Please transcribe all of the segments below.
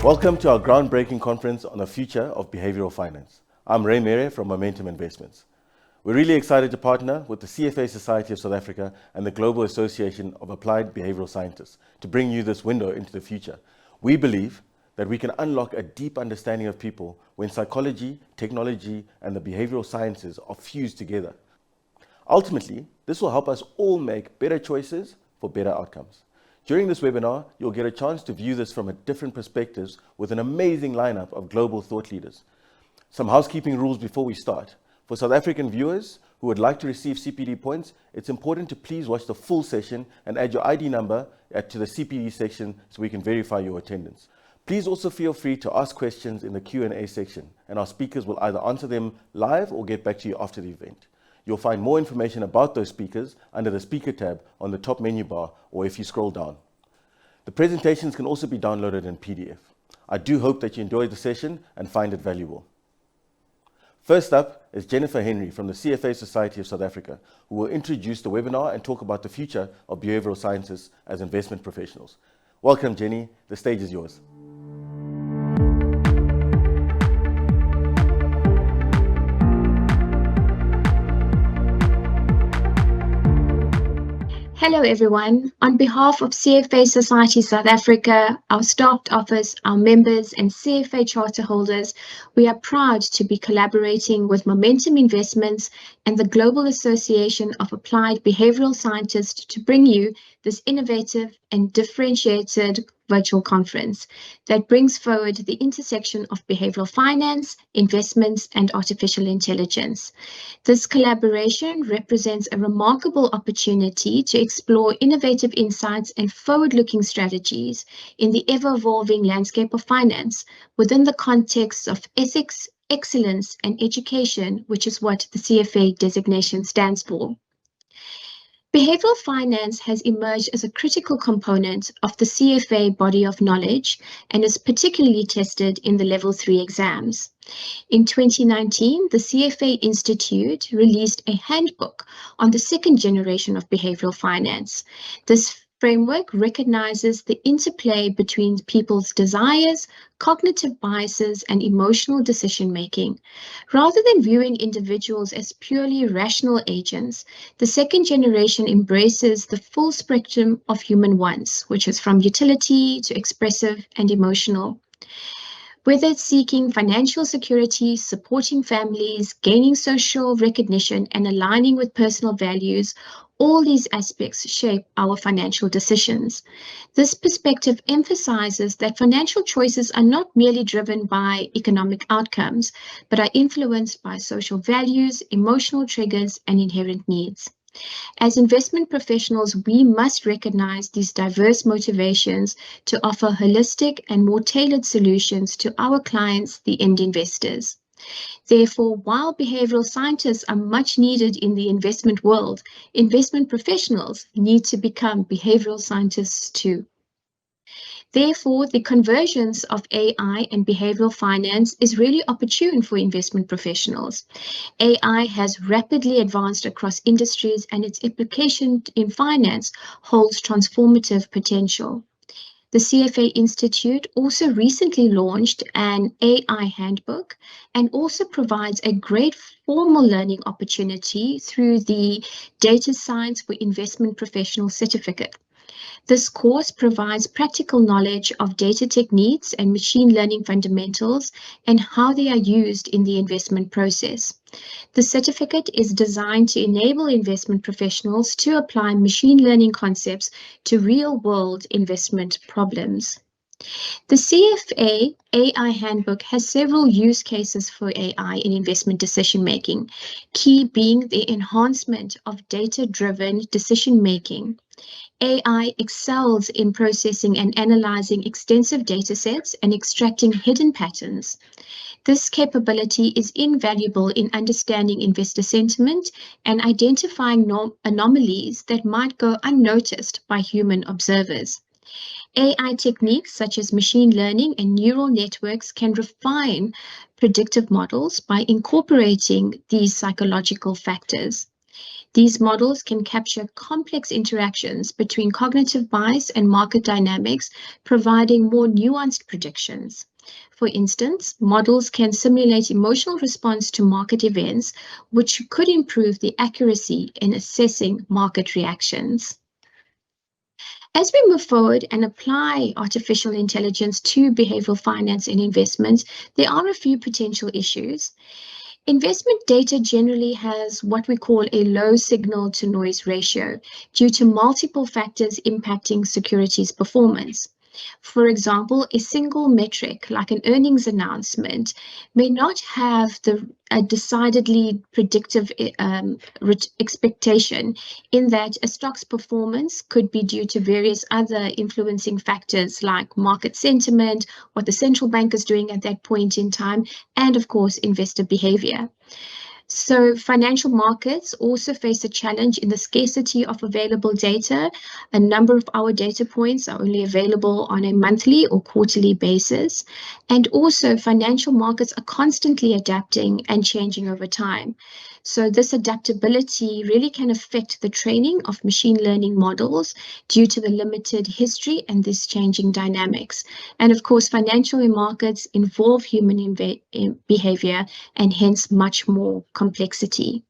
Welcome to our groundbreaking conference on the future of behavioral finance. I'm Ray Mere from Momentum Investments. We're really excited to partner with the CFA Society of South Africa and the Global Association of Applied Behavioral Scientists to bring you this window into the future. We believe that we can unlock a deep understanding of people when psychology, technology, and the behavioral sciences are fused together. Ultimately, this will help us all make better choices for better outcomes. During this webinar, you'll get a chance to view this from a different perspectives with an amazing lineup of global thought leaders. Some housekeeping rules before we start. For South African viewers who would like to receive CPD points, it's important to please watch the full session and add your ID number to the CPD section so we can verify your attendance. Please also feel free to ask questions in the Q&A section, and our speakers will either answer them live or get back to you after the event. You'll find more information about those speakers under the Speaker tab on the top menu bar or if you scroll down. The presentations can also be downloaded in PDF. I do hope that you enjoyed the session and find it valuable. First up is Jennifer Henry from the CFA Society of South Africa, who will introduce the webinar and talk about the future of behavioral sciences as investment professionals. Welcome, Jenny. The stage is yours. Hello everyone. On behalf of CFA Society South Africa, our staff office, our members and CFA charter holders, we are proud to be collaborating with Momentum Investments and the Global Association of Applied Behavioral Scientists to bring you this innovative and differentiated virtual conference that brings forward the intersection of behavioral finance, investments, and artificial intelligence. This collaboration represents a remarkable opportunity to explore innovative insights and forward-looking strategies in the ever-evolving landscape of finance within the context of ethics, excellence, and education, which is what the CFA designation stands for. Behavioral finance has emerged as a critical component of the CFA body of knowledge and is particularly tested in the Level 3 exams. In 2019, the CFA Institute released a handbook on the second generation of behavioral finance. This framework recognizes the interplay between people's desires, cognitive biases, and emotional decision-making. Rather than viewing individuals as purely rational agents, the second generation embraces the full spectrum of human wants, which is from utility to expressive and emotional. Whether it's seeking financial security, supporting families, gaining social recognition, and aligning with personal values, all these aspects shape our financial decisions. This perspective emphasizes that financial choices are not merely driven by economic outcomes, but are influenced by social values, emotional triggers, and inherent needs. As investment professionals, we must recognize these diverse motivations to offer holistic and more tailored solutions to our clients, the end investors. Therefore, while behavioral scientists are much needed in the investment world, investment professionals need to become behavioral scientists too. Therefore, the convergence of AI and behavioral finance is really opportune for investment professionals. AI has rapidly advanced across industries and its application in finance holds transformative potential. The CFA Institute also recently launched an AI handbook and also provides a great formal learning opportunity through the Data Science for Investment Professional Certificate. This course provides practical knowledge of data techniques and machine learning fundamentals and how they are used in the investment process. The certificate is designed to enable investment professionals to apply machine learning concepts to real-world investment problems. The CFA AI Handbook has several use cases for AI in investment decision-making, key being the enhancement of data-driven decision-making. AI excels in processing and analyzing extensive data sets and extracting hidden patterns. This capability is invaluable in understanding investor sentiment and identifying anomalies that might go unnoticed by human observers. AI techniques such as machine learning and neural networks can refine predictive models by incorporating these psychological factors. These models can capture complex interactions between cognitive bias and market dynamics, providing more nuanced predictions. For instance, models can simulate emotional response to market events, which could improve the accuracy in assessing market reactions. As we move forward and apply artificial intelligence to behavioral finance and investments, there are a few potential issues. Investment data generally has what we call a low signal to noise ratio due to multiple factors impacting securities performance. For example, a single metric like an earnings announcement may not have a decidedly predictive expectation, in that a stock's performance could be due to various other influencing factors like market sentiment, what the central bank is doing at that point in time, and of course, investor behavior. So financial markets also face a challenge in the scarcity of available data. A number of our data points are only available on a monthly or quarterly basis. And also financial markets are constantly adapting and changing over time. So this adaptability really can affect the training of machine learning models due to the limited history and these changing dynamics. And of course, financial markets involve human behavior and hence much more complexity.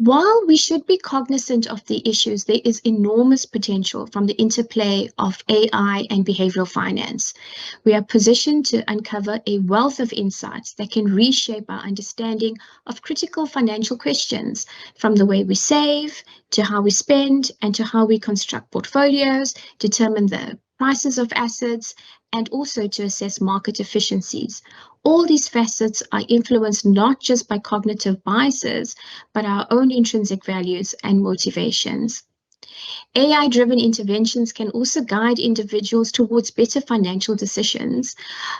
While we should be cognizant of the issues, there is enormous potential from the interplay of AI and behavioral finance. We are positioned to uncover a wealth of insights that can reshape our understanding of critical financial questions, from the way we save, to how we spend, and to how we construct portfolios, determine the prices of assets, and also to assess market efficiencies. All these facets are influenced not just by cognitive biases, but our own intrinsic values and motivations. AI-driven interventions can also guide individuals towards better financial decisions.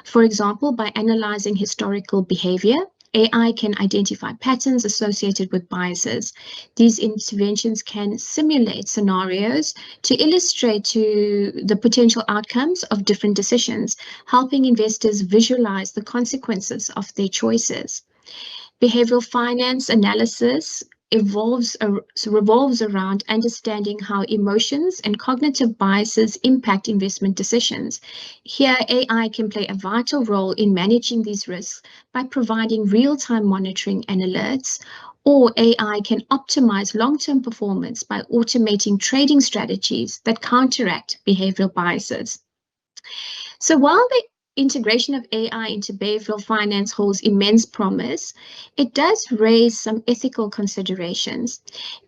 For example, by analyzing historical behavior, AI can identify patterns associated with biases. These interventions can simulate scenarios to illustrate the potential outcomes of different decisions, helping investors visualize the consequences of their choices. Behavioral finance analysis revolves around understanding how emotions and cognitive biases impact investment decisions. Here, AI can play a vital role in managing these risks by providing real-time monitoring and alerts, or AI can optimize long-term performance by automating trading strategies that counteract behavioral biases. So while the integration of AI into behavioral finance holds immense promise, it does raise some ethical considerations.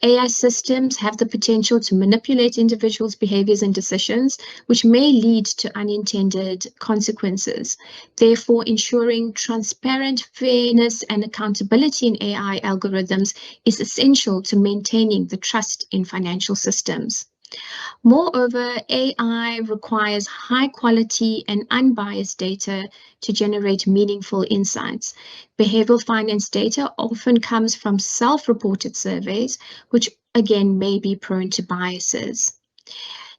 AI systems have the potential to manipulate individuals' behaviors and decisions, which may lead to unintended consequences. Therefore, ensuring transparent fairness and accountability in AI algorithms is essential to maintaining the trust in financial systems. Moreover, AI requires high quality and unbiased data to generate meaningful insights. Behavioral finance data often comes from self-reported surveys, which again may be prone to biases.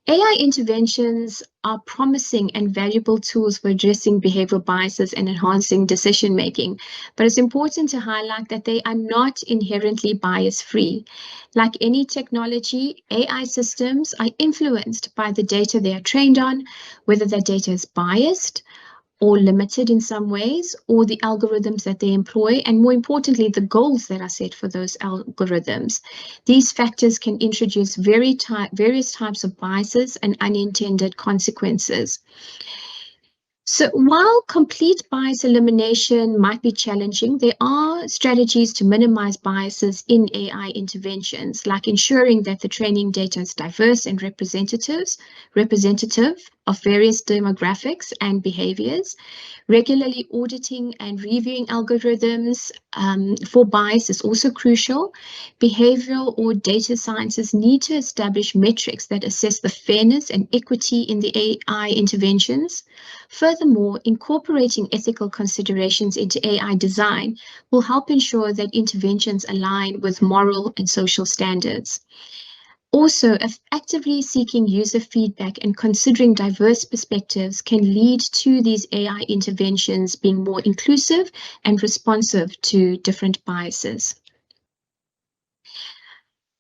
AI interventions are promising and valuable tools for addressing behavioral biases and enhancing decision-making, but it's important to highlight that they are not inherently bias-free. Like any technology, AI systems are influenced by the data they are trained on, whether that data is biased or limited in some ways, or the algorithms that they employ, and more importantly, the goals that are set for those algorithms. These factors can introduce various types of biases and unintended consequences. So while complete bias elimination might be challenging, there are strategies to minimize biases in AI interventions, like ensuring that the training data is diverse and representative of various demographics and behaviors. Regularly auditing and reviewing algorithms for bias is also crucial. Behavioral or data scientists need to establish metrics that assess the fairness and equity in the AI interventions. Furthermore, incorporating ethical considerations into AI design will help ensure that interventions align with moral and social standards. Also, actively seeking user feedback and considering diverse perspectives can lead to these AI interventions being more inclusive and responsive to different biases.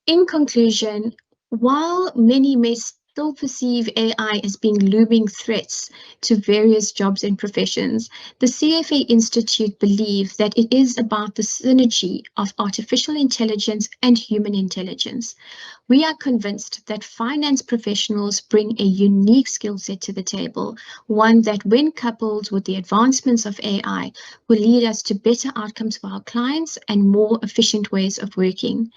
In conclusion, while many may still perceive AI as being looming threats to various jobs and professions, the CFA Institute believes that it is about the synergy of artificial intelligence and human intelligence. We are convinced that finance professionals bring a unique skill set to the table, one that, when coupled with the advancements of AI, will lead us to better outcomes for our clients and more efficient ways of working.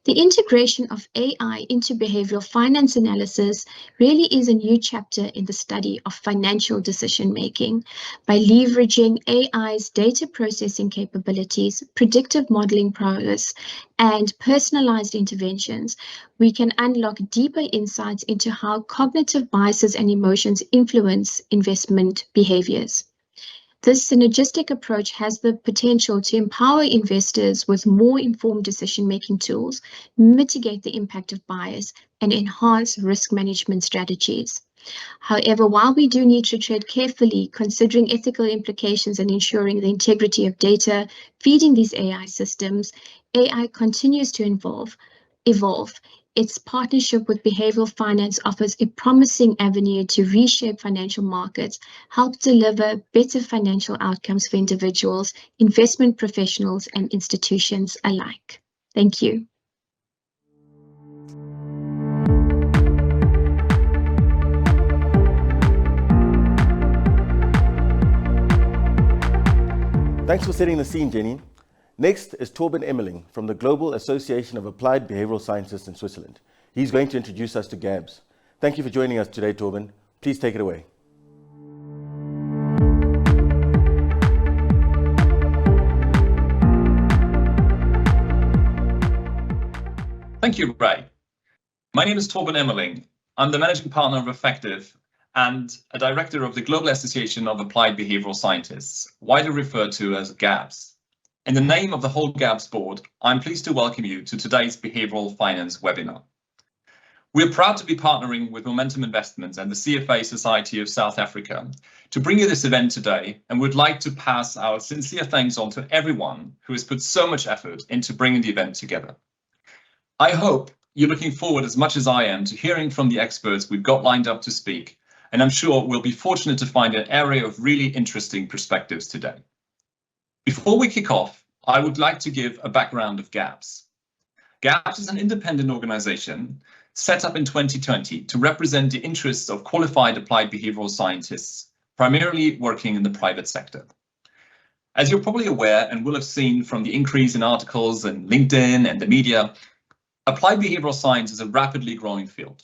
The integration of AI into behavioral finance analysis really is a new chapter in the study of financial decision making. By leveraging AI's data processing capabilities, predictive modeling prowess, and personalized interventions, we can unlock deeper insights into how cognitive biases and emotions influence investment behaviors. This synergistic approach has the potential to empower investors with more informed decision-making tools, mitigate the impact of bias, and enhance risk management strategies. However, while we do need to tread carefully, considering ethical implications and ensuring the integrity of data feeding these AI systems, AI continues to evolve. Its partnership with behavioral finance offers a promising avenue to reshape financial markets, help deliver better financial outcomes for individuals, investment professionals, and institutions alike. Thank you. Thanks for setting the scene, Jenny. Next is Tobin Emling from the Global Association of Applied Behavioral Scientists in Switzerland. He's going to introduce us to GAABS. Thank you for joining us today, Tobin. Please take it away. Thank you, Ray. My name is Tobin Emling. I'm the managing partner of Effective and a director of the Global Association of Applied Behavioral Scientists, widely referred to as GAABS. In the name of the whole GAABS board, I'm pleased to welcome you to today's Behavioural Finance webinar. We're proud to be partnering with Momentum Investments and the CFA Society of South Africa to bring you this event today, and would like to pass our sincere thanks on to everyone who has put so much effort into bringing the event together. I hope you're looking forward as much as I am to hearing from the experts we've got lined up to speak, and I'm sure we'll be fortunate to find an area of really interesting perspectives today. Before we kick off, I would like to give a background of GAABS. GAABS is an independent organization set up in 2020 to represent the interests of qualified applied behavioral scientists, primarily working in the private sector. As you're probably aware and will have seen from the increase in articles and LinkedIn and the media, applied behavioral science is a rapidly growing field.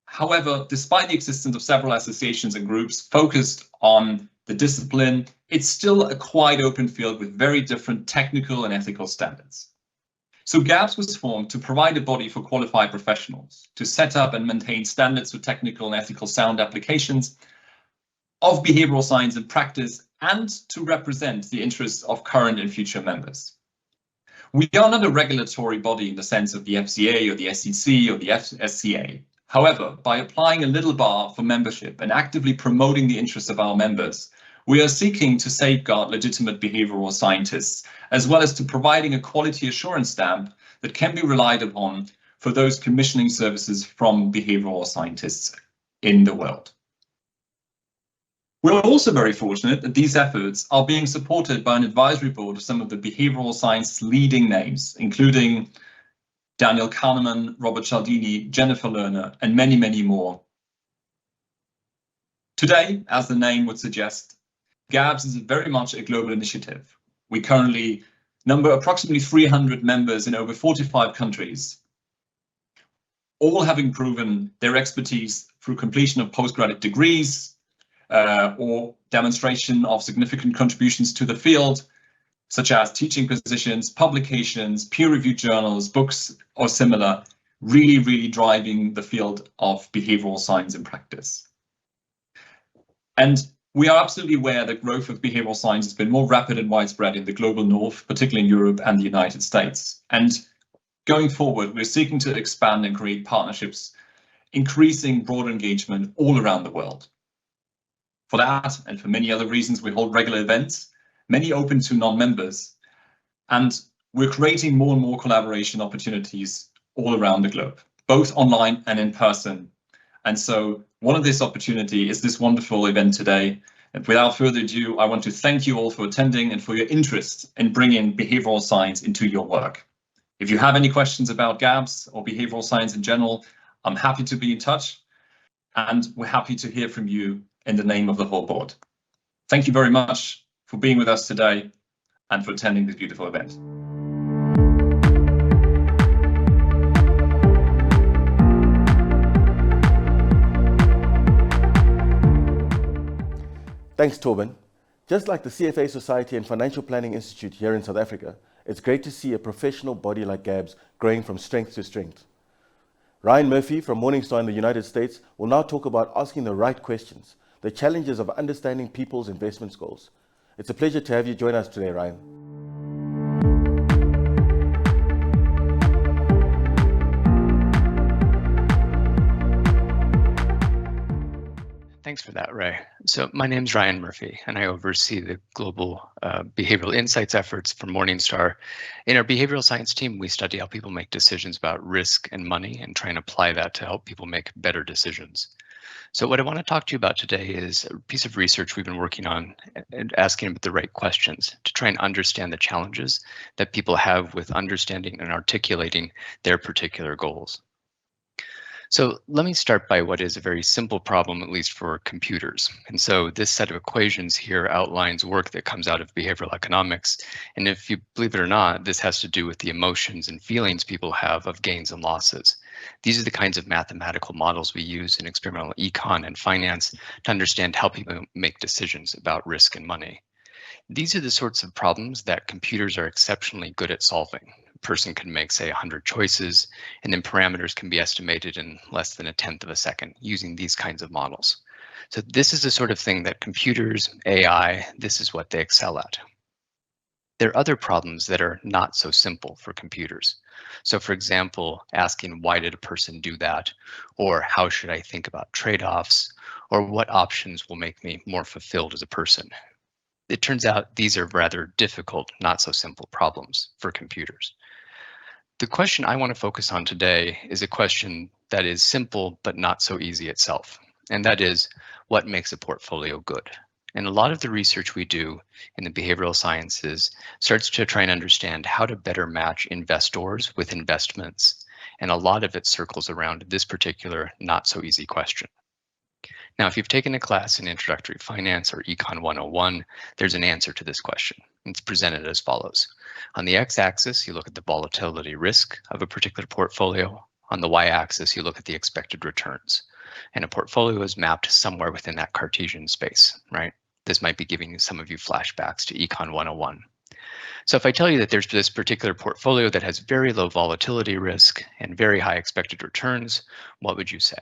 However, despite the existence of several associations and groups focused on the discipline, it's still a quite open field with very different technical and ethical standards. So GAABS was formed to provide a body for qualified professionals to set up and maintain standards for technical and ethical sound applications of behavioral science in practice, and to represent the interests of current and future members. We are not a regulatory body in the sense of the FCA or the SEC or the FSCA. However, by applying a little bar for membership and actively promoting the interests of our members, we are seeking to safeguard legitimate behavioral scientists, as well as to providing a quality assurance stamp that can be relied upon for those commissioning services from behavioral scientists in the world. We're also very fortunate that these efforts are being supported by an advisory board of some of the behavioral science leading names, including Daniel Kahneman, Robert Cialdini, Jennifer Lerner, and many, many more. Today, as the name would suggest, GAABS is very much a global initiative. We currently number approximately 300 members in over 45 countries, all having proven their expertise through completion of postgraduate degrees or demonstration of significant contributions to the field, such as teaching positions, publications, peer-reviewed journals, books, or similar, really driving the field of behavioral science in practice. And we are absolutely aware that growth of behavioral science has been more rapid and widespread in the global north, particularly in Europe and the United States. And going forward, we're seeking to expand and create partnerships, increasing broader engagement all around the world. For that, and for many other reasons, we hold regular events, many open to non-members, and we're creating more and more collaboration opportunities all around the globe, both online and in person. And so one of this opportunity is this wonderful event today. And without further ado, I want to thank you all for attending and for your interest in bringing behavioral science into your work. If you have any questions about GAABS or behavioral science in general, I'm happy to be in touch, and we're happy to hear from you in the name of the whole board. Thank you very much for being with us today and for attending this beautiful event. Thanks, Tobin. Just like the CFA Society and Financial Planning Institute here in South Africa, it's great to see a professional body like GAABS growing from strength to strength. Ryan Murphy from Morningstar in the United States will now talk about asking the right questions, the challenges of understanding people's investment goals. It's a pleasure to have you join us today, Ryan. Thanks for that, Ray. So my name's Ryan Murphy, and I oversee the global behavioral insights efforts for Morningstar. In our behavioral science team, we study how people make decisions about risk and money and try and apply that to help people make better decisions. So what I want to talk to you about today is a piece of research we've been working on and asking about the right questions to try and understand the challenges that people have with understanding and articulating their particular goals. So let me start by what is a very simple problem, at least for computers. And so this set of equations here outlines work that comes out of behavioral economics. And if you believe it or not, this has to do with the emotions and feelings people have of gains and losses. These are the kinds of mathematical models we use in experimental econ and finance to understand how people make decisions about risk and money. These are the sorts of problems that computers are exceptionally good at solving. Person can make, say, 100 choices, and then parameters can be estimated in less than 1/10 of a second using these kinds of models. So this is the sort of thing that computers, AI, this is what they excel at. There are other problems that are not so simple for computers. So for example, asking why did a person do that, or how should I think about trade-offs, or what options will make me more fulfilled as a person. It turns out these are rather difficult, not so simple problems for computers. The question I want to focus on today is a question that is simple but not so easy itself, and that is, what makes a portfolio good? And a lot of the research we do in the behavioral sciences starts to try and understand how to better match investors with investments, and a lot of it circles around this particular not so easy question. Now, if you've taken a class in Introductory Finance or Econ 101, there's an answer to this question. It's presented as follows. On the x-axis, you look at the volatility risk of a particular portfolio. On the y-axis, you look at the expected returns. And a portfolio is mapped somewhere within that Cartesian space, right? This might be giving some of you flashbacks to Econ 101. So if I tell you that there's this particular portfolio that has very low volatility risk and very high expected returns, what would you say?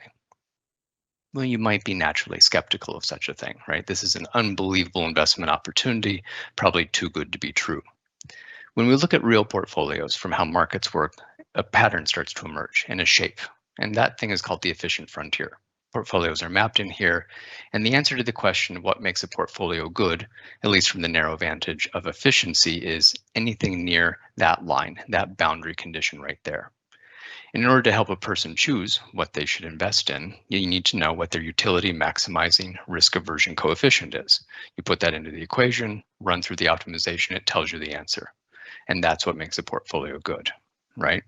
Well, you might be naturally skeptical of such a thing, right? This is an unbelievable investment opportunity, probably too good to be true. When we look at real portfolios from how markets work, a pattern starts to emerge and a shape, and that thing is called the efficient frontier. Portfolios are mapped in here, and the answer to the question of what makes a portfolio good, at least from the narrow vantage of efficiency, is anything near that line, that boundary condition right there. In order to help a person choose what they should invest in, you need to know what their utility maximizing risk aversion coefficient is. You put that into the equation, run through the optimization, it tells you the answer. And that's what makes a portfolio good, right?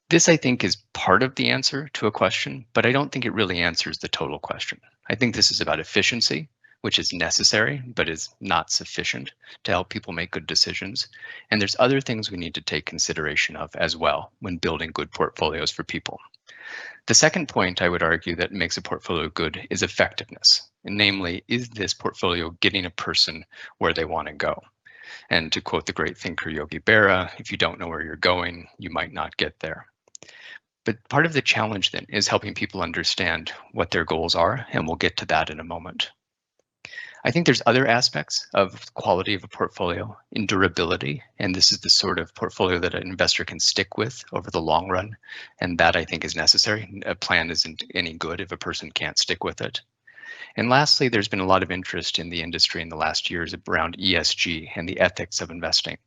This, I think, is part of the answer to a question, but I don't think it really answers the total question. I think this is about efficiency, which is necessary, but is not sufficient to help people make good decisions. And there's other things we need to take consideration of as well when building good portfolios for people. The second point I would argue that makes a portfolio good is effectiveness. And namely, is this portfolio getting a person where they want to go? And to quote the great thinker Yogi Berra, if you don't know where you're going, you might not get there. But part of the challenge then is helping people understand what their goals are, and we'll get to that in a moment. I think there's other aspects of quality of a portfolio in durability, and this is the sort of portfolio that an investor can stick with over the long run, and that I think is necessary. A plan isn't any good if a person can't stick with it. And lastly, there's been a lot of interest in the industry in the last years around ESG and the ethics of investing.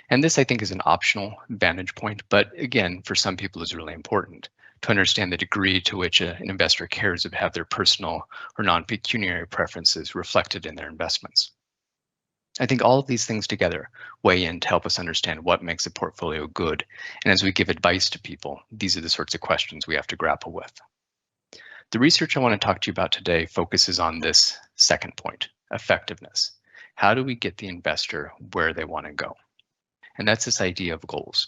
And this, I think, is an optional vantage point, but again, for some people is really important to understand the degree to which an investor cares to have their personal or non-pecuniary preferences reflected in their investments. I think all of these things together weigh in to help us understand what makes a portfolio good. And as we give advice to people, these are the sorts of questions we have to grapple with. The research I want to talk to you about today focuses on this second point, effectiveness. How do we get the investor where they want to go? And that's this idea of goals.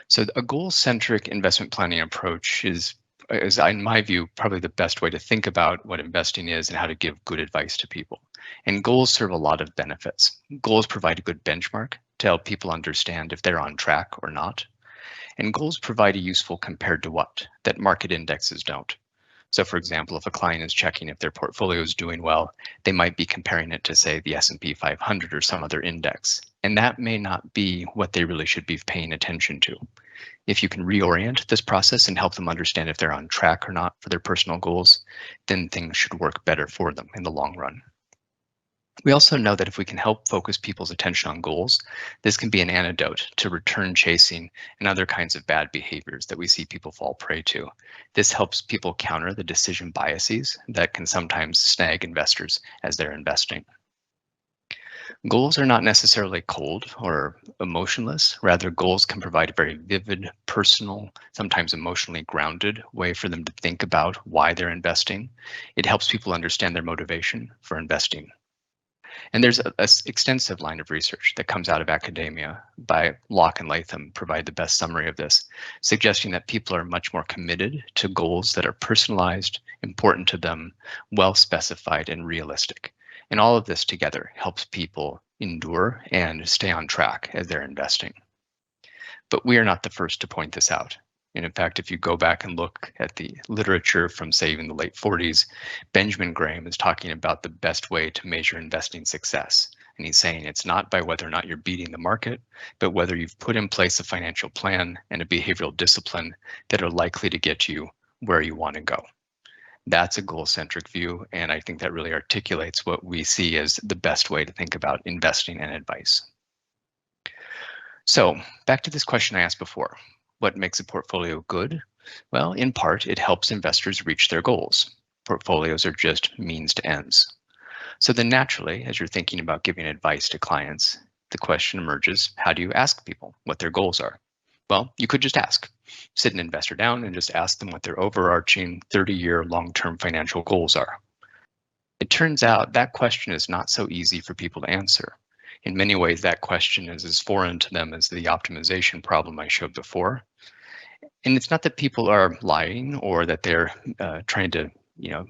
So a goal-centric investment planning approach is, in my view, probably the best way to think about what investing is and how to give good advice to people. And goals serve a lot of benefits. Goals provide a good benchmark to help people understand if they're on track or not. And goals provide a useful compared to what that market indexes don't. So for example, if a client is checking if their portfolio is doing well, they might be comparing it to, say, the S&P 500 or some other index. And that may not be what they really should be paying attention to. If you can reorient this process and help them understand if they're on track or not for their personal goals, then things should work better for them in the long run. We also know that if we can help focus people's attention on goals, this can be an antidote to return chasing and other kinds of bad behaviors that we see people fall prey to. This helps people counter the decision biases that can sometimes snag investors as they're investing. Goals are not necessarily cold or emotionless. Rather, goals can provide a very vivid, personal, sometimes emotionally grounded way for them to think about why they're investing. It helps people understand their motivation for investing. And there's an extensive line of research that comes out of academia by Locke and Latham provide the best summary of this, suggesting that people are much more committed to goals that are personalized, important to them, well specified, and realistic. And all of this together helps people endure and stay on track as they're investing. But we are not the first to point this out. And in fact, if you go back and look at the literature from, say, even the late 40s, Benjamin Graham is talking about the best way to measure investing success. And he's saying it's not by whether or not you're beating the market, but whether you've put in place a financial plan and a behavioral discipline that are likely to get you where you want to go. That's a goal-centric view, and I think that really articulates what we see as the best way to think about investing and advice. So back to this question I asked before. What makes a portfolio good? Well, in part, it helps investors reach their goals. Portfolios are just means to ends. So then naturally, as you're thinking about giving advice to clients, the question emerges, how do you ask people what their goals are? Well, you could just ask. Sit an investor down and just ask them what their overarching 30-year long-term financial goals are. It turns out that question is not so easy for people to answer. In many ways, that question is as foreign to them as the optimization problem I showed before. And it's not that people are lying or that they're trying to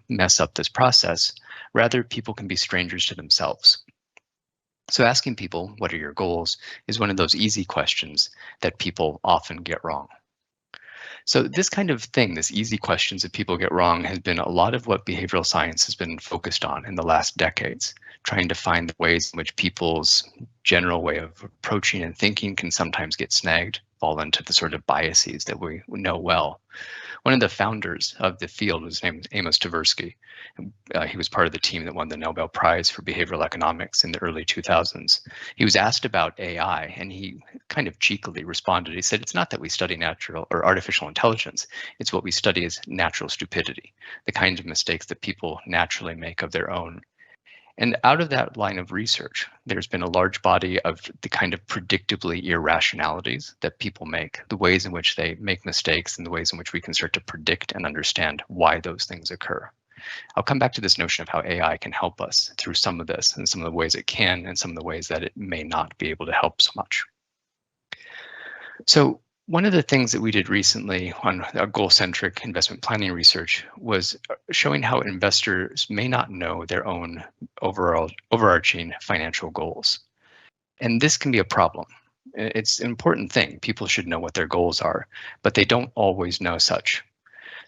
mess up this process. Rather, people can be strangers to themselves. So asking people, what are your goals, is one of those easy questions that people often get wrong. So this kind of thing, this easy questions that people get wrong, has been a lot of what behavioral science has been focused on in the last decades, trying to find the ways in which people's general way of approaching and thinking can sometimes get snagged, fall into the sort of biases that we know well. One of the founders of the field was named Amos Tversky. He was part of the team that won the Nobel Prize for Behavioral Economics in the early 2000s. He was asked about AI, and he kind of cheekily responded. He said, it's not that we study natural or artificial intelligence. It's what we study is natural stupidity, the kinds of mistakes that people naturally make of their own. And out of that line of research, there's been a large body of the kind of predictably irrationalities that people make, the ways in which they make mistakes and the ways in which we can start to predict and understand why those things occur. I'll come back to this notion of how AI can help us through some of this and some of the ways it can and some of the ways that it may not be able to help so much. So one of the things that we did recently on our goal-centric investment planning research was showing how investors may not know their own overarching financial goals. And this can be a problem. It's an important thing. People should know what their goals are, but they don't always know such.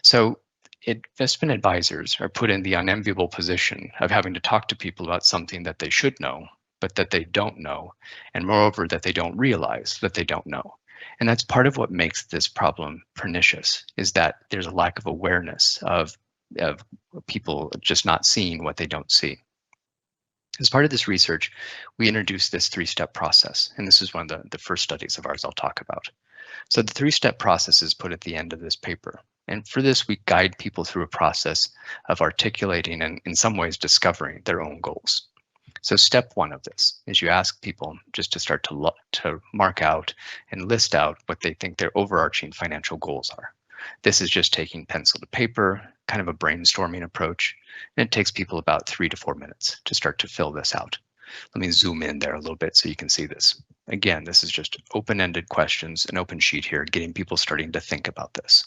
So investment advisors are put in the unenviable position of having to talk to people about something that they should know, but that they don't know, and moreover, that they don't realize that they don't know. And that's part of what makes this problem pernicious, is that there's a lack of awareness of people just not seeing what they don't see. As part of this research, we introduced this three-step process, and this is one of the first studies of ours I'll talk about. So the three-step process is put at the end of this paper. And for this, we guide people through a process of articulating and in some ways discovering their own goals. So step one of this is you ask people just to start to mark out and list out what they think their overarching financial goals are. This is just taking pencil to paper, kind of a brainstorming approach, and it takes people about 3 to 4 minutes to start to fill this out. Let me zoom in there a little bit so you can see this. Again, this is just open-ended questions, an open sheet here, getting people starting to think about this.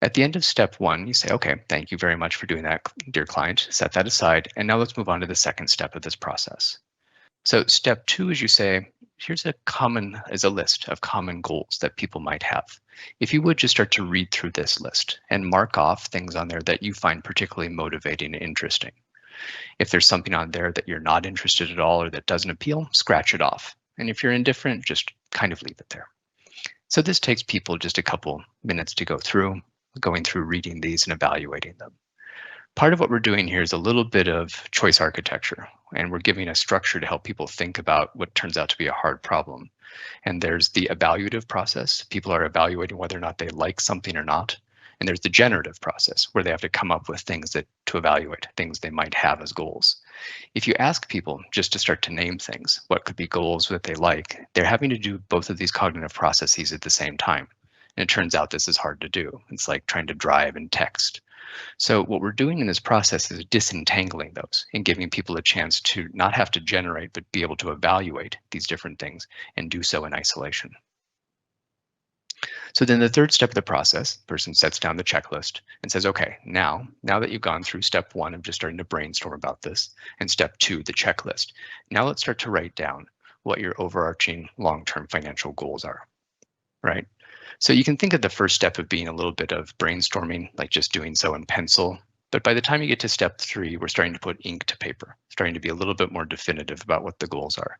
At the end of step one, you say, okay, thank you very much for doing that, dear client, set that aside, and now let's move on to the second step of this process. So step two is you say, here's a list of common goals that people might have. If you would just start to read through this list and mark off things on there that you find particularly motivating and interesting. If there's something on there that you're not interested at all or that doesn't appeal, scratch it off. And if you're indifferent, just kind of leave it there. So this takes people just a couple minutes to go through, going through reading these and evaluating them. Part of what we're doing here is a little bit of choice architecture, and we're giving a structure to help people think about what turns out to be a hard problem. And there's the evaluative process. People are evaluating whether or not they like something or not. And there's the generative process where they have to come up with things to evaluate, things they might have as goals. If you ask people just to start to name things, what could be goals that they like, they're having to do both of these cognitive processes at the same time. And it turns out this is hard to do. It's like trying to drive and text. So what we're doing in this process is disentangling those and giving people a chance to not have to generate, but be able to evaluate these different things and do so in isolation. So then the third step of the process, the person sets down the checklist and says, okay, now that you've gone through step one of just starting to brainstorm about this, and step two, the checklist, now let's start to write down what your overarching long-term financial goals are, right? So you can think of the first step of being a little bit of brainstorming, like just doing so in pencil. But by the time you get to step three, we're starting to put ink to paper, starting to be a little bit more definitive about what the goals are.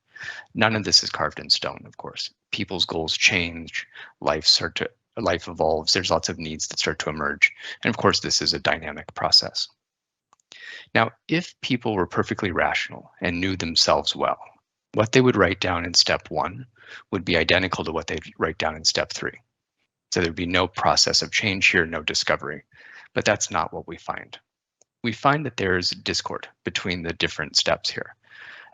None of this is carved in stone, of course. People's goals change, life evolves, there's lots of needs that start to emerge. And of course, this is a dynamic process. Now, if people were perfectly rational and knew themselves well, what they would write down in step one would be identical to what they'd write down in step three. So there'd be no process of change here, no discovery. But that's not what we find. We find that there's discord between the different steps here.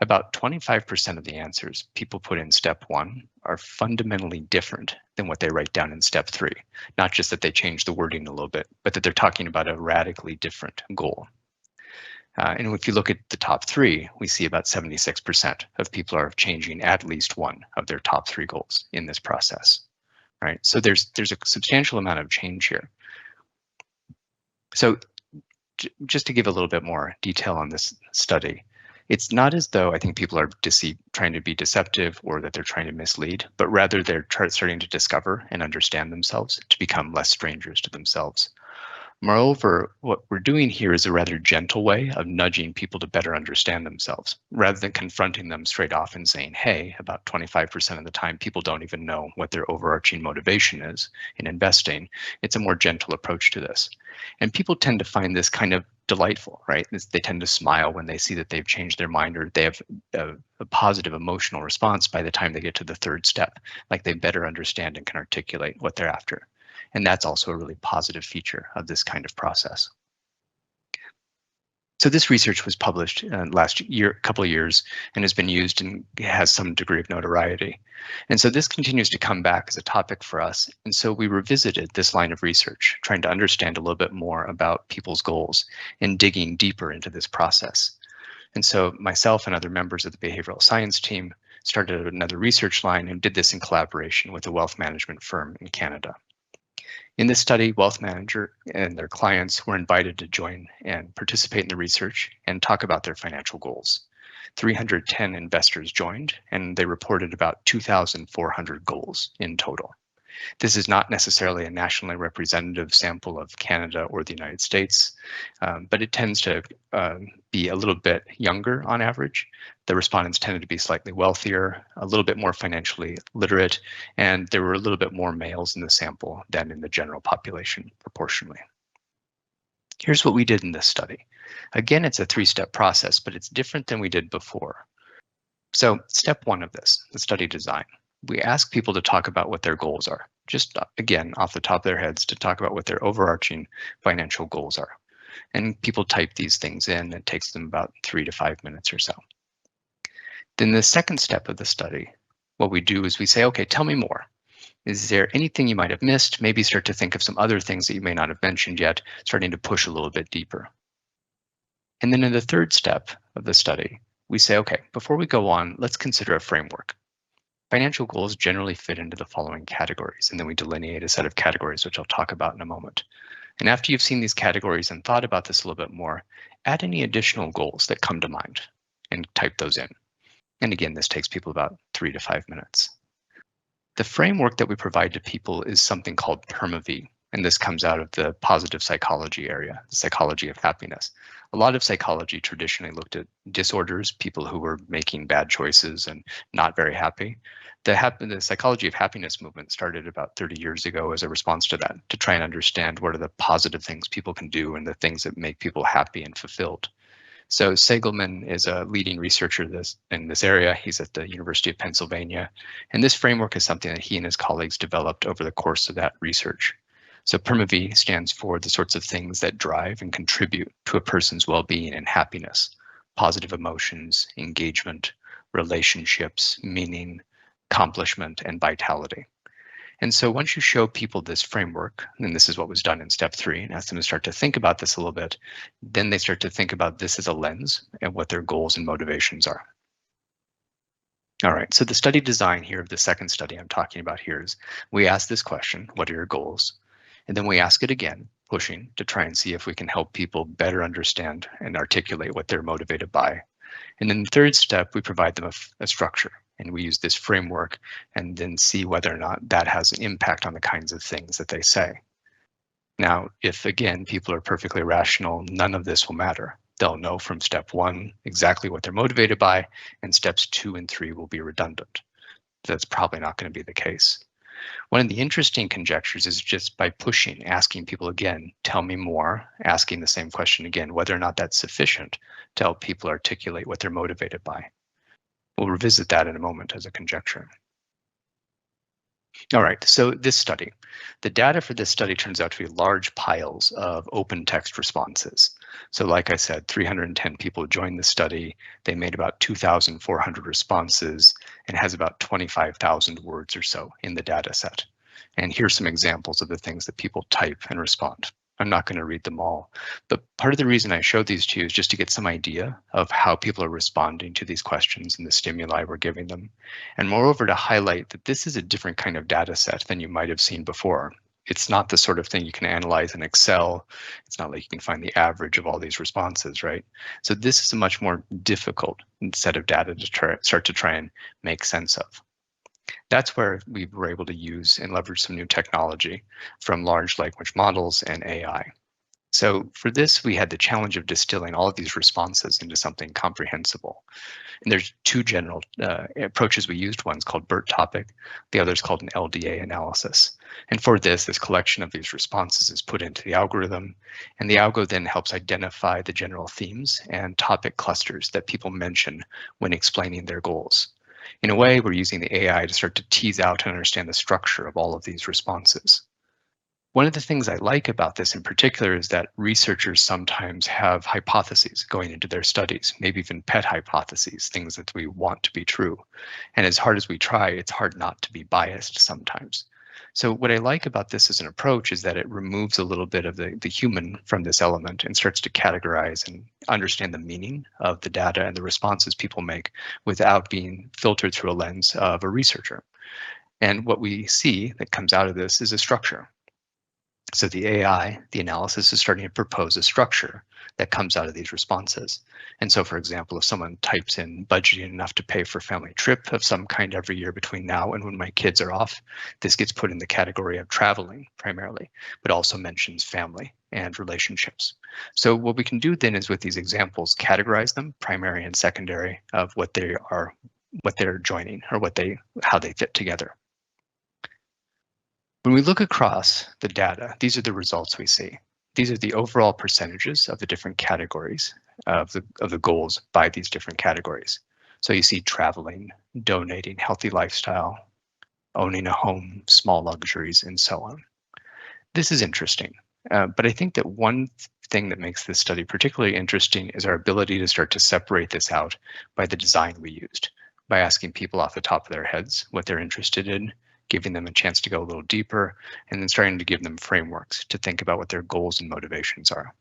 About 25% of the answers people put in step one are fundamentally different than what they write down in step three. Not just that they change the wording a little bit, but that they're talking about a radically different goal. And if you look at the top three, we see about 76% of people are changing at least one of their top three goals in this process. Right, so there's a substantial amount of change here. So just to give a little bit more detail on this study, it's not as though I think people are trying to be deceptive or that they're trying to mislead, but rather they're starting to discover and understand themselves to become less strangers to themselves. Moreover, what we're doing here is a rather gentle way of nudging people to better understand themselves, rather than confronting them straight off and saying, hey, about 25% of the time, people don't even know what their overarching motivation is in investing. It's a more gentle approach to this. And people tend to find this kind of delightful, right? They tend to smile when they see that they've changed their mind or they have a positive emotional response by the time they get to the third step, like they better understand and can articulate what they're after. And that's also a really positive feature of this kind of process. So this research was published last year, couple of years, and has been used and has some degree of notoriety. And so this continues to come back as a topic for us. And so we revisited this line of research, trying to understand a little bit more about people's goals and digging deeper into this process. And so myself and other members of the behavioral science team started another research line and did this in collaboration with a wealth management firm in Canada. In this study, wealth manager and their clients were invited to join and participate in the research and talk about their financial goals. 310 investors joined, and they reported about 2,400 goals in total. This is not necessarily a nationally representative sample of Canada or the United States, but it tends to be a little bit younger on average. The respondents tended to be slightly wealthier, a little bit more financially literate, and there were a little bit more males in the sample than in the general population proportionally. Here's what we did in this study. Again, it's a three-step process, but it's different than we did before. So step one of this, the study design. We ask people to talk about what their goals are. Just again, off the top of their heads, to talk about what their overarching financial goals are. And people type these things in. It takes them about 3 to 5 minutes or so. Then the second step of the study, what we do is we say, okay, tell me more. Is there anything you might have missed? Maybe start to think of some other things that you may not have mentioned yet, starting to push a little bit deeper. And then in the third step of the study, we say, okay, before we go on, let's consider a framework. Financial goals generally fit into the following categories, and then we delineate a set of categories, which I'll talk about in a moment. And after you've seen these categories and thought about this a little bit more, add any additional goals that come to mind and type those in. And again, this takes people about 3 to 5 minutes. The framework that we provide to people is something called PermaV, and this comes out of the positive psychology area, the psychology of happiness. A lot of psychology traditionally looked at disorders, people who were making bad choices and not very happy. The psychology of happiness movement started about 30 years ago as a response to that, to try and understand what are the positive things people can do and the things that make people happy and fulfilled. So Segelman is a leading researcher in this area. He's at the University of Pennsylvania. And this framework is something that he and his colleagues developed over the course of that research. So PermaV stands for the sorts of things that drive and contribute to a person's well-being and happiness: positive emotions, engagement, relationships, meaning, accomplishment, and vitality. And so once you show people this framework, and this is what was done in step 3, and ask them to start to think about this a little bit, then they start to think about this as a lens and what their goals and motivations are. All right, so the study design here of the second study I'm talking about here is we ask this question, what are your goals? And then we ask it again, pushing to try and see if we can help people better understand and articulate what they're motivated by. And in the third step, we provide them a structure. And we use this framework and then see whether or not that has an impact on the kinds of things that they say. Now, if again, people are perfectly rational, none of this will matter. They'll know from step 1 exactly what they're motivated by, and steps 2 and 3 will be redundant. That's probably not going to be the case. One of the interesting conjectures is just by pushing, asking people again, tell me more, asking the same question again, whether or not that's sufficient to help people articulate what they're motivated by. We'll revisit that in a moment as a conjecture. All right, so this study, the data for this study turns out to be large piles of open text responses. So like I said, 310 people joined the study. They made about 2,400 responses and has about 25,000 words or so in the data set. And here's some examples of the things that people type and respond. I'm not going to read them all, but part of the reason I showed these to you is just to get some idea of how people are responding to these questions and the stimuli we're giving them. And moreover, to highlight that this is a different kind of data set than you might have seen before. It's not the sort of thing you can analyze in Excel. It's not like you can find the average of all these responses, right? So this is a much more difficult set of data to start to try and make sense of. That's where we were able to use and leverage some new technology from large language models and AI. So for this, we had the challenge of distilling all of these responses into something comprehensible. And there's 2 general approaches we used. One's called BERT topic, the other is called an LDA analysis. And for this collection of these responses is put into the algorithm, and the algo then helps identify the general themes and topic clusters that people mention when explaining their goals. In a way, we're using the AI to start to tease out and understand the structure of all of these responses. One of the things I like about this in particular is that researchers sometimes have hypotheses going into their studies, maybe even pet hypotheses, things that we want to be true. And as hard as we try, it's hard not to be biased sometimes. So what I like about this as an approach is that it removes a little bit of the human from this element and starts to categorize and understand the meaning of the data and the responses people make without being filtered through a lens of a researcher. And what we see that comes out of this is a structure. So the AI, the analysis, is starting to propose a structure that comes out of these responses. And so, for example, if someone types in budgeting enough to pay for a family trip of some kind every year between now and when my kids are off, this gets put in the category of traveling primarily, but also mentions family and relationships. So what we can do then is with these examples, categorize them, primary and secondary, of what they're joining or how they fit together. When we look across the data, these are the results we see. These are the overall percentages of the different categories of the goals by these different categories. So you see traveling, donating, healthy lifestyle, owning a home, small luxuries, and so on. This is interesting, but I think that one thing that makes this study particularly interesting is our ability to start to separate this out by the design we used, by asking people off the top of their heads what they're interested in, giving them a chance to go a little deeper, and then starting to give them frameworks to think about what their goals and motivations are.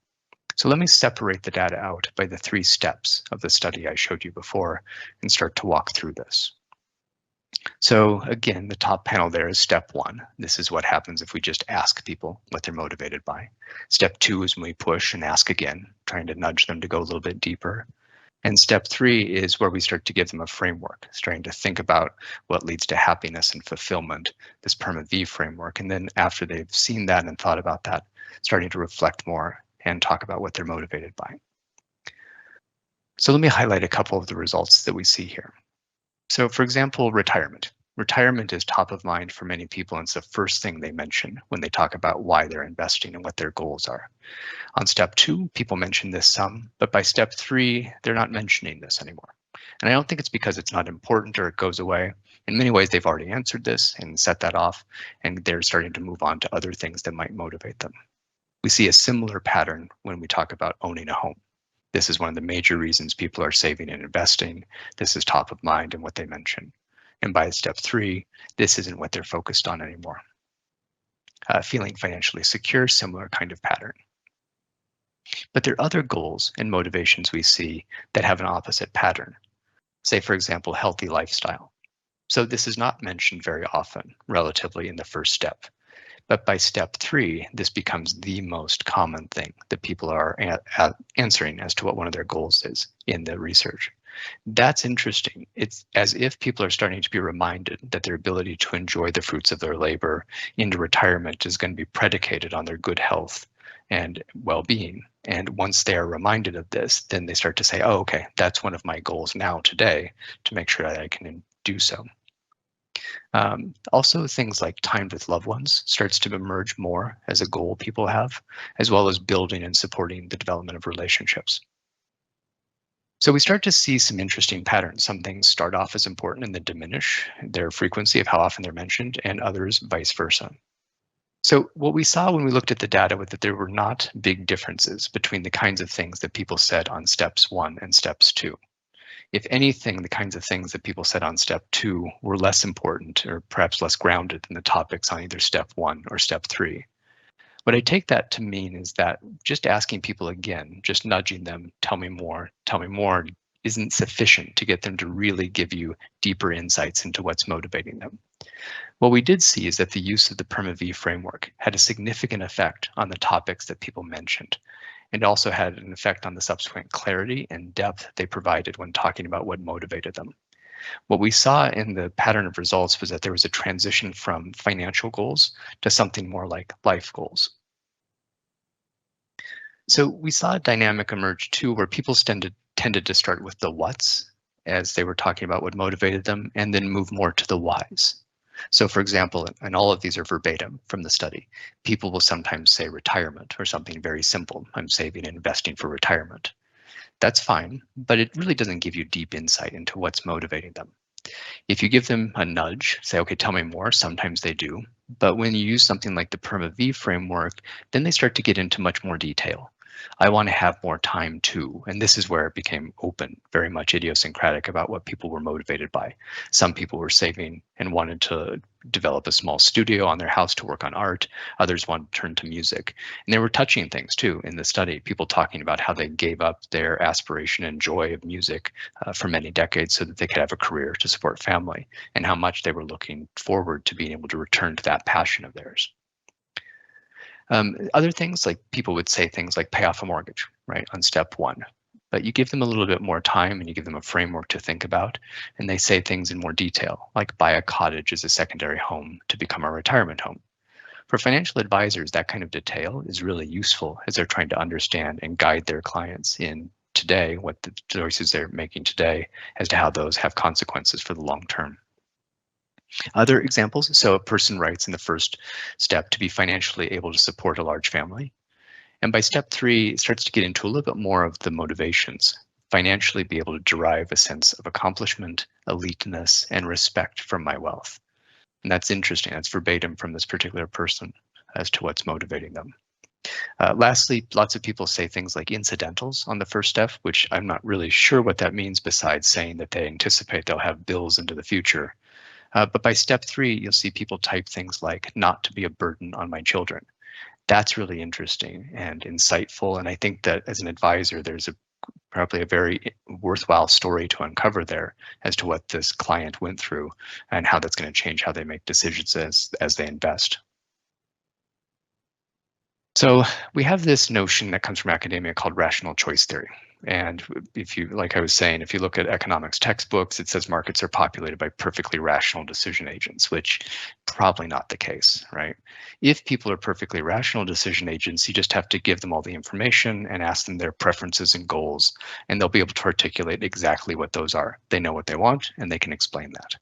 So let me separate the data out by the 3 steps of the study I showed you before and start to walk through this. So again, the top panel there is step 1. This is what happens if we just ask people what they're motivated by. Step 2 is when we push and ask again, trying to nudge them to go a little bit deeper. And step 3 is where we start to give them a framework, starting to think about what leads to happiness and fulfillment, this PermaV framework. And then after they've seen that and thought about that, starting to reflect more and talk about what they're motivated by. So let me highlight a couple of the results that we see here. So for example, retirement. Retirement is top of mind for many people, and it's the first thing they mention when they talk about why they're investing and what their goals are. On step 2, people mention this some, but by step 3, they're not mentioning this anymore. And I don't think it's because it's not important or it goes away. In many ways, they've already answered this and set that off, and they're starting to move on to other things that might motivate them. We see a similar pattern when we talk about owning a home. This is one of the major reasons people are saving and investing. This is top of mind and what they mention. And by step 3, this isn't what they're focused on anymore. Feeling financially secure, similar kind of pattern. But there are other goals and motivations we see that have an opposite pattern. Say, for example, healthy lifestyle. So this is not mentioned very often, relatively, in the first step. But by step 3, this becomes the most common thing that people are answering as to what one of their goals is in the research. That's interesting. It's as if people are starting to be reminded that their ability to enjoy the fruits of their labor into retirement is going to be predicated on their good health and well-being. And once they are reminded of this, then they start to say, oh, okay, that's one of my goals now today to make sure that I can do so. Also, things like time with loved ones starts to emerge more as a goal people have, as well as building and supporting the development of relationships. So we start to see some interesting patterns. Some things start off as important and then diminish their frequency of how often they're mentioned, and others vice versa. So what we saw when we looked at the data was that there were not big differences between the kinds of things that people said on steps 1 and steps 2. If anything, the kinds of things that people said on step 2 were less important or perhaps less grounded than the topics on either step 1 or step 3. What I take that to mean is that just asking people again, just nudging them, tell me more, isn't sufficient to get them to really give you deeper insights into what's motivating them. What we did see is that the use of the PermaV framework had a significant effect on the topics that people mentioned. It also had an effect on the subsequent clarity and depth they provided when talking about what motivated them. What we saw in the pattern of results was that there was a transition from financial goals to something more like life goals. So we saw a dynamic emerge too, where people tended to start with the whats as they were talking about what motivated them, and then move more to the whys. So for example, and all of these are verbatim from the study, people will sometimes say retirement or something very simple. I'm saving and investing for retirement. That's fine, but it really doesn't give you deep insight into what's motivating them. If you give them a nudge, say, okay, tell me more, sometimes they do. But when you use something like the PermaV framework, then they start to get into much more detail. I want to have more time too. And this is where it became open, very much idiosyncratic about what people were motivated by. Some people were saving and wanted to develop a small studio on their house to work on art. Others wanted to turn to music. And they were touching things too in the study, people talking about how they gave up their aspiration and joy of music for many decades so that they could have a career to support family, and how much they were looking forward to being able to return to that passion of theirs. Other things, like people would say things like pay off a mortgage, right, on step 1. But you give them a little bit more time and you give them a framework to think about, and they say things in more detail, like buy a cottage as a secondary home to become a retirement home. For financial advisors, that kind of detail is really useful as they're trying to understand and guide their clients in today, what the choices they're making today, as to how those have consequences for the long term. Other examples, so a person writes in the first step to be financially able to support a large family. And by step 3, it starts to get into a little bit more of the motivations. Financially be able to derive a sense of accomplishment, eliteness, and respect from my wealth. And that's interesting. That's verbatim from this particular person as to what's motivating them. Lastly, lots of people say things like incidentals on the first step, which I'm not really sure what that means besides saying that they anticipate they'll have bills into the future. But by step 3, you'll see people type things like not to be a burden on my children. That's really interesting and insightful. And I think that as an advisor, there's probably a very worthwhile story to uncover there as to what this client went through and how that's going to change how they make decisions as they invest. So we have this notion that comes from academia called rational choice theory. And if you, like I was saying, if you look at economics textbooks, it says markets are populated by perfectly rational decision agents, which probably not the case, right? If people are perfectly rational decision agents, you just have to give them all the information and ask them their preferences and goals, and they'll be able to articulate exactly what those are. They know what they want, and they can explain that.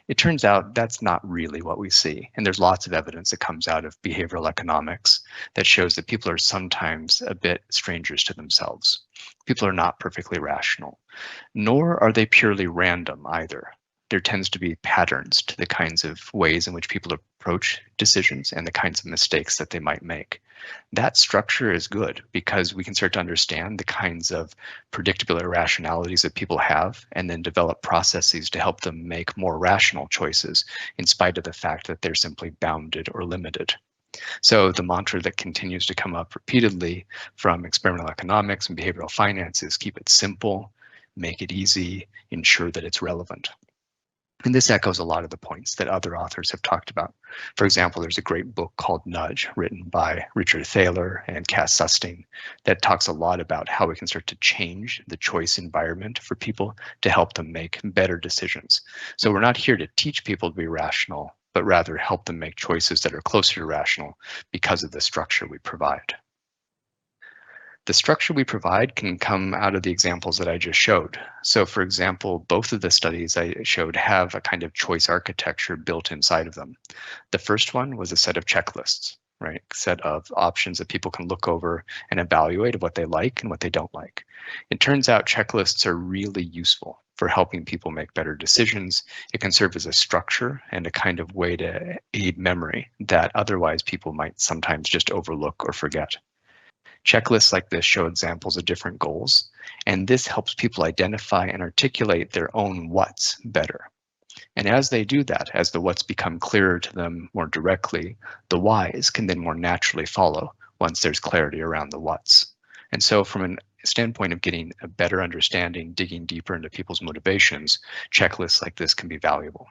It turns out that's not really what we see. And there's lots of evidence that comes out of behavioral economics that shows that people are sometimes a bit strangers to themselves. People are not perfectly rational, nor are they purely random either. There tends to be patterns to the kinds of ways in which people approach decisions and the kinds of mistakes that they might make. That structure is good because we can start to understand the kinds of predictable irrationalities that people have and then develop processes to help them make more rational choices in spite of the fact that they're simply bounded or limited. So the mantra that continues to come up repeatedly from experimental economics and behavioral finance is keep it simple, make it easy, ensure that it's relevant. And this echoes a lot of the points that other authors have talked about. For example, there's a great book called Nudge, written by Richard Thaler and Cass Susting, that talks a lot about how we can start to change the choice environment for people to help them make better decisions. So we're not here to teach people to be rational, but rather help them make choices that are closer to rational because of the structure we provide. The structure we provide can come out of the examples that I just showed. So for example, both of the studies I showed have a kind of choice architecture built inside of them. The first one was a set of checklists, right? A set of options that people can look over and evaluate what they like and what they don't like. It turns out checklists are really useful for helping people make better decisions. It can serve as a structure and a kind of way to aid memory that otherwise people might sometimes just overlook or forget. Checklists like this show examples of different goals, and this helps people identify and articulate their own what's better. And as they do that, as the what's become clearer to them more directly, the whys can then more naturally follow once there's clarity around the what's. And so from a standpoint of getting a better understanding, digging deeper into people's motivations, checklists like this can be valuable.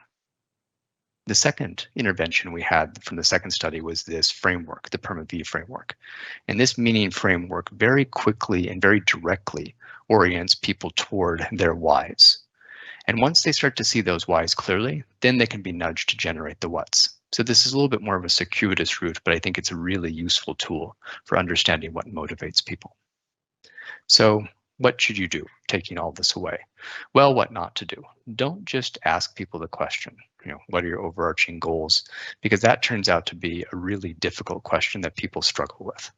The second intervention we had from the second study was this framework, the PermaV framework. And this meaning framework very quickly and very directly orients people toward their whys. And once they start to see those whys clearly, then they can be nudged to generate the what's. So this is a little bit more of a circuitous route, but I think it's a really useful tool for understanding what motivates people. So what should you do, taking all this away? Well, what not to do? Don't just ask people the question, what are your overarching goals? Because that turns out to be a really difficult question that people struggle with.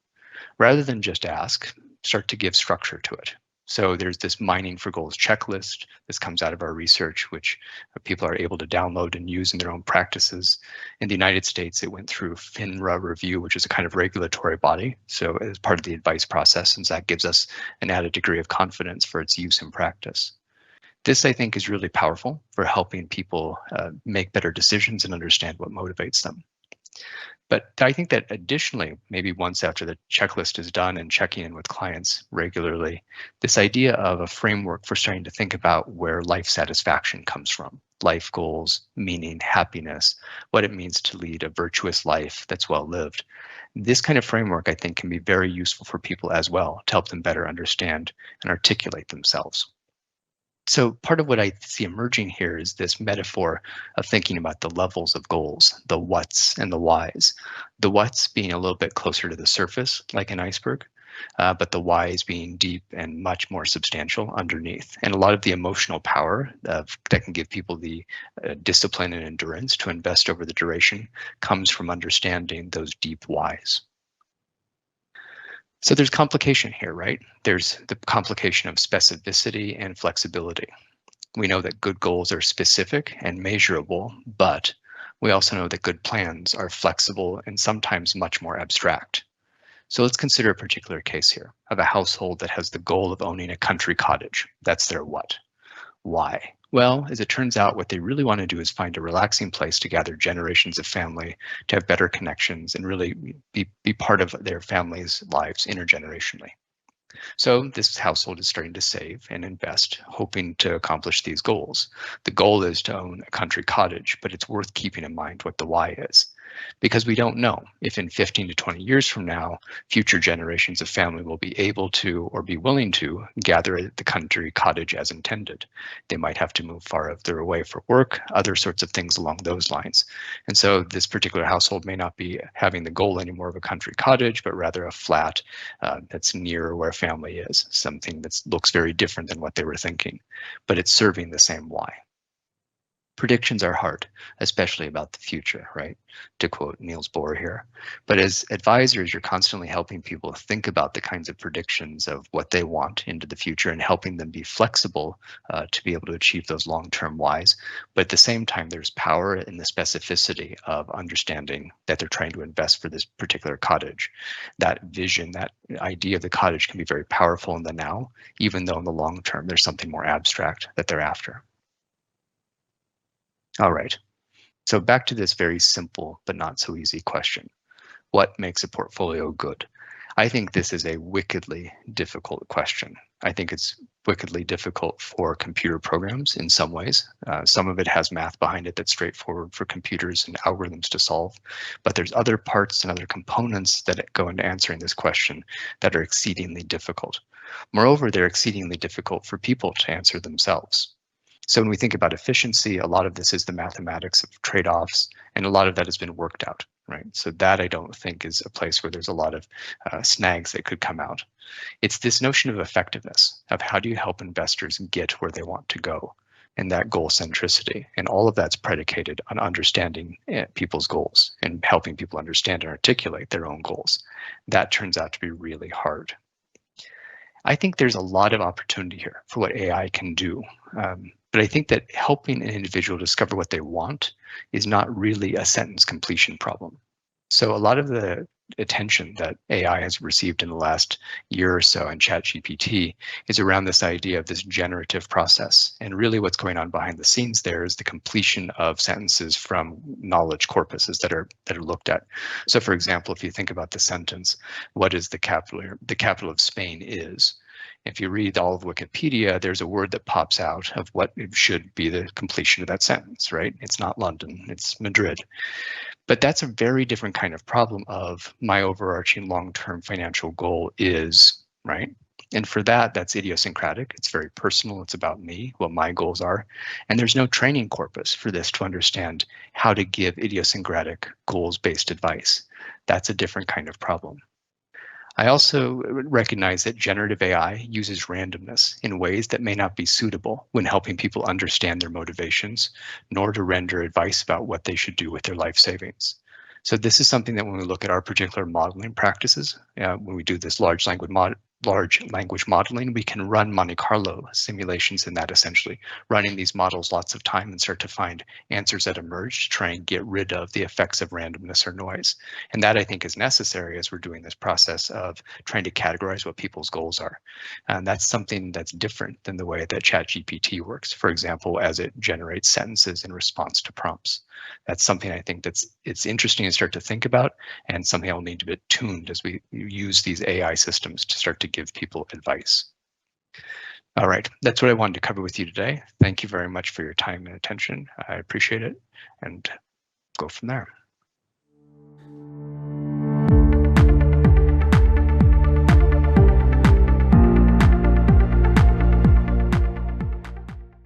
Rather than just ask, start to give structure to it. So there's this mining for goals checklist. This comes out of our research, which people are able to download and use in their own practices. In the United States, it went through FINRA review, which is a kind of regulatory body. So as part of the advice process, and that gives us an added degree of confidence for its use in practice. This, I think, is really powerful for helping people make better decisions and understand what motivates them. But I think that additionally, maybe once after the checklist is done and checking in with clients regularly, this idea of a framework for starting to think about where life satisfaction comes from, life goals, meaning, happiness, what it means to lead a virtuous life that's well lived. This kind of framework, I think, can be very useful for people as well to help them better understand and articulate themselves. So part of what I see emerging here is this metaphor of thinking about the levels of goals, the what's and the whys. The what's being a little bit closer to the surface, like an iceberg, but the whys being deep and much more substantial underneath. And a lot of the emotional power that can give people the discipline and endurance to invest over the duration comes from understanding those deep whys. So there's complication here, right? There's the complication of specificity and flexibility. We know that good goals are specific and measurable, but we also know that good plans are flexible and sometimes much more abstract. So let's consider a particular case here of a household that has the goal of owning a country cottage. That's their what. Why? Well, as it turns out, what they really want to do is find a relaxing place to gather generations of family, to have better connections, and really be part of their family's lives intergenerationally. So this household is starting to save and invest, hoping to accomplish these goals. The goal is to own a country cottage, but it's worth keeping in mind what the why is, because we don't know if in 15 to 20 years from now, future generations of family will be able to or be willing to gather at the country cottage as intended. They might have to move farther away for work, other sorts of things along those lines. And so this particular household may not be having the goal anymore of a country cottage, but rather a flat that's near where family is, something that looks very different than what they were thinking, but it's serving the same why. Predictions are hard, especially about the future, right? To quote Niels Bohr here. But as advisors, you're constantly helping people think about the kinds of predictions of what they want into the future and helping them be flexible to be able to achieve those long-term whys. But at the same time, there's power in the specificity of understanding that they're trying to invest for this particular cottage. That vision, that idea of the cottage can be very powerful in the now, even though in the long term, there's something more abstract that they're after. All right, so back to this very simple but not so easy question. What makes a portfolio good? I think this is a wickedly difficult question. I think it's wickedly difficult for computer programs in some ways. Some of it has math behind it that's straightforward for computers and algorithms to solve, but there's other parts and other components that go into answering this question that are exceedingly difficult. Moreover, they're exceedingly difficult for people to answer themselves. So when we think about efficiency, a lot of this is the mathematics of trade-offs, and a lot of that has been worked out, right? So that I don't think is a place where there's a lot of snags that could come out. It's this notion of effectiveness, of how do you help investors get where they want to go, and that goal centricity. And all of that's predicated on understanding people's goals and helping people understand and articulate their own goals. That turns out to be really hard. I think there's a lot of opportunity here for what AI can do. But I think that helping an individual discover what they want is not really a sentence completion problem. So a lot of the attention that AI has received in the last year or so in ChatGPT is around this idea of this generative process. And really what's going on behind the scenes there is the completion of sentences from knowledge corpuses that are looked at. So for example, if you think about the sentence, what is the capital of Spain is? If you read all of Wikipedia, there's a word that pops out of what should be the completion of that sentence, right? It's not London, it's Madrid. But that's a very different kind of problem of my overarching long-term financial goal is, right? And for that, that's idiosyncratic. It's very personal. It's about me, what my goals are. And there's no training corpus for this to understand how to give idiosyncratic goals-based advice. That's a different kind of problem. I also recognize that generative AI uses randomness in ways that may not be suitable when helping people understand their motivations, nor to render advice about what they should do with their life savings. So this is something that when we look at our particular modeling practices, when we do this large language modeling, we can run Monte Carlo simulations in that, essentially running these models lots of time and start to find answers that emerge to try and get rid of the effects of randomness or noise. And that I think is necessary as we're doing this process of trying to categorize what people's goals are. And that's something that's different than the way that ChatGPT works, for example, as it generates sentences in response to prompts. That's something I think it's interesting to start to think about, and something I'll need to be tuned as we use these AI systems to start to give people advice. All right, that's what I wanted to cover with you today. Thank you very much for your time and attention. I appreciate it, and go from there.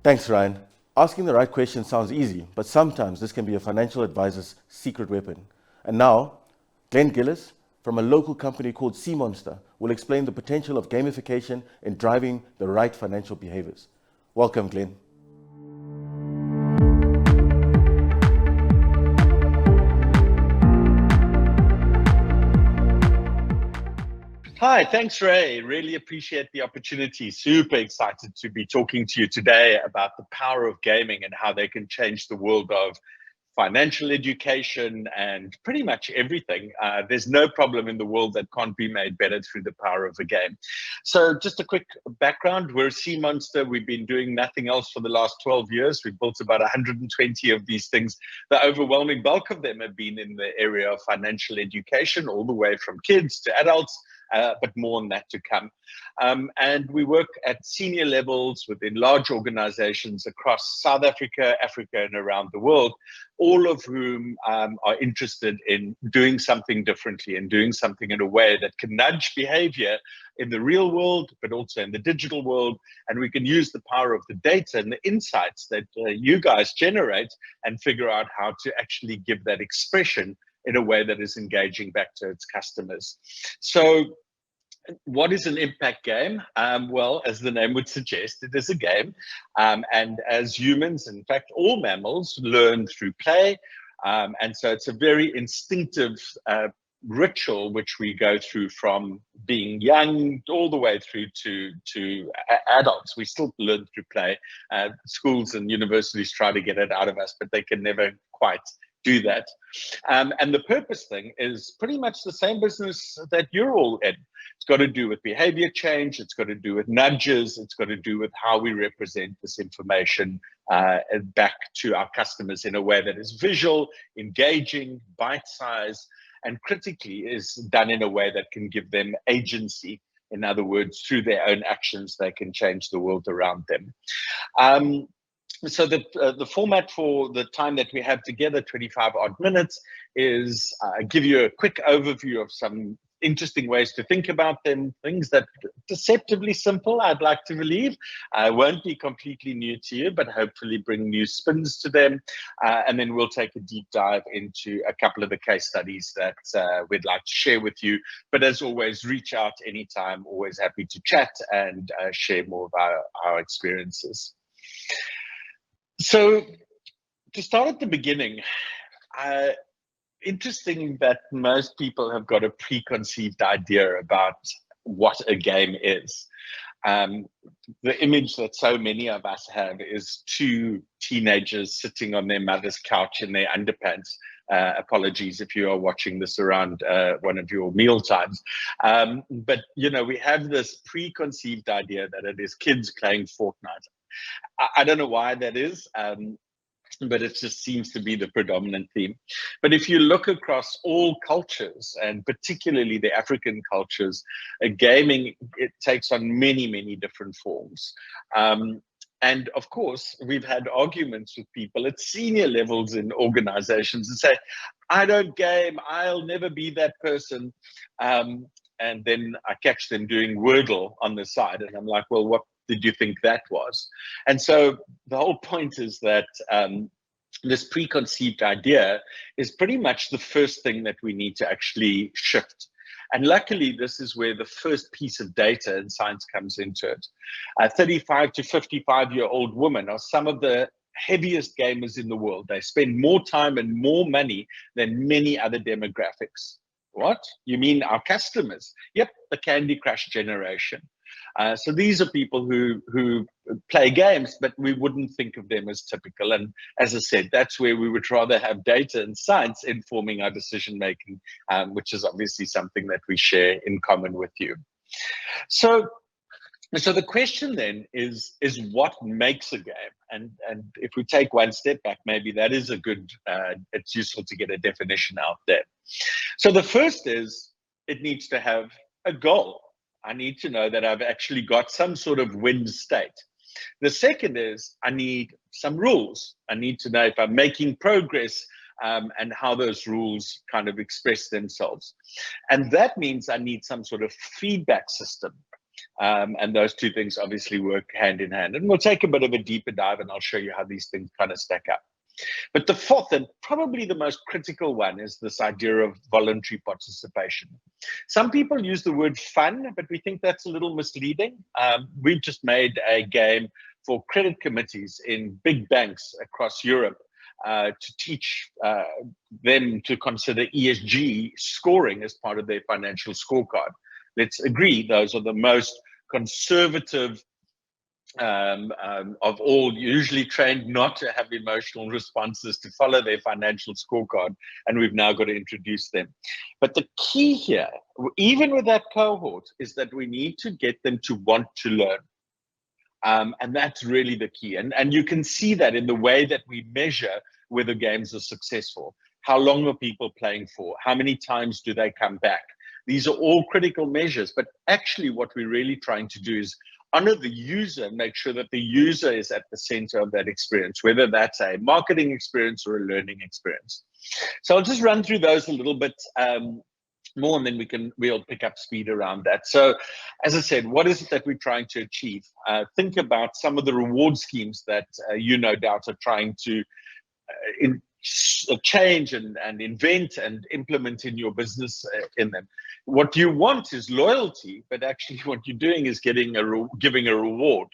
Thanks, Ryan. Asking the right question sounds easy, but sometimes this can be a financial advisor's secret weapon. And now, Glenn Gillis, from a local company called Sea Monster, will explain the potential of gamification in driving the right financial behaviors. Welcome, Glenn. Hi, thanks, Ray. Really appreciate the opportunity. Super excited to be talking to you today about the power of gaming and how they can change the world of financial education and pretty much everything. There's no problem in the world that can't be made better through the power of a game. So just a quick background, we're a sea monster. We've been doing nothing else for the last 12 years. We've built about 120 of these things. The overwhelming bulk of them have been in the area of financial education, all the way from kids to adults, but more on that to come. And we work at senior levels within large organizations across South Africa, Africa, and around the world, all of whom are interested in doing something differently and doing something in a way that can nudge behavior in the real world, but also in the digital world. And we can use the power of the data and the insights that you guys generate and figure out how to actually give that expression in a way that is engaging back to its customers. So what is an impact game? Well, as the name would suggest, it is a game. And as humans, in fact, all mammals learn through play. And so it's a very instinctive ritual which we go through from being young all the way through to adults. We still learn through play. Schools and universities try to get it out of us, but they can never quite do that. And the purpose thing is pretty much the same business that you're all in. It's got to do with behavior change. It's got to do with nudges. It's got to do with how we represent this information back to our customers in a way that is visual, engaging, bite-sized, and critically is done in a way that can give them agency. In other words, through their own actions, they can change the world around them. So the format for the time that we have together, 25 odd minutes, is give you a quick overview of some interesting ways to think about them, things that are deceptively simple, I'd like to believe, won't be completely new to you, but hopefully bring new spins to them. And then we'll take a deep dive into a couple of the case studies that we'd like to share with you. But as always, reach out anytime, always happy to chat and share more of our experiences. So to start at the beginning, interesting that most people have got a preconceived idea about what a game is. The image that so many of us have is two teenagers sitting on their mother's couch in their underpants. Apologies if you are watching this around one of your meal times. But, you know, we have this preconceived idea that it is kids playing Fortnite. I don't know why that is, but it just seems to be the predominant theme. But if you look across all cultures, and particularly the African cultures, gaming, it takes on many, many different forms. And of course, we've had arguments with people at senior levels in organizations and say, I don't game, I'll never be that person. And then I catch them doing Wordle on the side, and I'm like, well, what did you think that was? And so the whole point is that this preconceived idea is pretty much the first thing that we need to actually shift. And luckily, this is where the first piece of data and science comes into it. 35 to 55-year-old women are some of the heaviest gamers in the world. They spend more time and more money than many other demographics. What? You mean our customers? Yep, the Candy Crush generation. So these are people who play games, but we wouldn't think of them as typical. And as I said, that's where we would rather have data and science informing our decision making, which is obviously something that we share in common with you. So the question then is what makes a game? And if we take one step back, maybe that is a good, it's useful to get a definition out there. So the first is it needs to have a goal. I need to know that I've actually got some sort of win state. The second is I need some rules. I need to know if I'm making progress and how those rules kind of express themselves. And that means I need some sort of feedback system. And those two things obviously work hand in hand. And we'll take a bit of a deeper dive and I'll show you how these things kind of stack up. But the fourth and probably the most critical one is this idea of voluntary participation. Some people use the word fun, but we think that's a little misleading. We've just made a game for credit committees in big banks across Europe to teach them to consider ESG scoring as part of their financial scorecard. let's agree, those are the most conservative of all, usually trained not to have emotional responses, to follow their financial scorecard, and we've now got to introduce them. But the key here, even with that cohort, is that we need to get them to want to learn. And that's really the key. And you can see that in the way that we measure whether games are successful. How long are people playing for? How many times do they come back? These are all critical measures, but actually what we're really trying to do is honor the user and make sure that the user is at the center of that experience, whether that's a marketing experience or a learning experience. So I'll just run through those a little bit more, and then we'll pick up speed around that. So as I said, what is it that we're trying to achieve? Think about some of the reward schemes that you no doubt are trying to change and invent and implement in your business in them. What you want is loyalty, but actually what you're doing is giving a reward.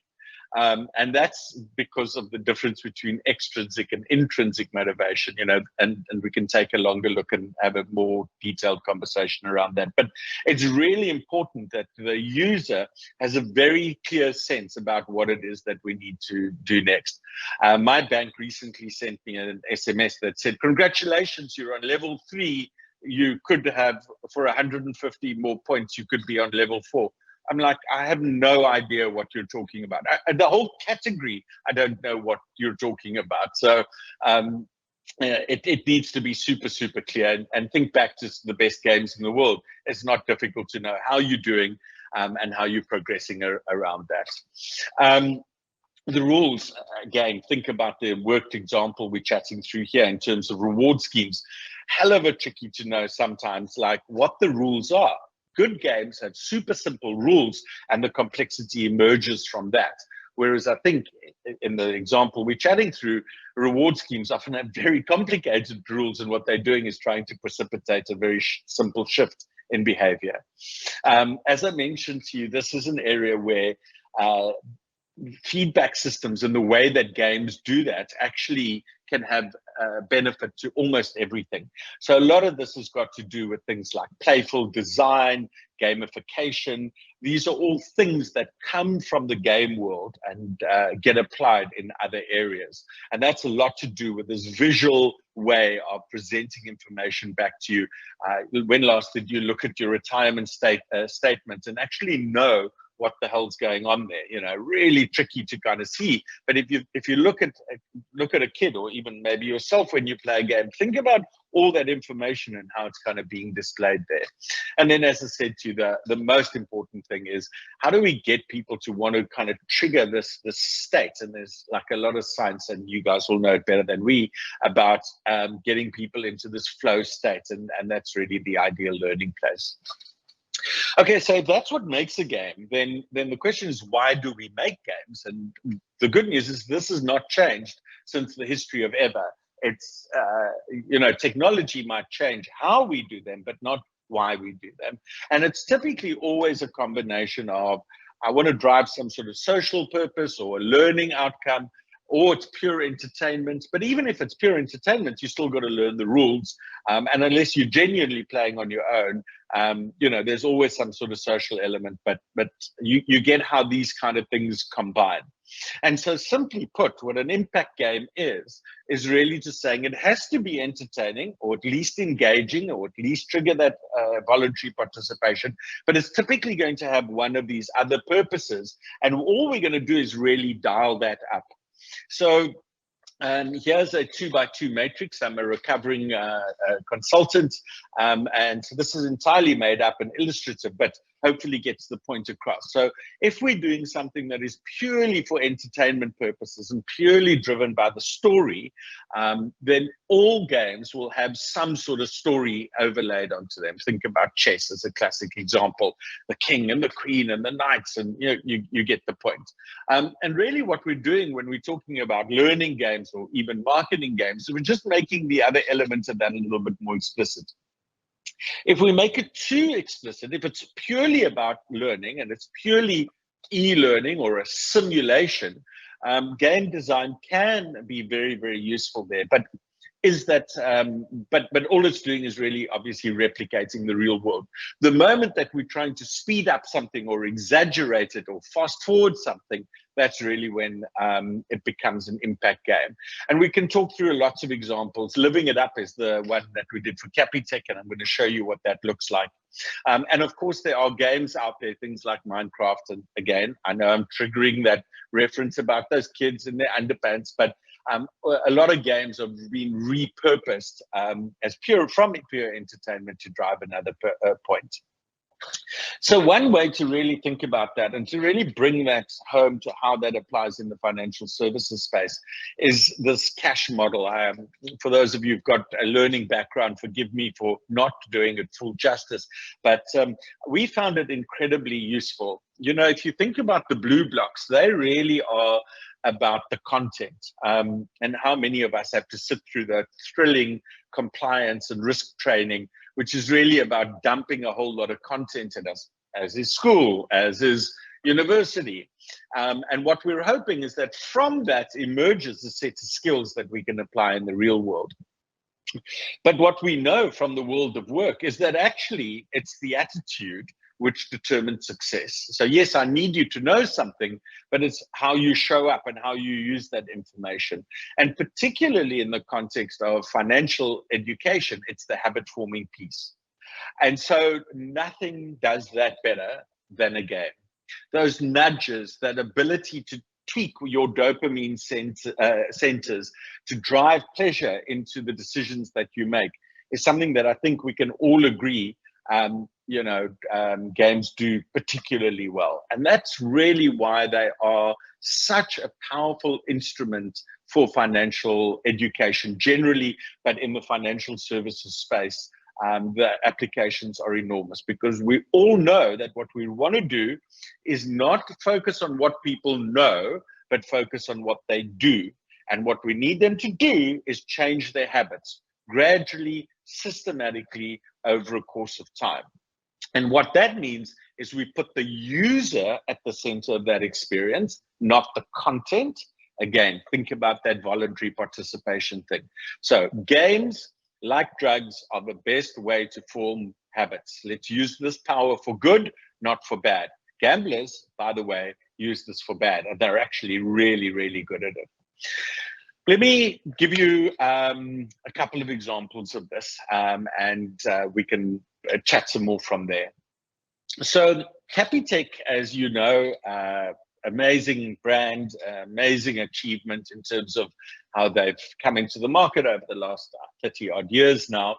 And that's because of the difference between extrinsic and intrinsic motivation, and we can take a longer look and have a more detailed conversation around that. But it's really important that the user has a very clear sense about what it is that we need to do next. My bank recently sent me an SMS that said, "Congratulations, you're on level 3. You could have, for 150 more points, you could be on level 4. I'm like, I have no idea what you're talking about. The whole category, I don't know what you're talking about. So it needs to be super, super clear. And think back to the best games in the world. It's not difficult to know how you're doing and how you're progressing around that. The rules, again, think about the worked example we're chatting through here in terms of reward schemes. Hell of a tricky to know sometimes, like what the rules are. Good games have super simple rules and the complexity emerges from that. Whereas I think in the example we're chatting through, reward schemes often have very complicated rules, and what they're doing is trying to precipitate a very simple shift in behavior. As I mentioned to you, this is an area where feedback systems and the way that games do that actually can have benefit to almost everything. So a lot of this has got to do with things like playful design, gamification. These are all things that come from the game world and get applied in other areas. And that's a lot to do with this visual way of presenting information back to you. When last did you look at your retirement statement and actually know what the hell's going on there? Really tricky to kind of see. But if you look at a kid, or even maybe yourself when you play a game, think about all that information and how it's kind of being displayed there. And then, as I said to you, the most important thing is, how do we get people to want to kind of trigger this state? And there's like a lot of science, and you guys will know it better than we, about getting people into this flow state, and that's really the ideal learning place. Okay, so if that's what makes a game, then the question is, why do we make games? And the good news is this has not changed since the history of ever. It's, technology might change how we do them, but not why we do them. And it's typically always a combination of, I want to drive some sort of social purpose or a learning outcome, or it's pure entertainment. But even if it's pure entertainment, you still got to learn the rules. And unless you're genuinely playing on your own, there's always some sort of social element, but you get how these kind of things combine. And so simply put, what an impact game is really just saying it has to be entertaining, or at least engaging, or at least trigger that voluntary participation, but it's typically going to have one of these other purposes. And all we're going to do is really dial that up. So here's a 2x2 matrix. I'm a recovering consultant, and so this is entirely made up and illustrative, but hopefully gets the point across. So if we're doing something that is purely for entertainment purposes and purely driven by the story, then all games will have some sort of story overlaid onto them. Think about chess as a classic example, the king and the queen and the knights, and you get the point. And really what we're doing when we're talking about learning games or even marketing games, we're just making the other elements of that a little bit more explicit. If we make it too explicit, if it's purely about learning and it's purely e-learning or a simulation, game design can be very, very useful there. But is that, but all it's doing is really obviously replicating the real world. The moment that we're trying to speed up something or exaggerate it or fast forward something, that's really when it becomes an impact game. And we can talk through lots of examples. Living it up is the one that we did for Capitec, and I'm going to show you what that looks like. And of course, there are games out there, things like Minecraft. And again, I know I'm triggering that reference about those kids in their underpants, but a lot of games have been repurposed as pure entertainment to drive another point. So one way to really think about that and to really bring that home to how that applies in the financial services space is this cash model. For those of you who've got a learning background, forgive me for not doing it full justice, but we found it incredibly useful. You know, if you think about the blue blocks, they really are about the content, and how many of us have to sit through the thrilling compliance and risk training, which is really about dumping a whole lot of content at us, as is school, as is university. And what we're hoping is that from that emerges a set of skills that we can apply in the real world. But what we know from the world of work is that actually it's the attitude which determines success. So yes, I need you to know something, but it's how you show up and how you use that information. And particularly in the context of financial education, it's the habit forming piece. And so nothing does that better than a game. Those nudges, that ability to tweak your dopamine centers to drive pleasure into the decisions that you make is something that I think we can all agree games do particularly well. And that's really why they are such a powerful instrument for financial education generally, but in the financial services space, the applications are enormous, because we all know that what we want to do is not focus on what people know, but focus on what they do. And what we need them to do is change their habits gradually, systematically, over a course of time. And what that means is we put the user at the center of that experience, not the content. Again, think about that voluntary participation thing. So games, like drugs, are the best way to form habits. Let's use this power for good, not for bad. Gamblers, by the way, use this for bad, and they're actually really, really good at it. Let me give you a couple of examples of this, and we can chat some more from there. So Capitec, as you know, amazing brand, amazing achievement in terms of how they've come into the market over the last 30 odd years now,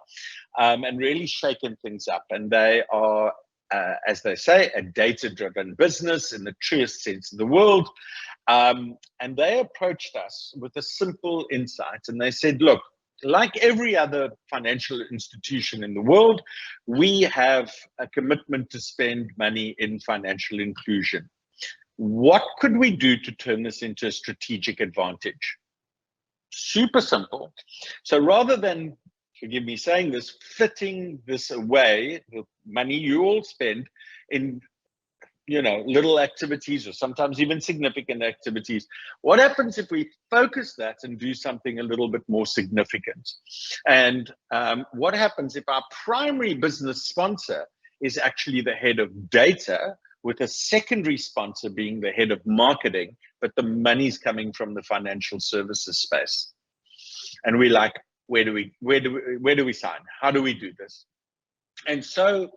and really shaken things up. And they are, as they say, a data-driven business in the truest sense of the word. And they approached us with a simple insight, and they said, look, like every other financial institution in the world, we have a commitment to spend money in financial inclusion. What could we do to turn this into a strategic advantage? Super simple. So rather than, forgive me saying this, fitting this away, the money you all spend in little activities or sometimes even significant activities, what happens if we focus that and do something a little bit more significant? And what happens if our primary business sponsor is actually the head of data, with a secondary sponsor being the head of marketing, but the money's coming from the financial services space? And we're like, where do we sign? How do we do this? And so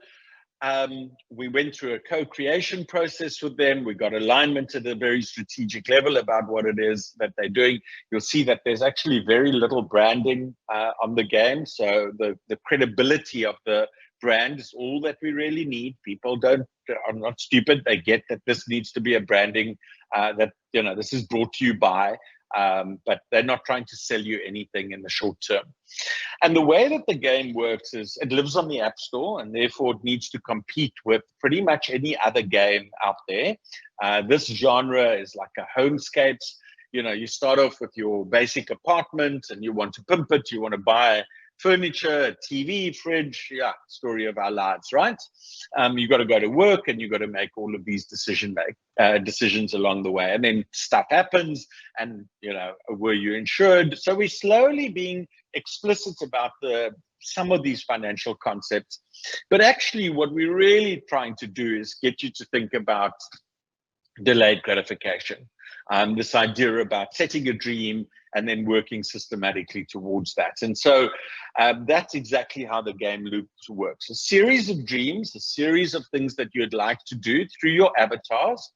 we went through a co-creation process with them. We got alignment at a very strategic level about what it is that they're doing. You'll see that there's actually very little branding on the game. So the credibility of the brand is all that we really need. People are not stupid. They get that this needs to be a branding that, this is brought to you by, but they're not trying to sell you anything in the short term. And the way that the game works is it lives on the App Store, and therefore it needs to compete with pretty much any other game out there. This genre is like a homescapes. You start off with your basic apartment and you want to pimp it. You want to buy furniture, a TV, fridge, story of our lives, right? You got to go to work and you got to make all of these decisions along the way, and then stuff happens, and were you insured? So we're slowly being explicit about some of these financial concepts. But actually what we're really trying to do is get you to think about delayed gratification. This idea about setting a dream and then working systematically towards that. And so that's exactly how the game loop works. A series of dreams, a series of things that you'd like to do through your avatars,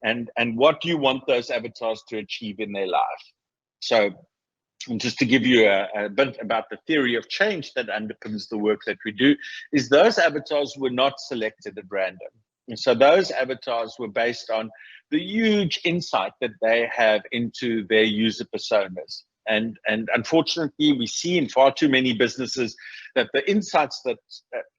and what you want those avatars to achieve in their life. So just to give you a bit about the theory of change that underpins the work that we do, is those avatars were not selected at random. And so those avatars were based on the huge insight that they have into their user personas. And unfortunately, we see in far too many businesses that the insights that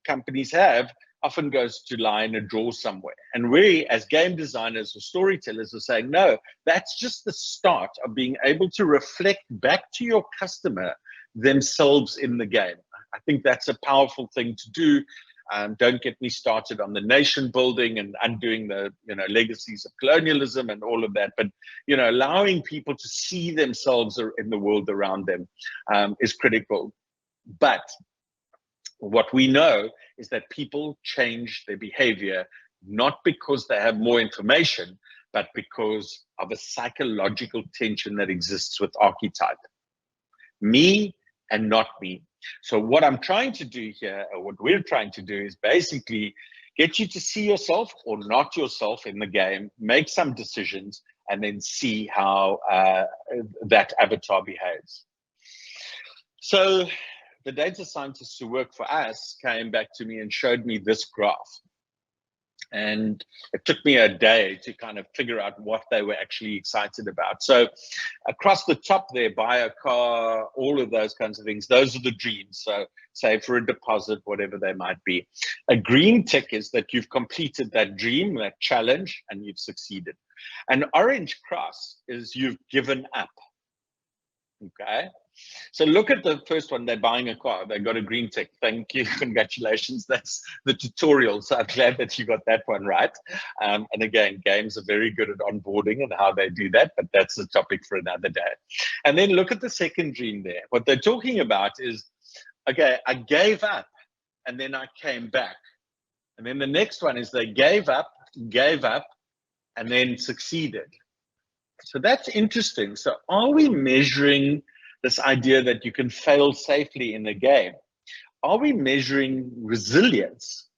companies have often goes to lie in a drawer somewhere. And we, as game designers or storytellers, are saying, no, that's just the start of being able to reflect back to your customer themselves in the game. I think that's a powerful thing to do. Don't get me started on the nation building and undoing the legacies of colonialism and all of that. But allowing people to see themselves in the world around them is critical. But what we know is that people change their behavior not because they have more information, but because of a psychological tension that exists with archetype. Me and not me. So what I'm trying to do here, or what we're trying to do, is basically get you to see yourself or not yourself in the game, make some decisions, and then see how that avatar behaves. So the data scientists who work for us came back to me and showed me this graph. And it took me a day to kind of figure out what they were actually excited about. So across the top there, buy a car, all of those kinds of things, those are the dreams. So save for a deposit, whatever they might be. A green tick is that you've completed that dream, that challenge, and you've succeeded. An orange cross is you've given up. Okay. So look at the first one, they're buying a car, they got a green tick. Thank you, congratulations, that's the tutorial. So I'm glad that you got that one right. And again, games are very good at onboarding and how they do that, but that's a topic for another day. And then look at the second dream there. What they're talking about is, okay, I gave up and then I came back. And then the next one is they gave up, and then succeeded. So that's interesting. So are we measuring this idea that you can fail safely in the game? Are we measuring resilience?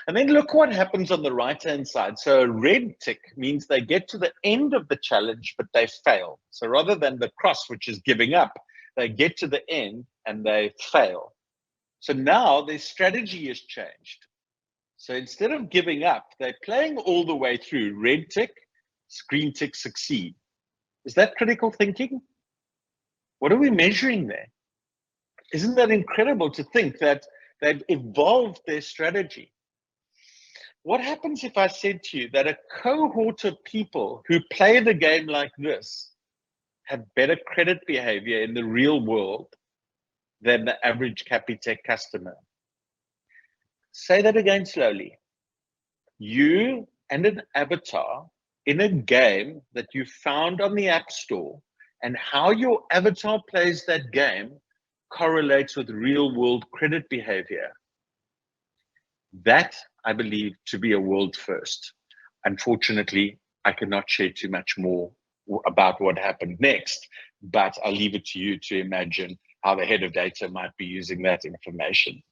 And then look what happens on the right-hand side. So a red tick means they get to the end of the challenge, but they fail. So rather than the cross, which is giving up, they get to the end and they fail. So now their strategy has changed. So instead of giving up, they're playing all the way through. Red tick, green tick, succeed. Is that critical thinking? What are we measuring there? Isn't that incredible to think that they've evolved their strategy? What happens if I said to you that a cohort of people who play the game like this have better credit behavior in the real world than the average Capitec customer? Say that again slowly. You and an avatar in a game that you found on the App Store, and how your avatar plays that game correlates with real world credit behavior. That I believe to be a world first. Unfortunately, I cannot share too much more about what happened next, but I'll leave it to you to imagine how the head of data might be using that information.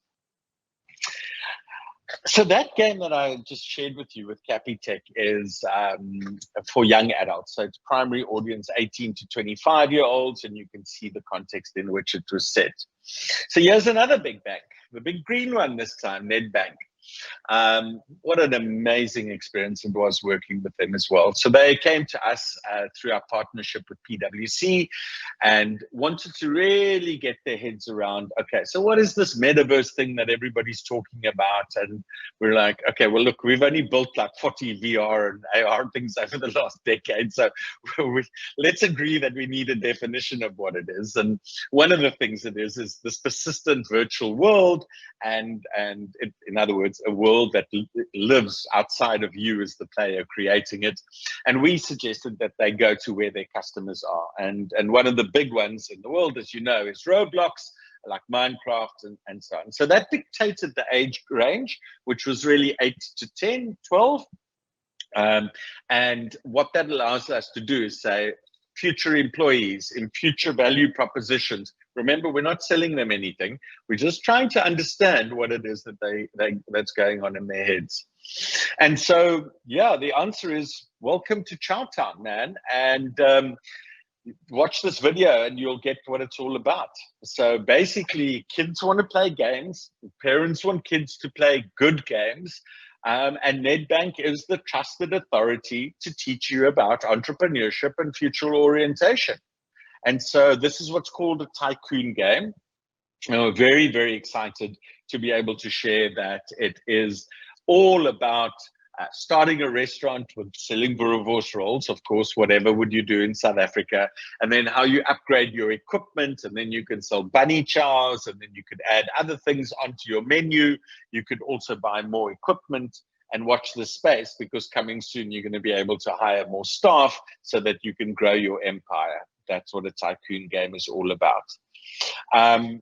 So that game that I just shared with you with Capitec is for young adults. So it's primary audience 18 to 25-year-olds, and you can see the context in which it was set. So here's another big bank, the big green one this time, Nedbank. What an amazing experience it was working with them as well. So they came to us through our partnership with PwC and wanted to really get their heads around, okay, so what is this metaverse thing that everybody's talking about? And we're like, okay, well, look, we've only built like 40 VR and AR things over the last decade. So let's agree that we need a definition of what it is. And one of the things it is this persistent virtual world. And it, in other words, it's a world that lives outside of you as the player creating it. And we suggested that they go to where their customers are. And one of the big ones in the world, as you know, is Roblox, like Minecraft and so on. So that dictated the age range, which was really 8 to 10, 12. And what that allows us to do is say, future employees in future value propositions. Remember, we're not selling them anything. We're just trying to understand what it is that that's going on in their heads. And so, yeah, the answer is welcome to Chowtown, man. And watch this video and you'll get what it's all about. So basically, kids want to play games. Parents want kids to play good games. And Nedbank is the trusted authority to teach you about entrepreneurship and future orientation. And so this is what's called a tycoon game. And we're very, very excited to be able to share that it is all about starting a restaurant with selling boerewors rolls, of course, whatever would you do in South Africa, and then how you upgrade your equipment, and then you can sell bunny chows, and then you could add other things onto your menu. You could also buy more equipment and watch this space, because coming soon you're going to be able to hire more staff so that you can grow your empire. That's what a tycoon game is all about. And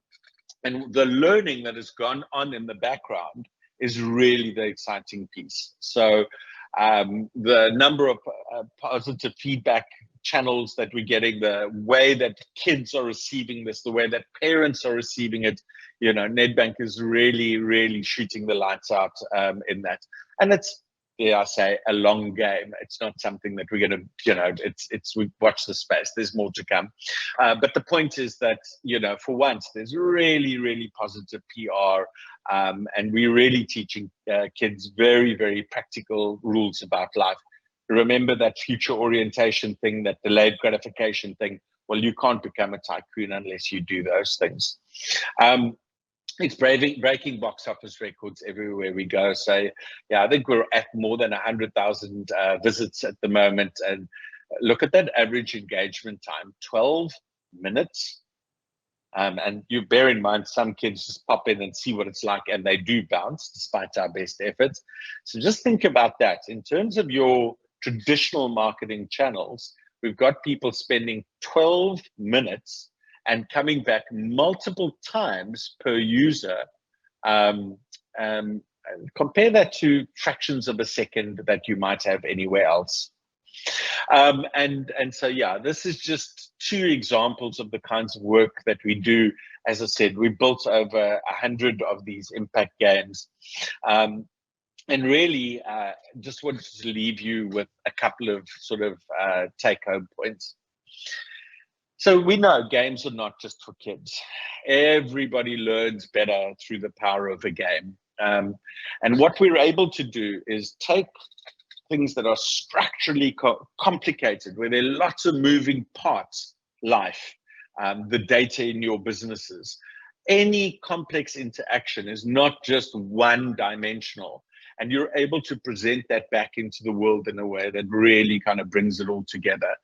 the learning that has gone on in the background is really the exciting piece. So the number of positive feedback channels that we're getting, the way that kids are receiving this, the way that parents are receiving it, you know, Nedbank is really, really shooting the lights out in that. And it's, dare I say, a long game. It's not something that we're going to, you know, we watch the space. There's more to come. But the point is that, you know, for once, there's really, really positive PR. And we're really teaching kids very, very practical rules about life. Remember that future orientation thing, that delayed gratification thing. Well, you can't become a tycoon unless you do those things. It's breaking box office records everywhere we go. So, yeah, I think we're at more than 100,000 visits at the moment. And look at that average engagement time, 12 minutes. And you bear in mind, some kids just pop in and see what it's like, and they do bounce despite our best efforts. So just think about that. In terms of your traditional marketing channels, we've got people spending 12 minutes and coming back multiple times per user. Compare that to fractions of a second that you might have anywhere else. And so, yeah, this is just 2 examples of the kinds of work that we do. As I said, we built over 100 of these impact games. And really just wanted to leave you with a couple of sort of take-home points. So we know games are not just for kids. Everybody learns better through the power of a game. And what we're able to do is take things that are structurally complicated, where there are lots of moving parts, life, the data in your businesses. Any complex interaction is not just one-dimensional. And you're able to present that back into the world in a way that really kind of brings it all together.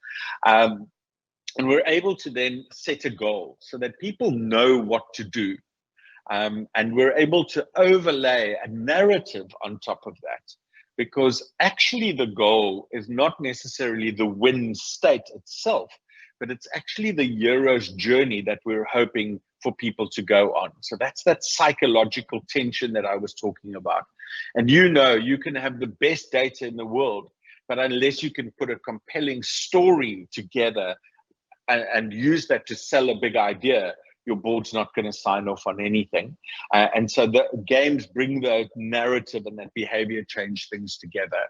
And we're able to then set a goal so that people know what to do. And we're able to overlay a narrative on top of that, because actually the goal is not necessarily the win state itself, but it's actually the hero's journey that we're hoping for people to go on. So that's that psychological tension that I was talking about. And you know, you can have the best data in the world, but unless you can put a compelling story together and use that to sell a big idea, your board's not going to sign off on anything. And so the games bring the narrative and that behavior change things together.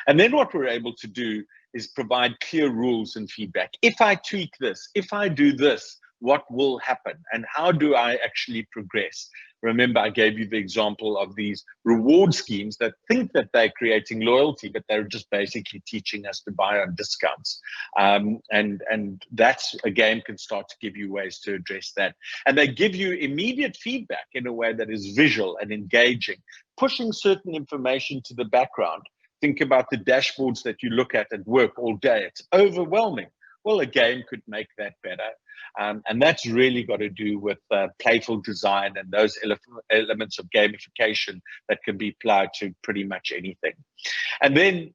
And then what we're able to do is provide clear rules and feedback. If I tweak this, if I do this, what will happen? And how do I actually progress? Remember, I gave you the example of these reward schemes that think that they're creating loyalty, but they're just basically teaching us to buy on discounts. And that's, a game can start to give you ways to address that. And they give you immediate feedback in a way that is visual and engaging, pushing certain information to the background. Think about the dashboards that you look at work all day. It's overwhelming. Well, a game could make that better. And that's really got to do with playful design and those elements of gamification that can be applied to pretty much anything. And then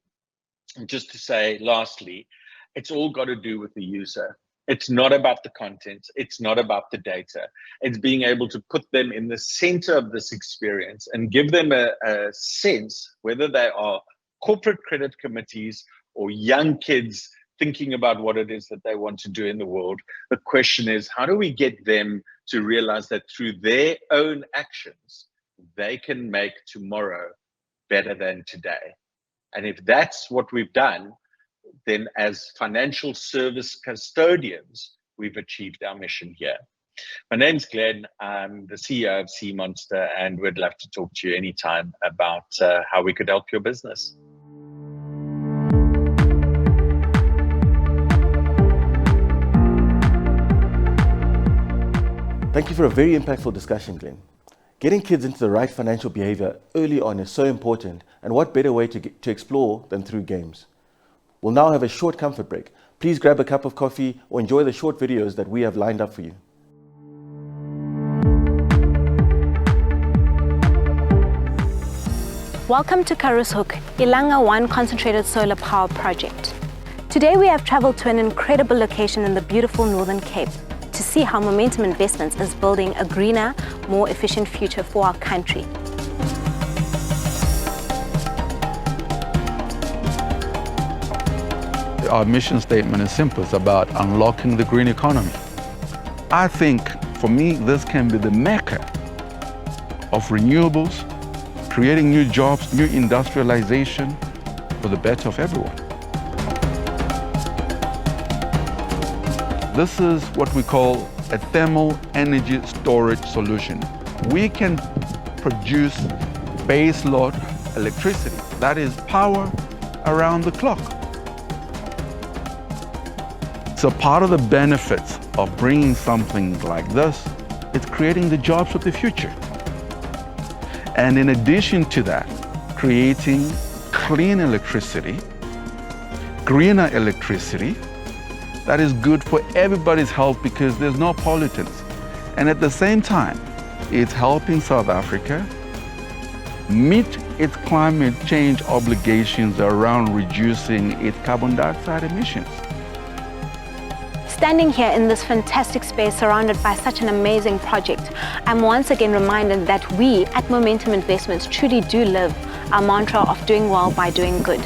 just to say, lastly, it's all got to do with the user. It's not about the content. It's not about the data. It's being able to put them in the center of this experience and give them a sense, whether they are corporate credit committees or young kids thinking about what it is that they want to do in the world. The question is, how do we get them to realize that through their own actions, they can make tomorrow better than today? And if that's what we've done, then as financial service custodians, we've achieved our mission here. My name's Glenn. I'm the CEO of Sea Monster, and we'd love to talk to you anytime about how we could help your business. Thank you for a very impactful discussion, Glenn. Getting kids into the right financial behavior early on is so important, and what better way to explore than through games? We'll now have a short comfort break. Please grab a cup of coffee or enjoy the short videos that we have lined up for you. Welcome to Karushoek, Ilanga 1 concentrated solar power project. Today we have traveled to an incredible location in the beautiful Northern Cape to see how Momentum Investments is building a greener, more efficient future for our country. Our mission statement is simple. It's about unlocking the green economy. I think, for me, this can be the mecca of renewables, creating new jobs, new industrialization for the better of everyone. This is what we call a thermal energy storage solution. We can produce baseload electricity, that is power around the clock. So part of the benefits of bringing something like this, it's creating the jobs of the future. And in addition to that, creating clean electricity, greener electricity, that is good for everybody's health because there's no pollutants. And at the same time, it's helping South Africa meet its climate change obligations around reducing its carbon dioxide emissions. Standing here in this fantastic space surrounded by such an amazing project, I'm once again reminded that we at Momentum Investments truly do live our mantra of doing well by doing good.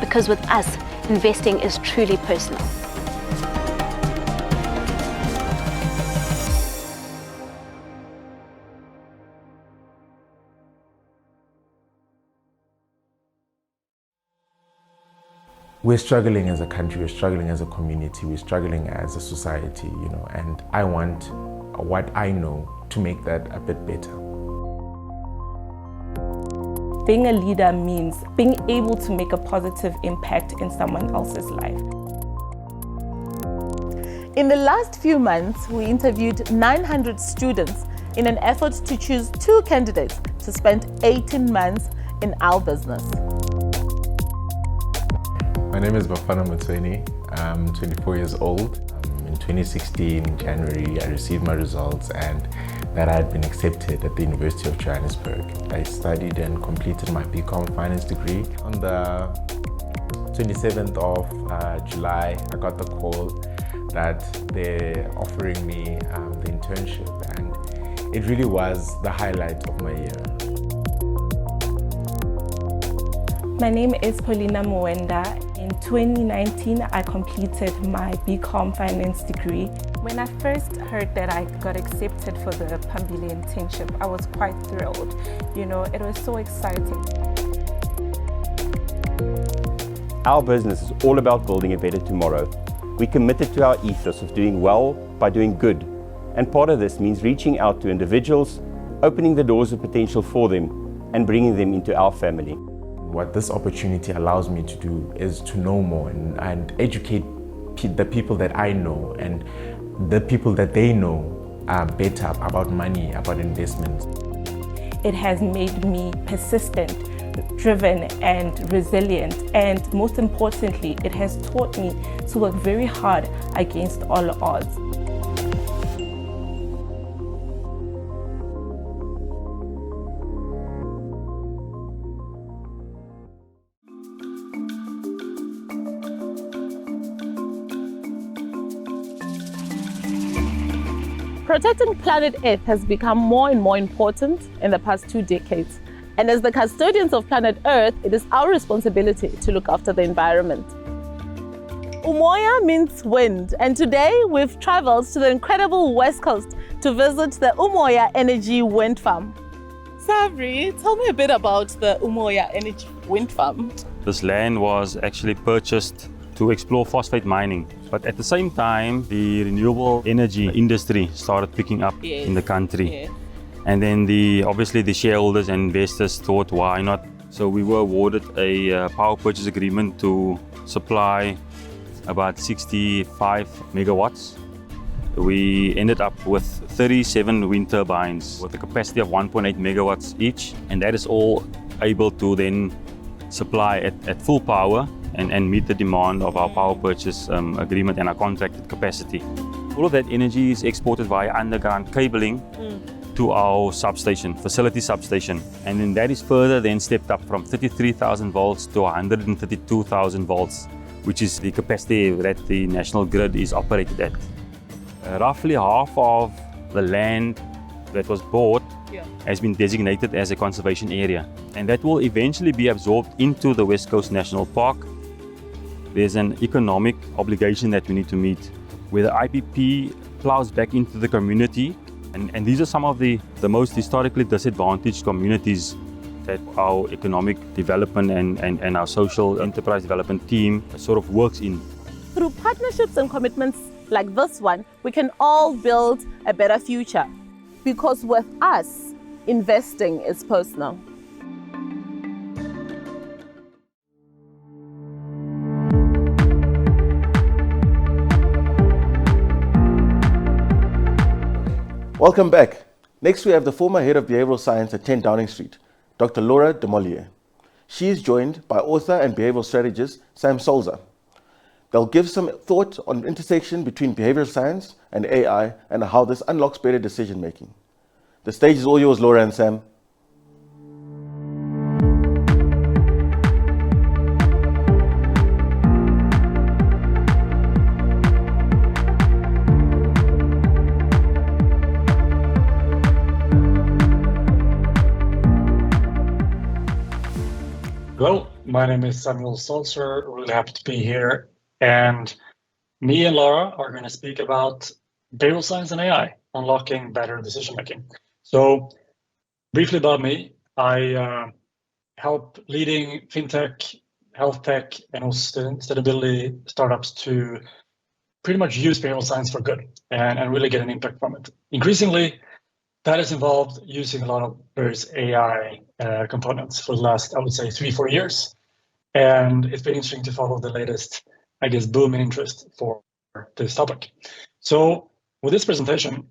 Because with us, investing is truly personal. We're struggling as a country, we're struggling as a community, we're struggling as a society, and I want what I know to make that a bit better. Being a leader means being able to make a positive impact in someone else's life. In the last few months, we interviewed 900 students in an effort to choose 2 candidates to spend 18 months in our business. My name is Bafana Mutweni. I'm 24 years old. In 2016, January, I received my results and that I had been accepted at the University of Johannesburg. I studied and completed my BCom Finance degree. On the 27th of July, I got the call that they're offering me the internship, and it really was the highlight of my year. My name is Paulina Mwenda. In 2019, I completed my BCom Finance degree. When I first heard that I got accepted for the PermaV internship, I was quite thrilled. It was so exciting. Our business is all about building a better tomorrow. We committed to our ethos of doing well by doing good. And part of this means reaching out to individuals, opening the doors of potential for them, and bringing them into our family. What this opportunity allows me to do is to know more and educate the people that I know and the people that they know better about money, about investments. It has made me persistent, driven and resilient, and most importantly, it has taught me to work very hard against all odds. Protecting planet Earth has become more and more important in the past 2 decades. And as the custodians of planet Earth, it is our responsibility to look after the environment. Umoya means wind, and today we've traveled to the incredible West Coast to visit the Umoya Energy Wind Farm. Sabri, tell me a bit about the Umoya Energy Wind Farm. This land was actually purchased to explore phosphate mining. But at the same time, the renewable energy industry started picking up in the country. And then obviously the shareholders and investors thought, why not? So we were awarded a power purchase agreement to supply about 65 megawatts. We ended up with 37 wind turbines with a capacity of 1.8 megawatts each. And that is all able to then supply at full power and meet the demand of our power purchase agreement and our contracted capacity. All of that energy is exported via underground cabling to our substation, facility substation. And then that is further then stepped up from 33,000 volts to 132,000 volts, which is the capacity that the national grid is operated at. Roughly half of the land that was bought has been designated as a conservation area. And that will eventually be absorbed into the West Coast National Park. There's an economic obligation that we need to meet, where the IPP plows back into the community. And these are some of the most historically disadvantaged communities that our economic development and our social enterprise development team sort of works in. Through partnerships and commitments like this one, we can all build a better future. Because with us, investing is personal. Welcome back. Next, we have the former head of behavioral science at 10 Downing Street, Dr. Laura de Mollier. She is joined by author and behavioral strategist Sam Solza. They'll give some thought on the intersection between behavioral science and AI and how this unlocks better decision making. The stage is all yours, Laura and Sam. Hello, my name is Samuel Solzer. Really happy to be here. And me and Laura are going to speak about behavioral science and AI, unlocking better decision making. So briefly about me, I help leading fintech, health tech, and also sustainability startups to pretty much use behavioral science for good and really get an impact from it. Increasingly, that has involved using a lot of various AI components for the last, I would say, 3-4 years. And it's been interesting to follow the latest, I guess, boom in interest for this topic. So with this presentation,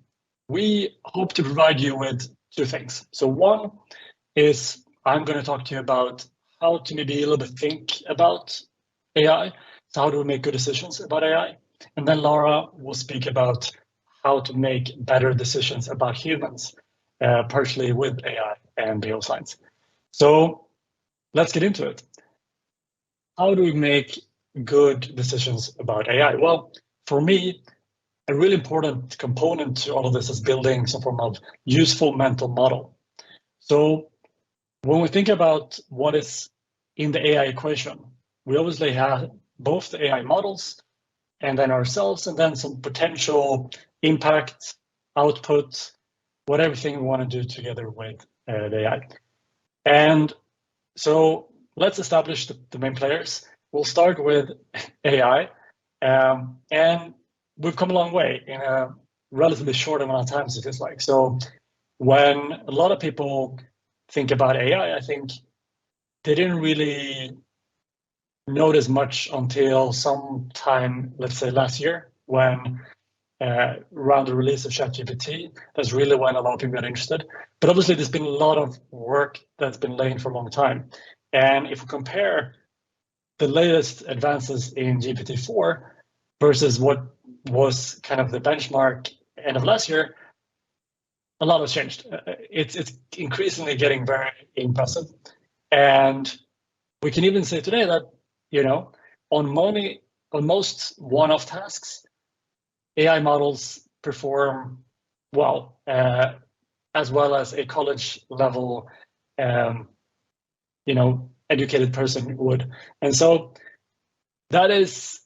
we hope to provide you with 2 things. So one is I'm going to talk to you about how to maybe a little bit think about AI. So how do we make good decisions about AI? And then Laura will speak about how to make better decisions about humans, partially with AI and behavioral science. So let's get into it. How do we make good decisions about AI? Well, for me, a really important component to all of this is building some form of useful mental model. So when we think about what is in the AI equation, we obviously have both the AI models and then ourselves, and then some potential impact, output, what everything we want to do together with the AI. And so let's establish the main players. We'll start with AI, and we've come a long way in a relatively short amount of time, it feels like. So when a lot of people think about AI, I think they didn't really notice much until sometime, let's say last year, when around the release of ChatGPT, that's really when a lot of people got interested. But obviously there's been a lot of work that's been laid for a long time. And if we compare the latest advances in GPT-4 versus what was kind of the benchmark end of last year, a lot has changed. It's increasingly getting very impressive. And we can even say today that, you know, on most one-off tasks, AI models perform well as a college level, you know, educated person would. And so that is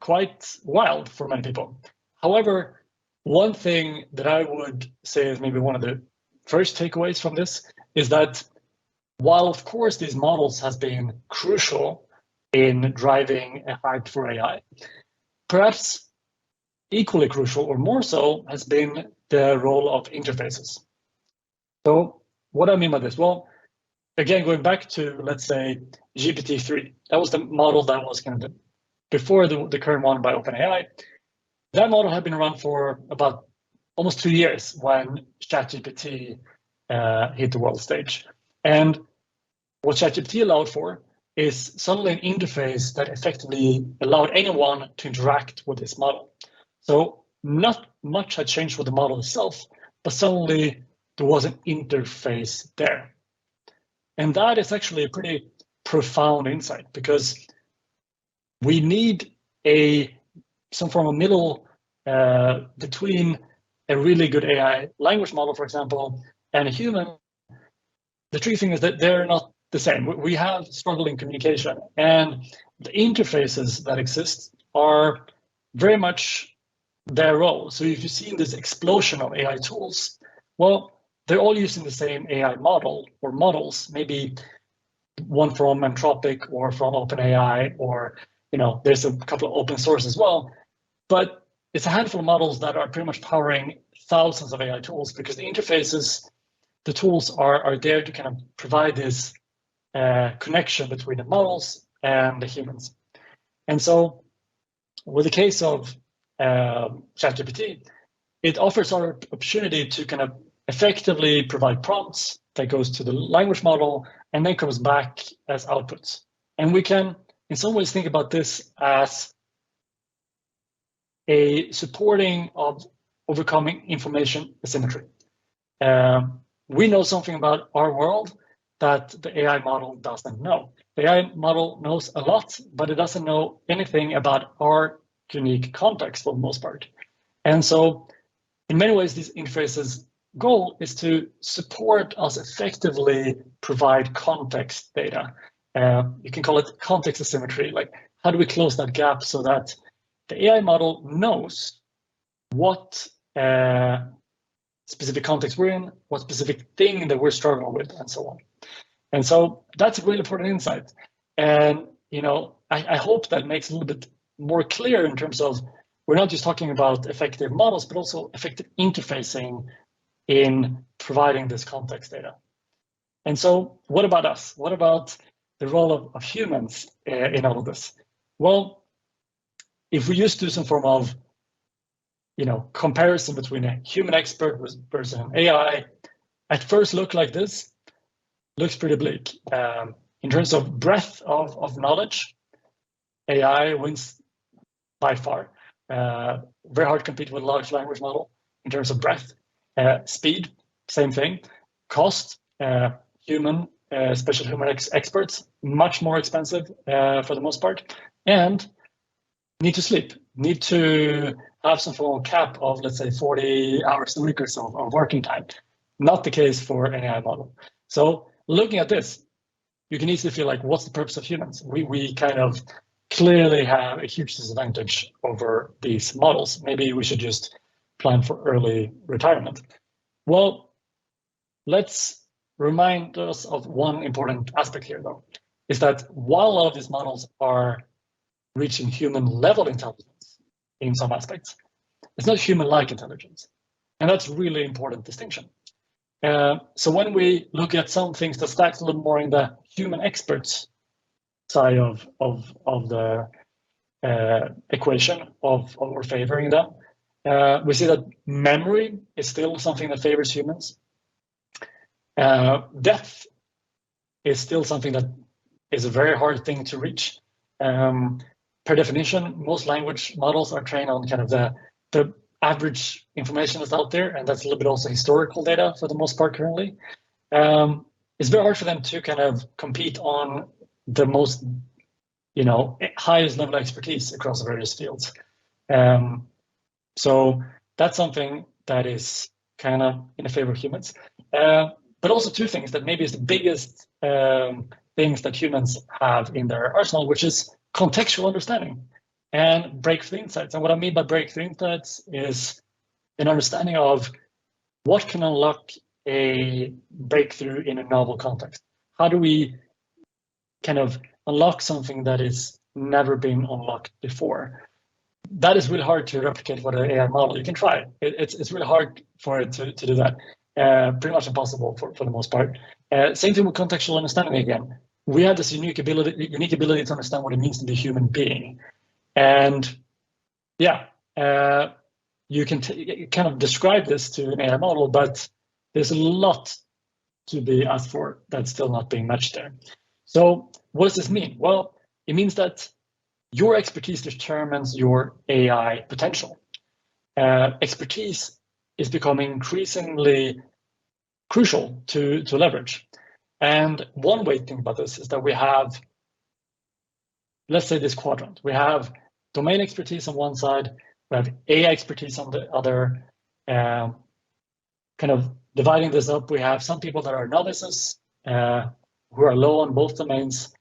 quite wild for many people. However, one thing that I would say is maybe one of the first takeaways from this is that while, of course, these models has been crucial in driving a hype for AI, perhaps equally crucial or more so has been the role of interfaces. So what do I mean by this? Well, again, going back to, let's say, GPT-3, that was the model that was kind of before the current one by OpenAI. That model had been around for about almost 2 years when ChatGPT hit the world stage. And what ChatGPT allowed for is suddenly an interface that effectively allowed anyone to interact with this model. So not much had changed with the model itself, but suddenly there was an interface there. And that is actually a pretty profound insight, because we need some form of middle between a really good AI language model, for example, and a human. The tricky thing is that they're not the same. We have struggling communication, and the interfaces that exist are very much their role. So if you've seen this explosion of AI tools, well, they're all using the same AI model or models, maybe one from Anthropic or from OpenAI, or, you know, there's a couple of open source as well. But it's a handful of models that are pretty much powering thousands of AI tools, because the interfaces, the tools are there to kind of provide this connection between the models and the humans. And so with the case of ChatGPT, it offers our opportunity to kind of effectively provide prompts that goes to the language model and then comes back as outputs. And we can, in some ways, think about this as a supporting of overcoming information asymmetry. We know something about our world that the AI model doesn't know. The AI model knows a lot, but it doesn't know anything about our unique context for the most part. And so in many ways, these interfaces' goal is to support us effectively provide context data. You can call it context asymmetry. Like, how do we close that gap so that the AI model knows what specific context we're in, what specific thing that we're struggling with, and so on. And so that's a really important insight. And, you know, I hope that makes it a little bit more clear in terms of we're not just talking about effective models, but also effective interfacing in providing this context data. And so what about us? What about the role of humans in all of this? Well, if we used to do some form of, you know, comparison between a human expert versus an AI, at first look like this, looks pretty bleak. In terms of breadth of knowledge, AI wins by far. Very hard to compete with a large language model in terms of breadth. Speed, same thing. Cost, special human experts, much more expensive for the most part. And need to sleep, need to have some form of cap of, let's say, 40 hours a week or so of working time. Not the case for an AI model. So looking at this, you can easily feel like, what's the purpose of humans? We kind of clearly have a huge disadvantage over these models. Maybe we should just plan for early retirement. Well, let's remind us of one important aspect here, though, is that while a lot of these models are reaching human level intelligence in some aspects, it's not human-like intelligence. And that's a really important distinction. So when we look at some things that stacks a little more in the human experts side of the equation of or favoring them, we see that memory is still something that favors humans. Depth is still something that is a very hard thing to reach. Per definition, most language models are trained on kind of the average information that's out there, and that's a little bit also historical data for the most part currently. It's very hard for them to kind of compete on the most, highest level of expertise across the various fields. So that's something that is kind of in the favor of humans. But also two things that maybe is the biggest things that humans have in their arsenal, which is contextual understanding and breakthrough insights. And what I mean by breakthrough insights is an understanding of what can unlock a breakthrough in a novel context. How do we kind of unlock something that is never been unlocked before? That is really hard to replicate for the AI model. You can try. It's really hard for it to do that. Pretty much impossible for the most part. Same thing with contextual understanding again. We have this unique ability to understand what it means to be a human being. And yeah, you can kind of describe this to an AI model, but there's a lot to be asked for that's still not being matched there. So what does this mean? Well, it means that your expertise determines your AI potential. Expertise is becoming increasingly crucial to leverage. And one way to think about this is that we have, let's say, this quadrant. We have domain expertise on one side, we have AI expertise on the other. Kind of dividing this up, we have some people that are novices who are low on both domains.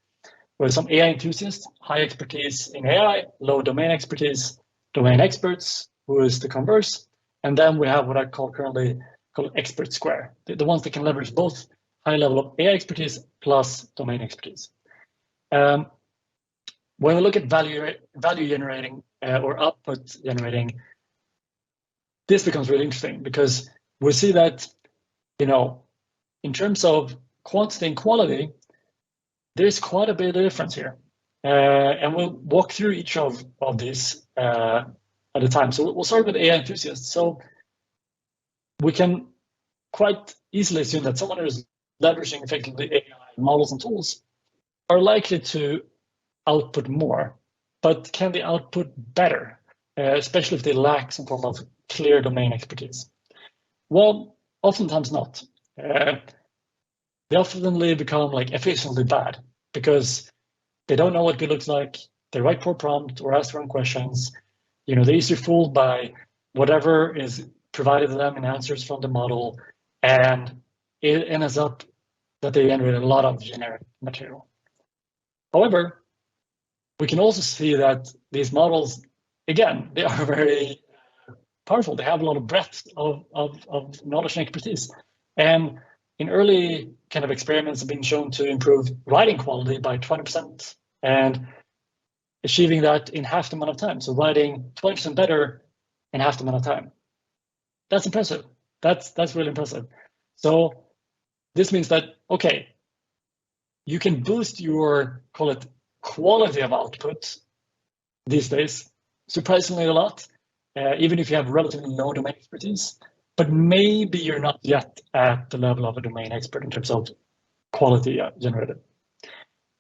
We have some AI enthusiasts, high expertise in AI, low domain expertise, domain experts, who is the converse. And then we have what I currently call expert square, the ones that can leverage both high level of AI expertise plus domain expertise. When we look at value generating or output generating, this becomes really interesting because we see that, in terms of quantity and quality, there's quite a bit of difference here. And we'll walk through each of these at a time. So we'll start with AI enthusiasts. So we can quite easily assume that someone who is leveraging effectively AI models and tools are likely to output more, but can they output better, especially if they lack some form of clear domain expertise? Well, oftentimes not. They often become efficiently bad because they don't know what good looks like. They write poor prompt or ask wrong questions. They're easily fooled by whatever is provided to them in answers from the model, and it ends up that they generate a lot of generic material. However, we can also see that these models, again, they are very powerful. They have a lot of breadth of knowledge and expertise. And in early kind of experiments have been shown to improve writing quality by 20% and achieving that in half the amount of time. So writing 20% better in half the amount of time. That's impressive. That's really impressive. So this means that, okay, you can boost your, call it, quality of output these days surprisingly a lot, even if you have relatively low domain expertise. But maybe you're not yet at the level of a domain expert in terms of quality generated.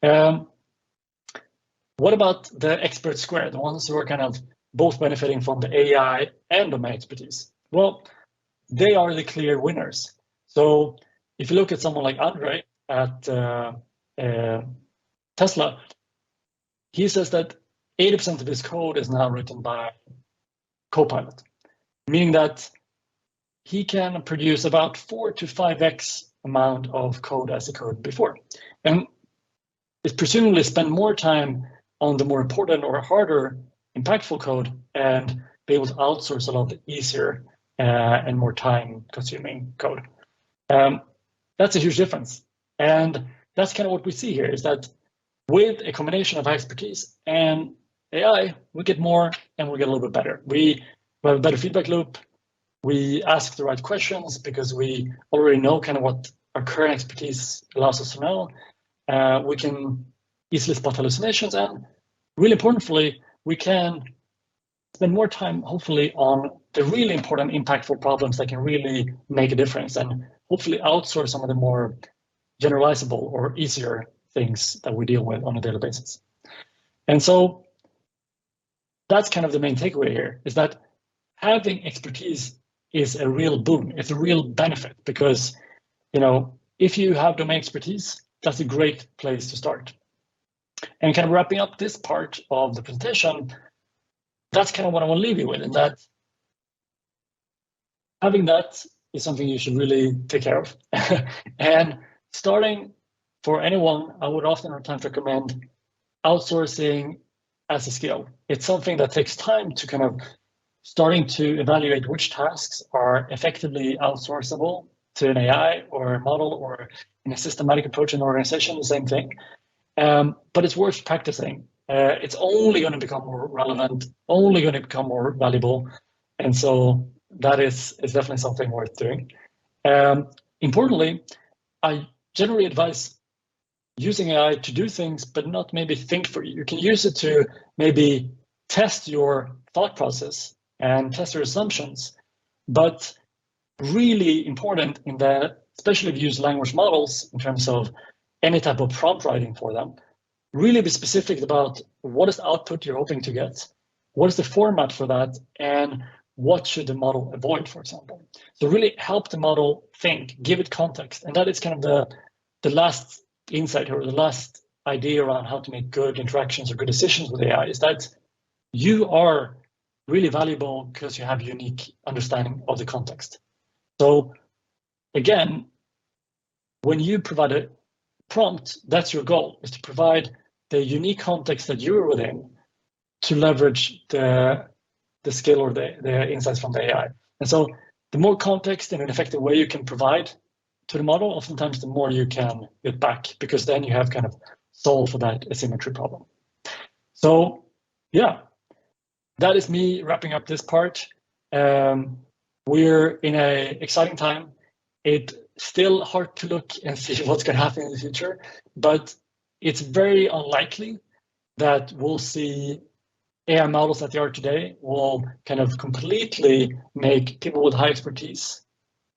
What about the expert square, the ones who are kind of both benefiting from the AI and domain expertise? Well, they are the clear winners. So if you look at someone like Andre at Tesla, he says that 80% of his code is now written by Copilot, meaning that he can produce about 4 to 5x amount of code as he could before. And it's presumably spend more time on the more important or harder, impactful code and be able to outsource a lot of the easier and more time-consuming code. That's a huge difference. And that's kind of what we see here, is that with a combination of expertise and AI, we get more and we get a little bit better. We have a better feedback loop. We ask the right questions because we already know kind of what our current expertise allows us to know. We can easily spot hallucinations, and really importantly, we can spend more time, hopefully, on the really important, impactful problems that can really make a difference, and hopefully outsource some of the more generalizable or easier things that we deal with on a daily basis. And so that's kind of the main takeaway here, is that having expertise is a real boon. It's a real benefit because, you know, if you have domain expertise, that's a great place to start. And kind of wrapping up this part of the presentation, that's kind of what I want to leave you with, and that having that is something you should really take care of. And starting for anyone, I would oftentimes recommend outsourcing as a skill. It's something that takes time to kind of starting to evaluate which tasks are effectively outsourceable to an AI or a model, or in a systematic approach in an organization, the same thing. But it's worth practicing. It's only going to become more relevant, only going to become more valuable. And so that is definitely something worth doing. Importantly, I generally advise using AI to do things, but not maybe think for you. You can use it to maybe test your thought process and test your assumptions. But really important in that, especially if you use language models in terms of any type of prompt writing for them, really be specific about what is the output you're hoping to get, what is the format for that, and what should the model avoid, for example. So really help the model think, give it context. And that is kind of the last insight or the last idea around how to make good interactions or good decisions with AI, is that you are really valuable because you have unique understanding of the context. So again, when you provide a prompt, that's your goal, is to provide the unique context that you're within to leverage the skill or the insights from the AI. And so the more context in an effective way you can provide to the model, oftentimes the more you can get back, because then you have kind of solved for that asymmetry problem. So yeah, that is me wrapping up this part. We're in an exciting time. It's still hard to look and see what's going to happen in the future, but it's very unlikely that we'll see AI models that they are today will kind of completely make people with high expertise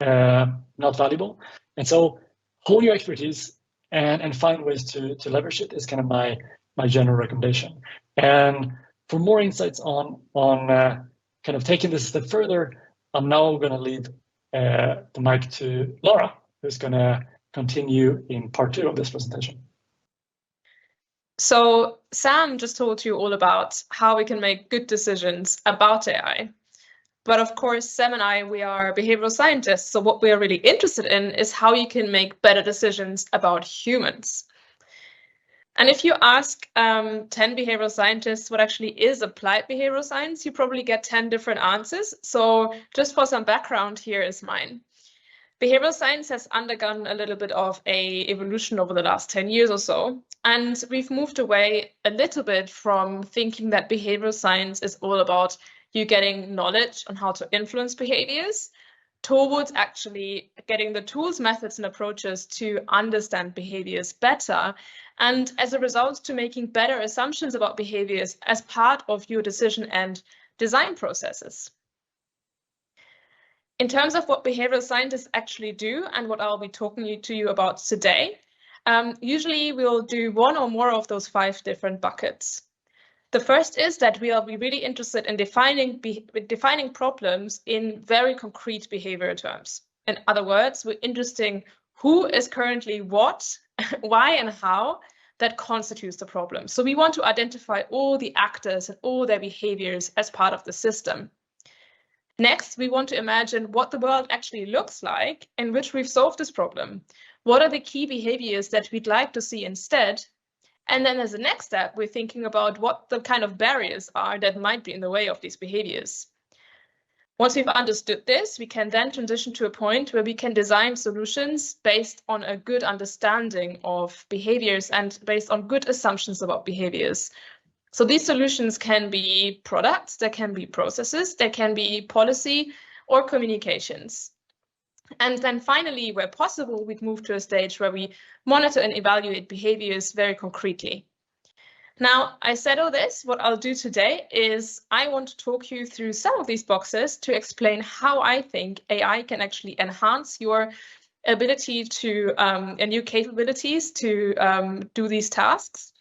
not valuable. And so hone your expertise and find ways to leverage it is kind of my general recommendation. And for more insights on kind of taking this a step further, I'm now going to leave the mic to Laura, who's going to continue in part 2 of this presentation. So Sam just told you all about how we can make good decisions about AI. But of course, Sam and I, we are behavioral scientists. So what we are really interested in is how you can make better decisions about humans. And if you ask 10 behavioral scientists what actually is applied behavioral science, you probably get 10 different answers. So just for some background, here is mine. Behavioral science has undergone a little bit of an evolution over the last 10 years or so. And we've moved away a little bit from thinking that behavioral science is all about you getting knowledge on how to influence behaviors, towards actually getting the tools, methods, and approaches to understand behaviors better, and as a result to making better assumptions about behaviors as part of your decision and design processes. In terms of what behavioral scientists actually do and what I'll be talking to you about today, usually we'll do one or more of those 5 different buckets. The first is that we'll be really interested in defining problems in very concrete behavior terms. In other words, we're interested in who is currently what, why and how that constitutes the problem. So we want to identify all the actors and all their behaviors as part of the system. Next, we want to imagine what the world actually looks like in which we've solved this problem. What are the key behaviors that we'd like to see instead? And then as a next step, we're thinking about what the kind of barriers are that might be in the way of these behaviors. Once we've understood this, we can then transition to a point where we can design solutions based on a good understanding of behaviors and based on good assumptions about behaviors. So these solutions can be products, they can be processes, they can be policy or communications. And then finally, where possible, we'd move to a stage where we monitor and evaluate behaviors very concretely. Now, I said all this, what I'll do today is I want to talk you through some of these boxes to explain how I think AI can actually enhance your ability to and new capabilities to do these tasks.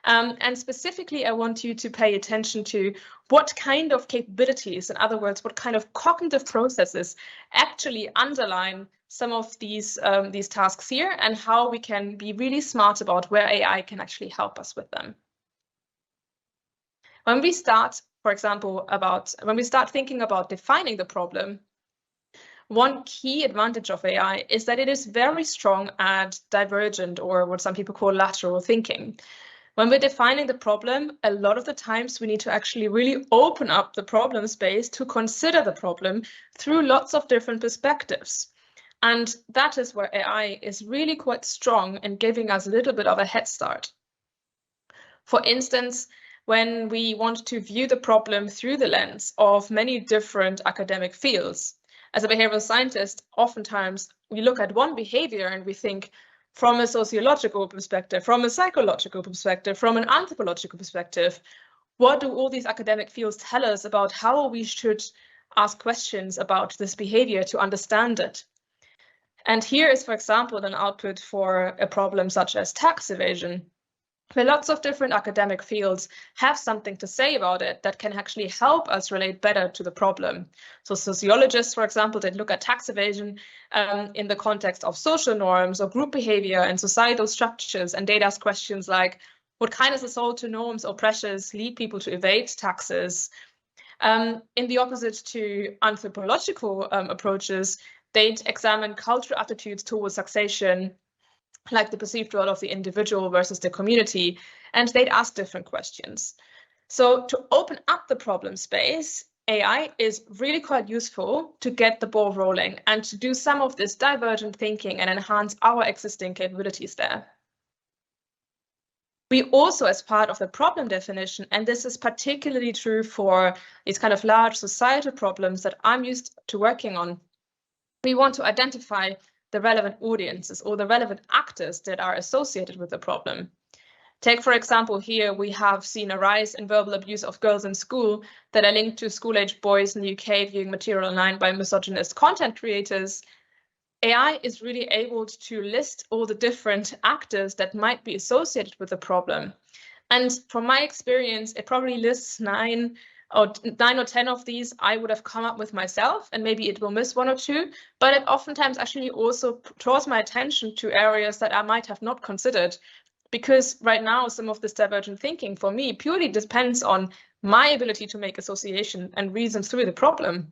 And specifically, I want you to pay attention to what kind of capabilities, in other words, what kind of cognitive processes actually underline some of these tasks here, and how we can be really smart about where AI can actually help us with them. When we start, for example, when we start thinking about defining the problem, one key advantage of AI is that it is very strong at divergent, or what some people call lateral thinking. When we're defining the problem, a lot of the times we need to actually really open up the problem space to consider the problem through lots of different perspectives. And that is where AI is really quite strong in giving us a little bit of a head start. For instance, when we want to view the problem through the lens of many different academic fields, as a behavioral scientist, oftentimes we look at one behavior and we think, from a sociological perspective, from a psychological perspective, from an anthropological perspective, what do all these academic fields tell us about how we should ask questions about this behavior to understand it? And here is, for example, an output for a problem such as tax evasion, where lots of different academic fields have something to say about it that can actually help us relate better to the problem. So sociologists, for example, they look at tax evasion in the context of social norms or group behavior and societal structures, and they ask questions like, what kind of social norms or pressures lead people to evade taxes? In the opposite to anthropological approaches, they'd examine cultural attitudes towards taxation, like the perceived role of the individual versus the community, and they'd ask different questions. So to open up the problem space, AI is really quite useful to get the ball rolling and to do some of this divergent thinking and enhance our existing capabilities there. We also, as part of the problem definition, and this is particularly true for these kind of large societal problems that I'm used to working on, we want to identify the relevant audiences or the relevant actors that are associated with the problem. Take, for example, here we have seen a rise in verbal abuse of girls in school that are linked to school-aged boys in the UK viewing material online by misogynist content creators. AI is really able to list all the different actors that might be associated with the problem. And from my experience, it probably lists 9 or 10 of these I would have come up with myself, and maybe it will miss 1 or 2, but it oftentimes actually also draws my attention to areas that I might have not considered, because right now some of this divergent thinking for me purely depends on my ability to make association and reason through the problem.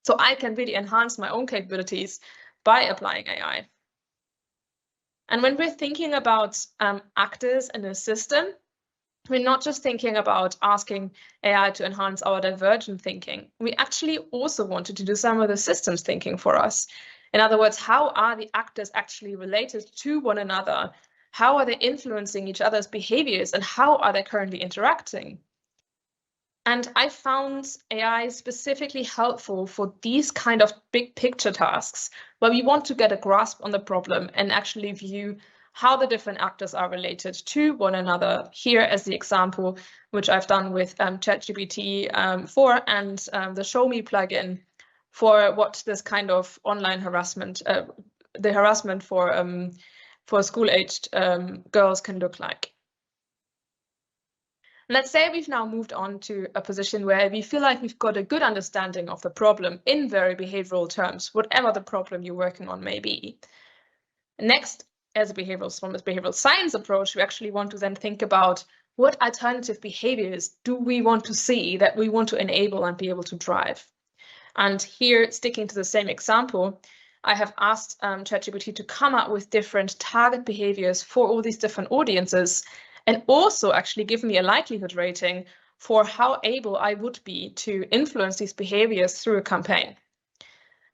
So I can really enhance my own capabilities by applying AI. And when we're thinking about actors in a system, we're not just thinking about asking AI to enhance our divergent thinking. We actually also wanted to do some of the systems thinking for us. In other words, how are the actors actually related to one another? How are they influencing each other's behaviors, and how are they currently interacting? And I found AI specifically helpful for these kind of big picture tasks, where we want to get a grasp on the problem and actually view how the different actors are related to one another. Here as the example, which I've done with ChatGPT 4 and the Show Me plugin for what this kind of online harassment, the harassment for school-aged girls can look like. Let's say we've now moved on to a position where we feel like we've got a good understanding of the problem in very behavioral terms, whatever the problem you're working on may be. Next, from a behavioral science approach, we actually want to then think about what alternative behaviors do we want to see that we want to enable and be able to drive. And here, sticking to the same example, I have asked ChatGPT to come up with different target behaviors for all these different audiences, and also actually give me a likelihood rating for how able I would be to influence these behaviors through a campaign.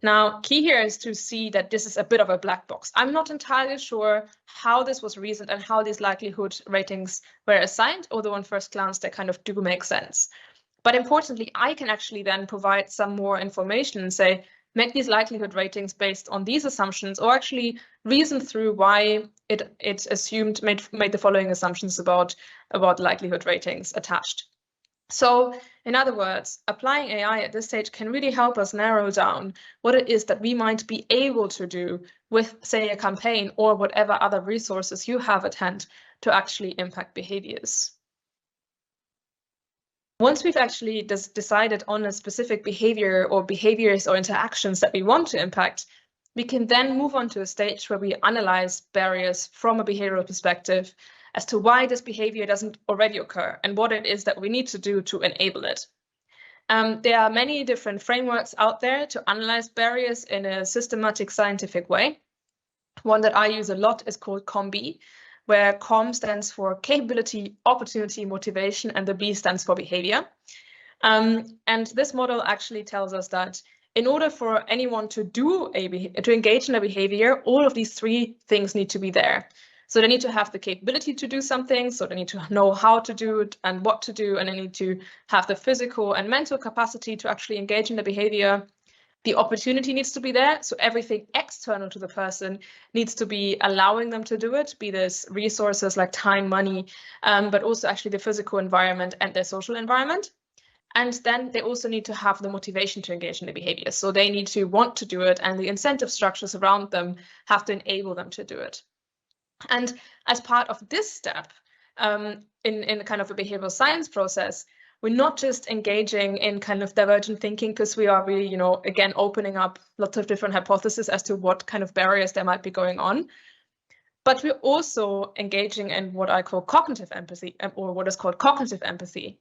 Now, key here is to see that this is a bit of a black box. I'm not entirely sure how this was reasoned and how these likelihood ratings were assigned, although on first glance they kind of do make sense. But importantly, I can actually then provide some more information and say, make these likelihood ratings based on these assumptions, or actually reason through why it assumed made the following assumptions about likelihood ratings attached. So in other words, applying AI at this stage can really help us narrow down what it is that we might be able to do with, say, a campaign or whatever other resources you have at hand to actually impact behaviors. Once we've actually decided on a specific behavior or behaviors or interactions that we want to impact, we can then move on to a stage where we analyze barriers from a behavioral perspective as to why this behavior doesn't already occur and what it is that we need to do to enable it. There are many different frameworks out there to analyze barriers in a systematic scientific way. One that I use a lot is called COM-B, where COM stands for capability, opportunity, motivation, and the B stands for behavior. And this model actually tells us that in order for anyone to engage in a behavior, all of these three things need to be there. So they need to have the capability to do something, so they need to know how to do it and what to do, and they need to have the physical and mental capacity to actually engage in the behavior. The opportunity needs to be there, so everything external to the person needs to be allowing them to do it, be this resources like time, money, but also actually the physical environment and their social environment. And then they also need to have the motivation to engage in the behavior. So they need to want to do it, and the incentive structures around them have to enable them to do it. And as part of this step, in kind of a behavioral science process, we're not just engaging in kind of divergent thinking because we are really, again, opening up lots of different hypotheses as to what kind of barriers there might be going on. But we're also engaging in what I call cognitive empathy, or what is called cognitive empathy.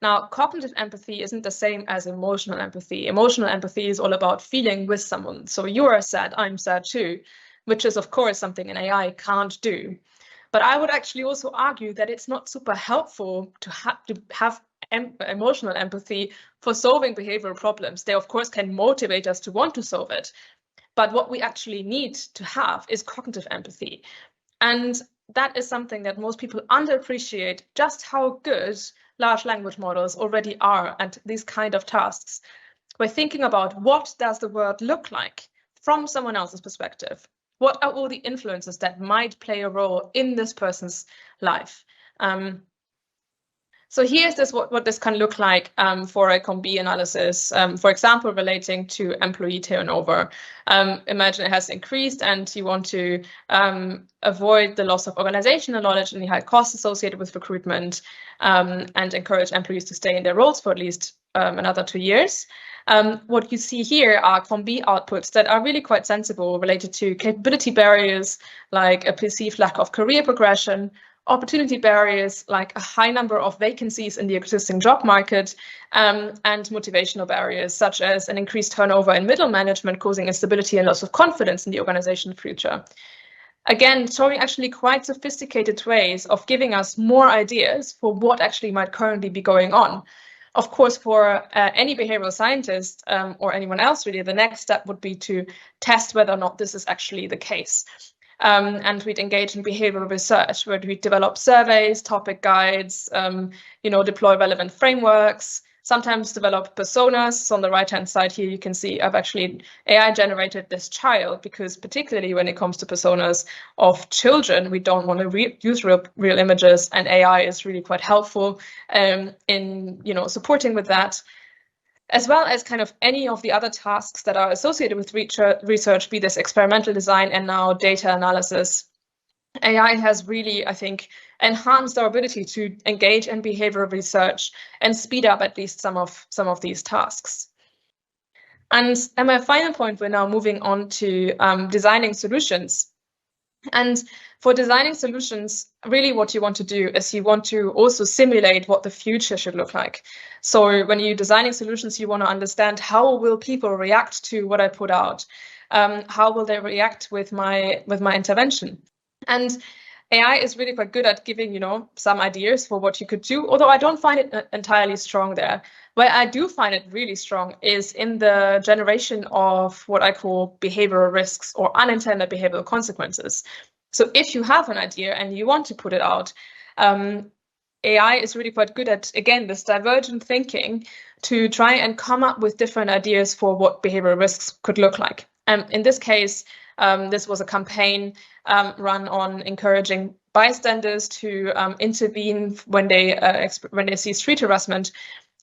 Now, cognitive empathy isn't the same as emotional empathy. Emotional empathy is all about feeling with someone. So you are sad, I'm sad too, which is, of course, something an AI can't do. But I would actually also argue that it's not super helpful to have emotional empathy for solving behavioral problems. They, of course, can motivate us to want to solve it. But what we actually need to have is cognitive empathy. And that is something that most people underappreciate, just how good large language models already are at these kind of tasks. We're thinking about what does the world look like from someone else's perspective? What are all the influences that might play a role in this person's life? So here's what this can look like for a COM-B analysis, for example, relating to employee turnover. Imagine it has increased and you want to avoid the loss of organizational knowledge and the high costs associated with recruitment, and encourage employees to stay in their roles for at least another 2 years. What you see here are COM-B outputs that are really quite sensible, related to capability barriers, like a perceived lack of career progression, opportunity barriers, like a high number of vacancies in the existing job market, and motivational barriers, such as an increased turnover in middle management, causing instability and loss of confidence in the organizational future. Again, showing actually quite sophisticated ways of giving us more ideas for what actually might currently be going on. Of course, for any behavioral scientist or anyone else, really, the next step would be to test whether or not this is actually the case. And we'd engage in behavioral research, where we develop surveys, topic guides, deploy relevant frameworks, sometimes develop personas. So on the right-hand side here, you can see I've actually AI generated this child, because particularly when it comes to personas of children, we don't want to use real images, and AI is really quite helpful in supporting with that, as well as kind of any of the other tasks that are associated with research, be this experimental design and now data analysis. AI has really, I think, enhanced our ability to engage in behavioral research and speed up at least some of these tasks. And at my final point, we're now moving on to designing solutions. And for designing solutions, really what you want to do is you want to also simulate what the future should look like. So when you're designing solutions, you want to understand how will people react to what I put out? How will they react with my intervention? And AI is really quite good at giving, some ideas for what you could do, although I don't find it entirely strong there. Where I do find it really strong is in the generation of what I call behavioral risks or unintended behavioral consequences. So if you have an idea and you want to put it out, AI is really quite good at, again, this divergent thinking to try and come up with different ideas for what behavioral risks could look like. In this case, this was a campaign run on encouraging bystanders to intervene when they see street harassment.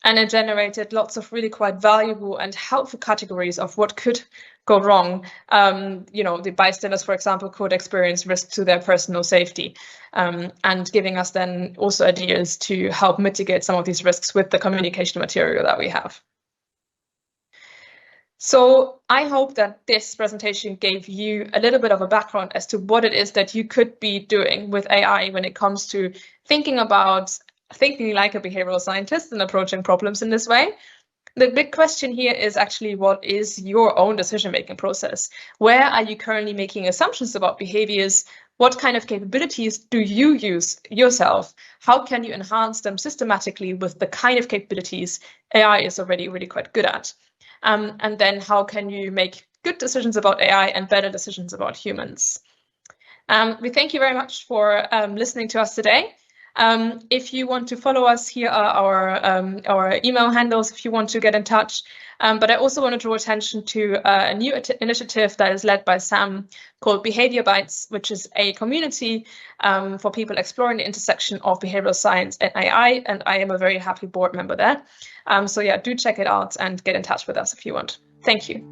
And it generated lots of really quite valuable and helpful categories of what could go wrong. The bystanders, for example, could experience risk to their personal safety, and giving us then also ideas to help mitigate some of these risks with the communication material that we have. So I hope that this presentation gave you a little bit of a background as to what it is that you could be doing with AI when it comes to thinking like a behavioral scientist and approaching problems in this way. The big question here is actually, what is your own decision-making process? Where are you currently making assumptions about behaviors? What kind of capabilities do you use yourself? How can you enhance them systematically with the kind of capabilities AI is already really quite good at? And then how can you make good decisions about AI and better decisions about humans? We thank you very much for listening to us today. If you want to follow us, here are our email handles if you want to get in touch. But I also want to draw attention to a new initiative that is led by Sam called Behavior Bites, which is a community for people exploring the intersection of behavioral science and AI. And I am a very happy board member there. So yeah, do check it out and get in touch with us if you want. Thank you.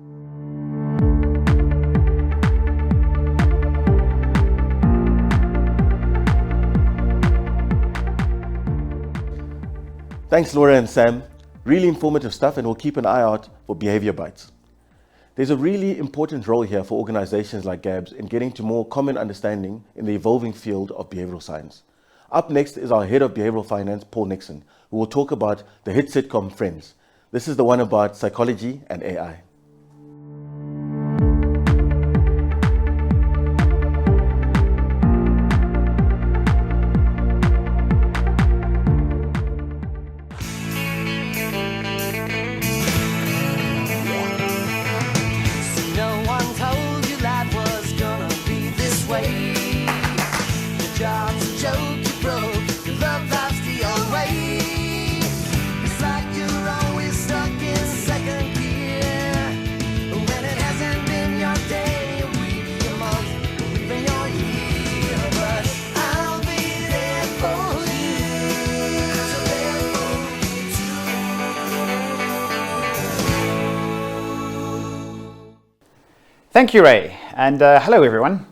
Thanks, Laura and Sam. Really informative stuff, and we'll keep an eye out for Behavior Bites. There's a really important role here for organizations like GAABS in getting to more common understanding in the evolving field of behavioral science. Up next is our head of behavioral finance, Paul Nixon, who will talk about the hit sitcom Friends. This is the one about psychology and AI. Thank you, Ray, and hello everyone.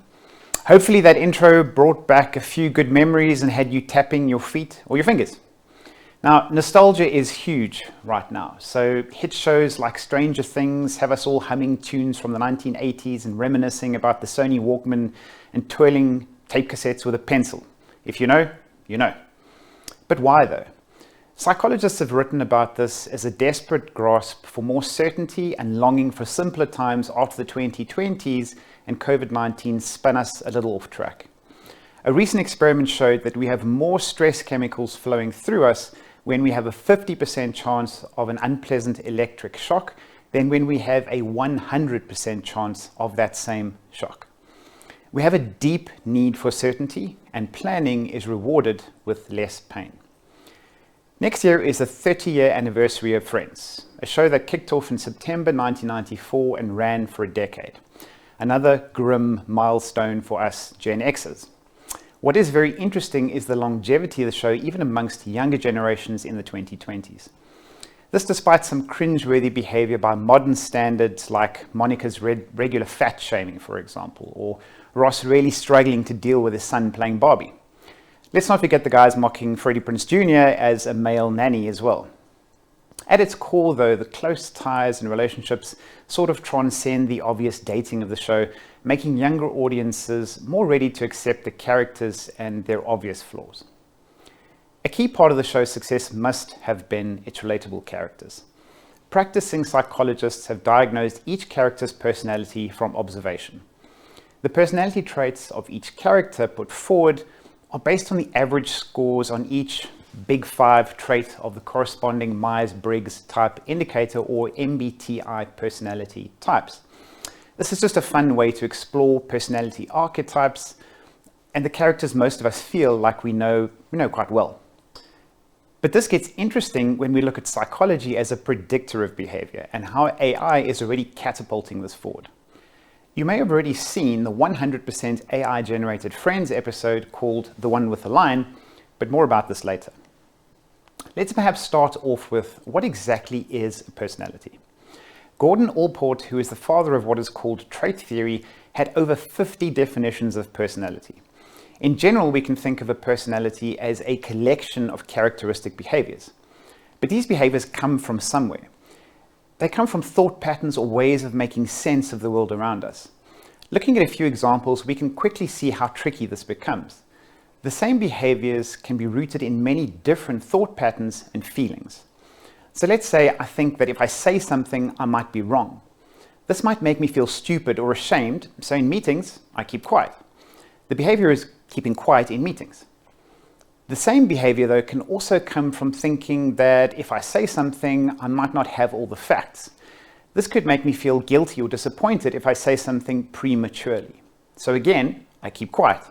Hopefully that intro brought back a few good memories and had you tapping your feet or your fingers. Now, nostalgia is huge right now, so hit shows like Stranger Things have us all humming tunes from the 1980s and reminiscing about the Sony Walkman and twirling tape cassettes with a pencil. If you know, you know. But why though? Psychologists have written about this as a desperate grasp for more certainty and longing for simpler times after the 2020s and COVID-19 spun us a little off track. A recent experiment showed that we have more stress chemicals flowing through us when we have a 50% chance of an unpleasant electric shock than when we have a 100% chance of that same shock. We have a deep need for certainty, and planning is rewarded with less pain. Next year is the 30-year anniversary of Friends, a show that kicked off in September 1994 and ran for a decade. Another grim milestone for us Gen Xers. What is very interesting is the longevity of the show even amongst younger generations in the 2020s. This despite some cringeworthy behavior by modern standards like Monica's regular fat shaming, for example, or Ross really struggling to deal with his son playing Barbie. Let's not forget the guys mocking Freddie Prinze Jr. as a male nanny as well. At its core though, the close ties and relationships sort of transcend the obvious dating of the show, making younger audiences more ready to accept the characters and their obvious flaws. A key part of the show's success must have been its relatable characters. Practicing psychologists have diagnosed each character's personality from observation. The personality traits of each character put forward are based on the average scores on each Big 5 trait of the corresponding Myers-Briggs type indicator, or MBTI personality types. This is just a fun way to explore personality archetypes and the characters most of us feel like we know quite well. But this gets interesting when we look at psychology as a predictor of behavior and how AI is already catapulting this forward. You may have already seen the 100% AI-generated Friends episode called The One with the Line, but more about this later. Let's perhaps start off with what exactly is a personality. Gordon Allport, who is the father of what is called trait theory, had over 50 definitions of personality. In general, we can think of a personality as a collection of characteristic behaviors. But these behaviors come from somewhere. They come from thought patterns or ways of making sense of the world around us. Looking at a few examples, we can quickly see how tricky this becomes. The same behaviors can be rooted in many different thought patterns and feelings. So let's say I think that if I say something, I might be wrong. This might make me feel stupid or ashamed, so in meetings, I keep quiet. The behavior is keeping quiet in meetings. The same behavior, though, can also come from thinking that if I say something, I might not have all the facts. This could make me feel guilty or disappointed if I say something prematurely. So again, I keep quiet.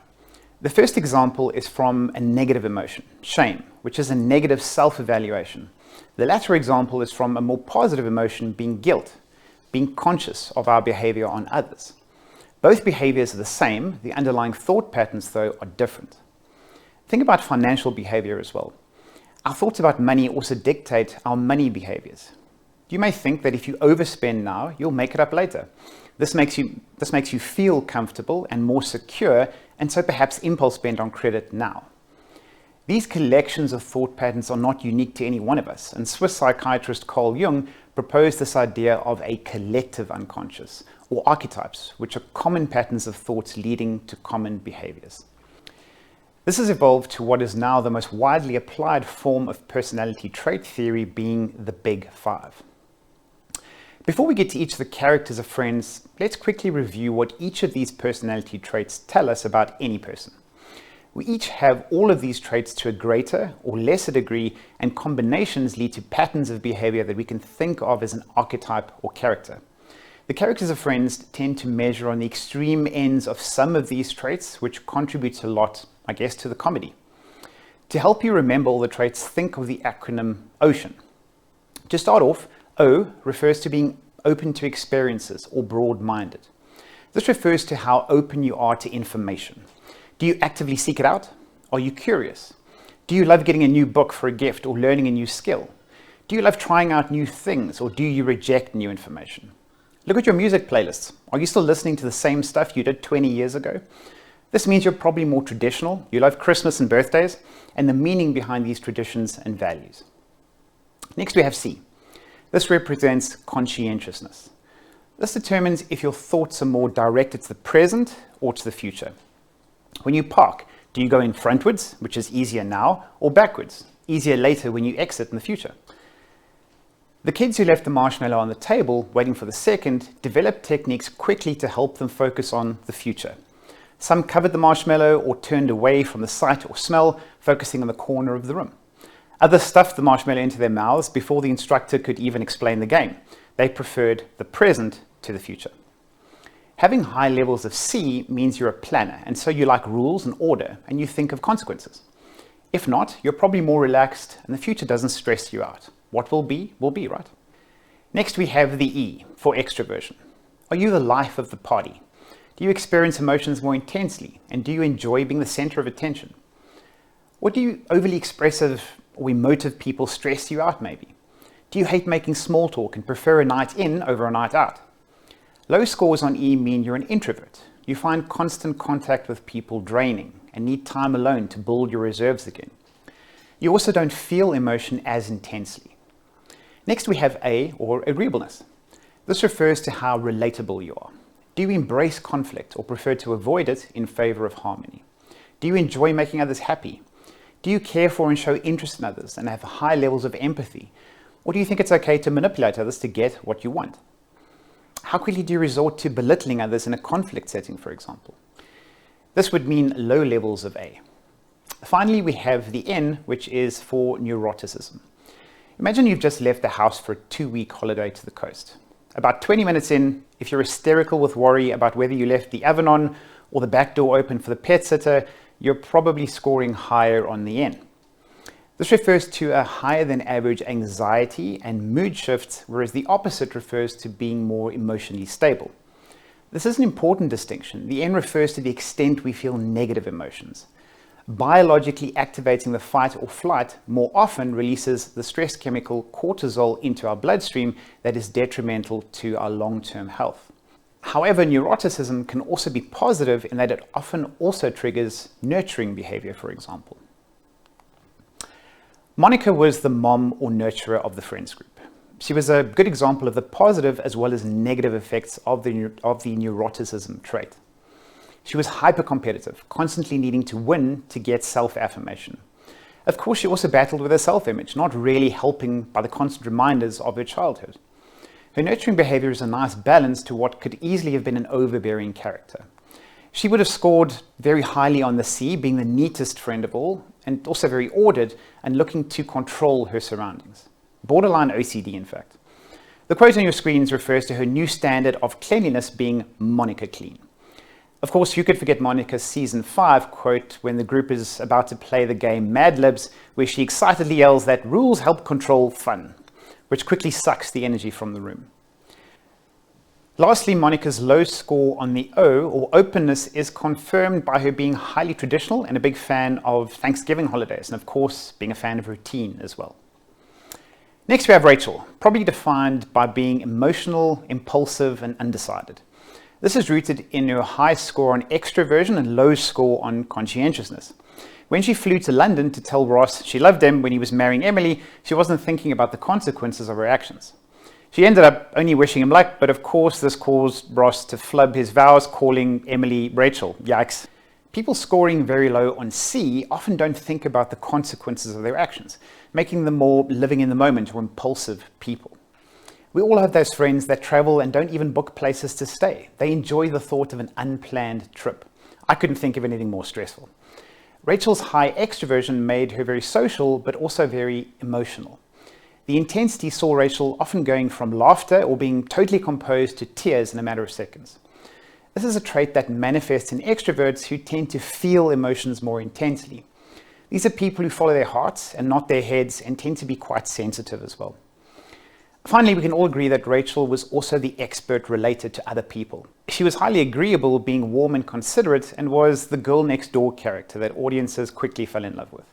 The first example is from a negative emotion, shame, which is a negative self-evaluation. The latter example is from a more positive emotion, being guilt, being conscious of our behavior on others. Both behaviors are the same, the underlying thought patterns, though, are different. Think about financial behavior as well. Our thoughts about money also dictate our money behaviors. You may think that if you overspend now, you'll make it up later. This makes you feel comfortable and more secure, and so perhaps impulse spend on credit now. These collections of thought patterns are not unique to any one of us, and Swiss psychiatrist Carl Jung proposed this idea of a collective unconscious, or archetypes, which are common patterns of thoughts leading to common behaviors. This has evolved to what is now the most widely applied form of personality trait theory, being the Big Five. Before we get to each of the characters of Friends, let's quickly review what each of these personality traits tell us about any person. We each have all of these traits to a greater or lesser degree, and combinations lead to patterns of behavior that we can think of as an archetype or character. The characters of Friends tend to measure on the extreme ends of some of these traits, which contributes a lot, I guess, to the comedy. To help you remember all the traits, think of the acronym OCEAN. To start off, O refers to being open to experiences or broad-minded. This refers to how open you are to information. Do you actively seek it out? Are you curious? Do you love getting a new book for a gift or learning a new skill? Do you love trying out new things, or do you reject new information? Look at your music playlists. Are you still listening to the same stuff you did 20 years ago? This means you're probably more traditional. You love Christmas and birthdays, and the meaning behind these traditions and values. Next, we have C. This represents conscientiousness. This determines if your thoughts are more directed to the present or to the future. When you park, do you go in frontwards, which is easier now, or backwards, easier later when you exit in the future? The kids who left the marshmallow on the table, waiting for the second, developed techniques quickly to help them focus on the future. Some covered the marshmallow or turned away from the sight or smell, focusing on the corner of the room. Others stuffed the marshmallow into their mouths before the instructor could even explain the game. They preferred the present to the future. Having high levels of C means you're a planner, and so you like rules and order, and you think of consequences. If not, you're probably more relaxed, and the future doesn't stress you out. What will be, right? Next, we have the E for extroversion. Are you the life of the party? Do you experience emotions more intensely, and do you enjoy being the center of attention? Or do you overly expressive or emotive people stress you out maybe? Do you hate making small talk and prefer a night in over a night out? Low scores on E mean you're an introvert. You find constant contact with people draining and need time alone to build your reserves again. You also don't feel emotion as intensely. Next, we have A, or agreeableness. This refers to how relatable you are. Do you embrace conflict or prefer to avoid it in favor of harmony? Do you enjoy making others happy? Do you care for and show interest in others and have high levels of empathy? Or do you think it's okay to manipulate others to get what you want? How quickly do you resort to belittling others in a conflict setting, for example? This would mean low levels of A. Finally, we have the N, which is for neuroticism. Imagine you've just left the house for a 2-week holiday to the coast. About 20 minutes in, if you're hysterical with worry about whether you left the oven on or the back door open for the pet sitter, you're probably scoring higher on the N. This refers to a higher than average anxiety and mood shifts, whereas the opposite refers to being more emotionally stable. This is an important distinction. The N refers to the extent we feel negative emotions. Biologically activating the fight or flight more often releases the stress chemical cortisol into our bloodstream that is detrimental to our long-term health. However, neuroticism can also be positive in that it often also triggers nurturing behavior, for example. Monica was the mom or nurturer of the friends group. She was a good example of the positive as well as negative effects of the neuroticism trait. She was hyper-competitive, constantly needing to win to get self-affirmation. Of course, she also battled with her self-image, not really helping by the constant reminders of her childhood. Her nurturing behavior is a nice balance to what could easily have been an overbearing character. She would have scored very highly on the C, being the neatest friend of all, and also very ordered and looking to control her surroundings. Borderline OCD, in fact. The quote on your screens refers to her new standard of cleanliness being Monica Clean. Of course, you could forget Monica's season 5 quote when the group is about to play the game Mad Libs, where she excitedly yells that rules help control fun, which quickly sucks the energy from the room. Lastly, Monica's low score on the O, or openness, is confirmed by her being highly traditional and a big fan of Thanksgiving holidays, and of course, being a fan of routine as well. Next, we have Rachel, probably defined by being emotional, impulsive, and undecided. This is rooted in her high score on extroversion and low score on conscientiousness. When she flew to London to tell Ross she loved him when he was marrying Emily, she wasn't thinking about the consequences of her actions. She ended up only wishing him luck, but of course this caused Ross to flub his vows, calling Emily Rachel. Yikes. People scoring very low on C often don't think about the consequences of their actions, making them more living in the moment or impulsive people. We all have those friends that travel and don't even book places to stay. They enjoy the thought of an unplanned trip. I couldn't think of anything more stressful. Rachel's high extroversion made her very social, but also very emotional. The intensity saw Rachel often going from laughter or being totally composed to tears in a matter of seconds. This is a trait that manifests in extroverts who tend to feel emotions more intensely. These are people who follow their hearts and not their heads and tend to be quite sensitive as well. Finally, we can all agree that Rachel was also the expert related to other people. She was highly agreeable, being warm and considerate, and was the girl next door character that audiences quickly fell in love with.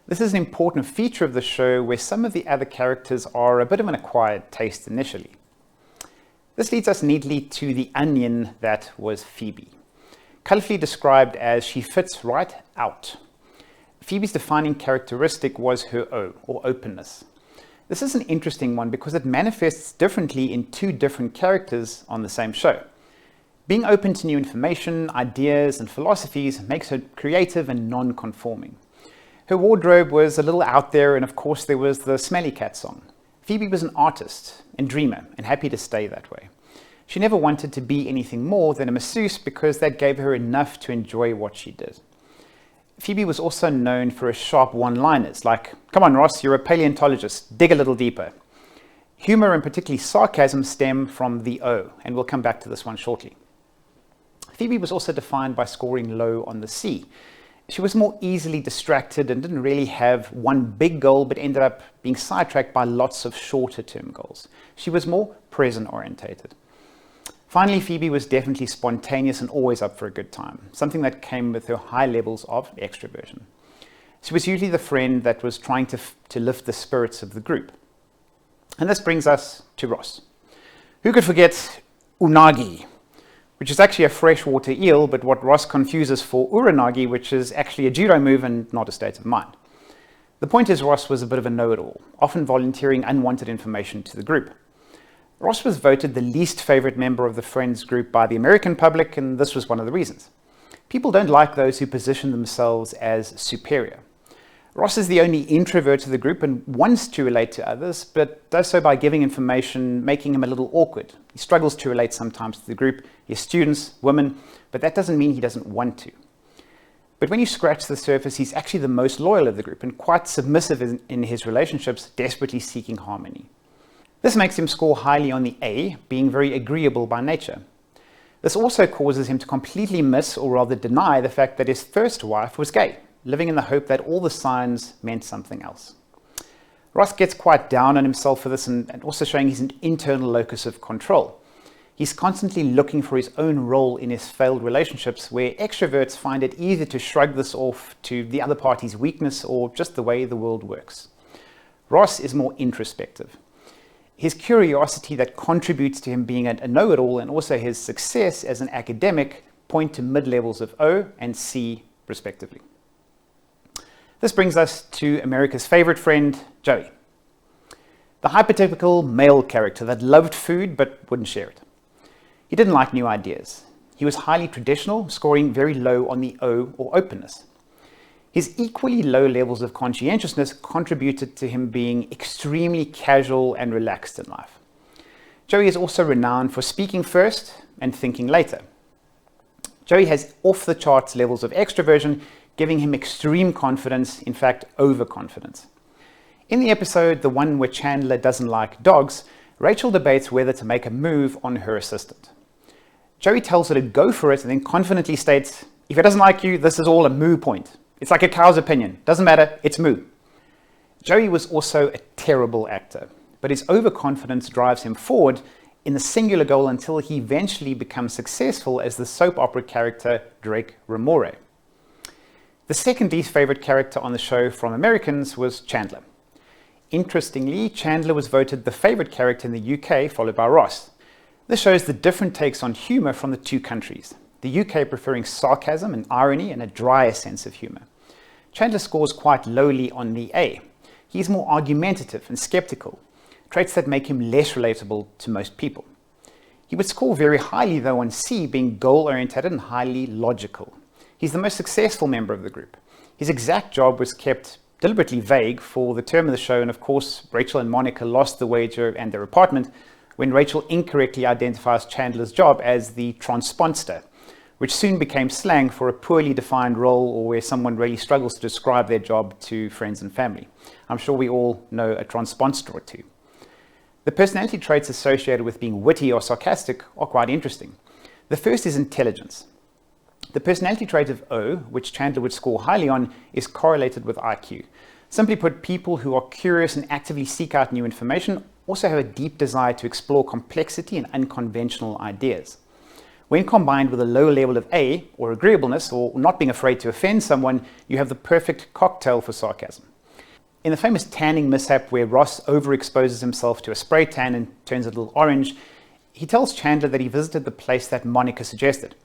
This is an important feature of the show where some of the other characters are a bit of an acquired taste initially. This leads us neatly to the onion that was Phoebe. Colorfully described as she fits right out. Phoebe's defining characteristic was her O, or openness. This is an interesting one because it manifests differently in two different characters on the same show. Being open to new information, ideas, and philosophies makes her creative and non-conforming. Her wardrobe was a little out there, and of course there was the Smelly Cat song. Phoebe was an artist and dreamer, and happy to stay that way. She never wanted to be anything more than a masseuse because that gave her enough to enjoy what she did. Phoebe was also known for her sharp one-liners, like, "Come on Ross, you're a paleontologist, dig a little deeper." Humor and particularly sarcasm stem from the O, and we'll come back to this one shortly. Phoebe was also defined by scoring low on the C. She was more easily distracted and didn't really have one big goal, but ended up being sidetracked by lots of shorter-term goals. She was more present-orientated. Finally, Phoebe was definitely spontaneous and always up for a good time, something that came with her high levels of extroversion. She was usually the friend that was trying to lift the spirits of the group. And this brings us to Ross. Who could forget unagi, which is actually a freshwater eel, but what Ross confuses for uranagi, which is actually a judo move and not a state of mind. The point is Ross was a bit of a know-it-all, often volunteering unwanted information to the group. Ross was voted the least favorite member of the Friends group by the American public, and this was one of the reasons. People don't like those who position themselves as superior. Ross is the only introvert of the group and wants to relate to others, but does so by giving information, making him a little awkward. He struggles to relate sometimes to the group, his students, women, but that doesn't mean he doesn't want to. But when you scratch the surface, he's actually the most loyal of the group and quite submissive in his relationships, desperately seeking harmony. This makes him score highly on the A, being very agreeable by nature. This also causes him to completely miss, or rather deny, the fact that his first wife was gay, living in the hope that all the signs meant something else. Ross gets quite down on himself for this and also showing he's an internal locus of control. He's constantly looking for his own role in his failed relationships, where extroverts find it easier to shrug this off to the other party's weakness or just the way the world works. Ross is more introspective. His curiosity that contributes to him being a know-it-all, and also his success as an academic, point to mid-levels of O and C, respectively. This brings us to America's favorite friend, Joey. The hypertypical male character that loved food but wouldn't share it. He didn't like new ideas. He was highly traditional, scoring very low on the O or openness. His equally low levels of conscientiousness contributed to him being extremely casual and relaxed in life. Joey is also renowned for speaking first and thinking later. Joey has off-the-charts levels of extroversion, giving him extreme confidence, in fact, overconfidence. In the episode, the one where Chandler doesn't like dogs, Rachel debates whether to make a move on her assistant. Joey tells her to go for it and then confidently states, "If it doesn't like you, this is all a moo point. It's like a cow's opinion. Doesn't matter, it's moo." Joey was also a terrible actor, but his overconfidence drives him forward in the singular goal until he eventually becomes successful as the soap opera character Drake Ramore. The second least favorite character on the show from Americans was Chandler. Interestingly, Chandler was voted the favorite character in the UK, followed by Ross. This shows the different takes on humor from the two countries, the UK preferring sarcasm and irony and a drier sense of humor. Chandler scores quite lowly on the A. He's more argumentative and skeptical, traits that make him less relatable to most people. He would score very highly though on C, being goal-oriented and highly logical. He's the most successful member of the group. His exact job was kept deliberately vague for the term of the show, and of course, Rachel and Monica lost the wager and their apartment when Rachel incorrectly identifies Chandler's job as the transponster, which soon became slang for a poorly defined role or where someone really struggles to describe their job to friends and family. I'm sure we all know a transponster or two. The personality traits associated with being witty or sarcastic are quite interesting. The first is intelligence. The personality trait of O, which Chandler would score highly on, is correlated with IQ. Simply put, people who are curious and actively seek out new information also have a deep desire to explore complexity and unconventional ideas. When combined with a low level of A, or agreeableness, or not being afraid to offend someone, you have the perfect cocktail for sarcasm. In the famous tanning mishap where Ross overexposes himself to a spray tan and turns a little orange, he tells Chandler that he visited the place that Monica suggested.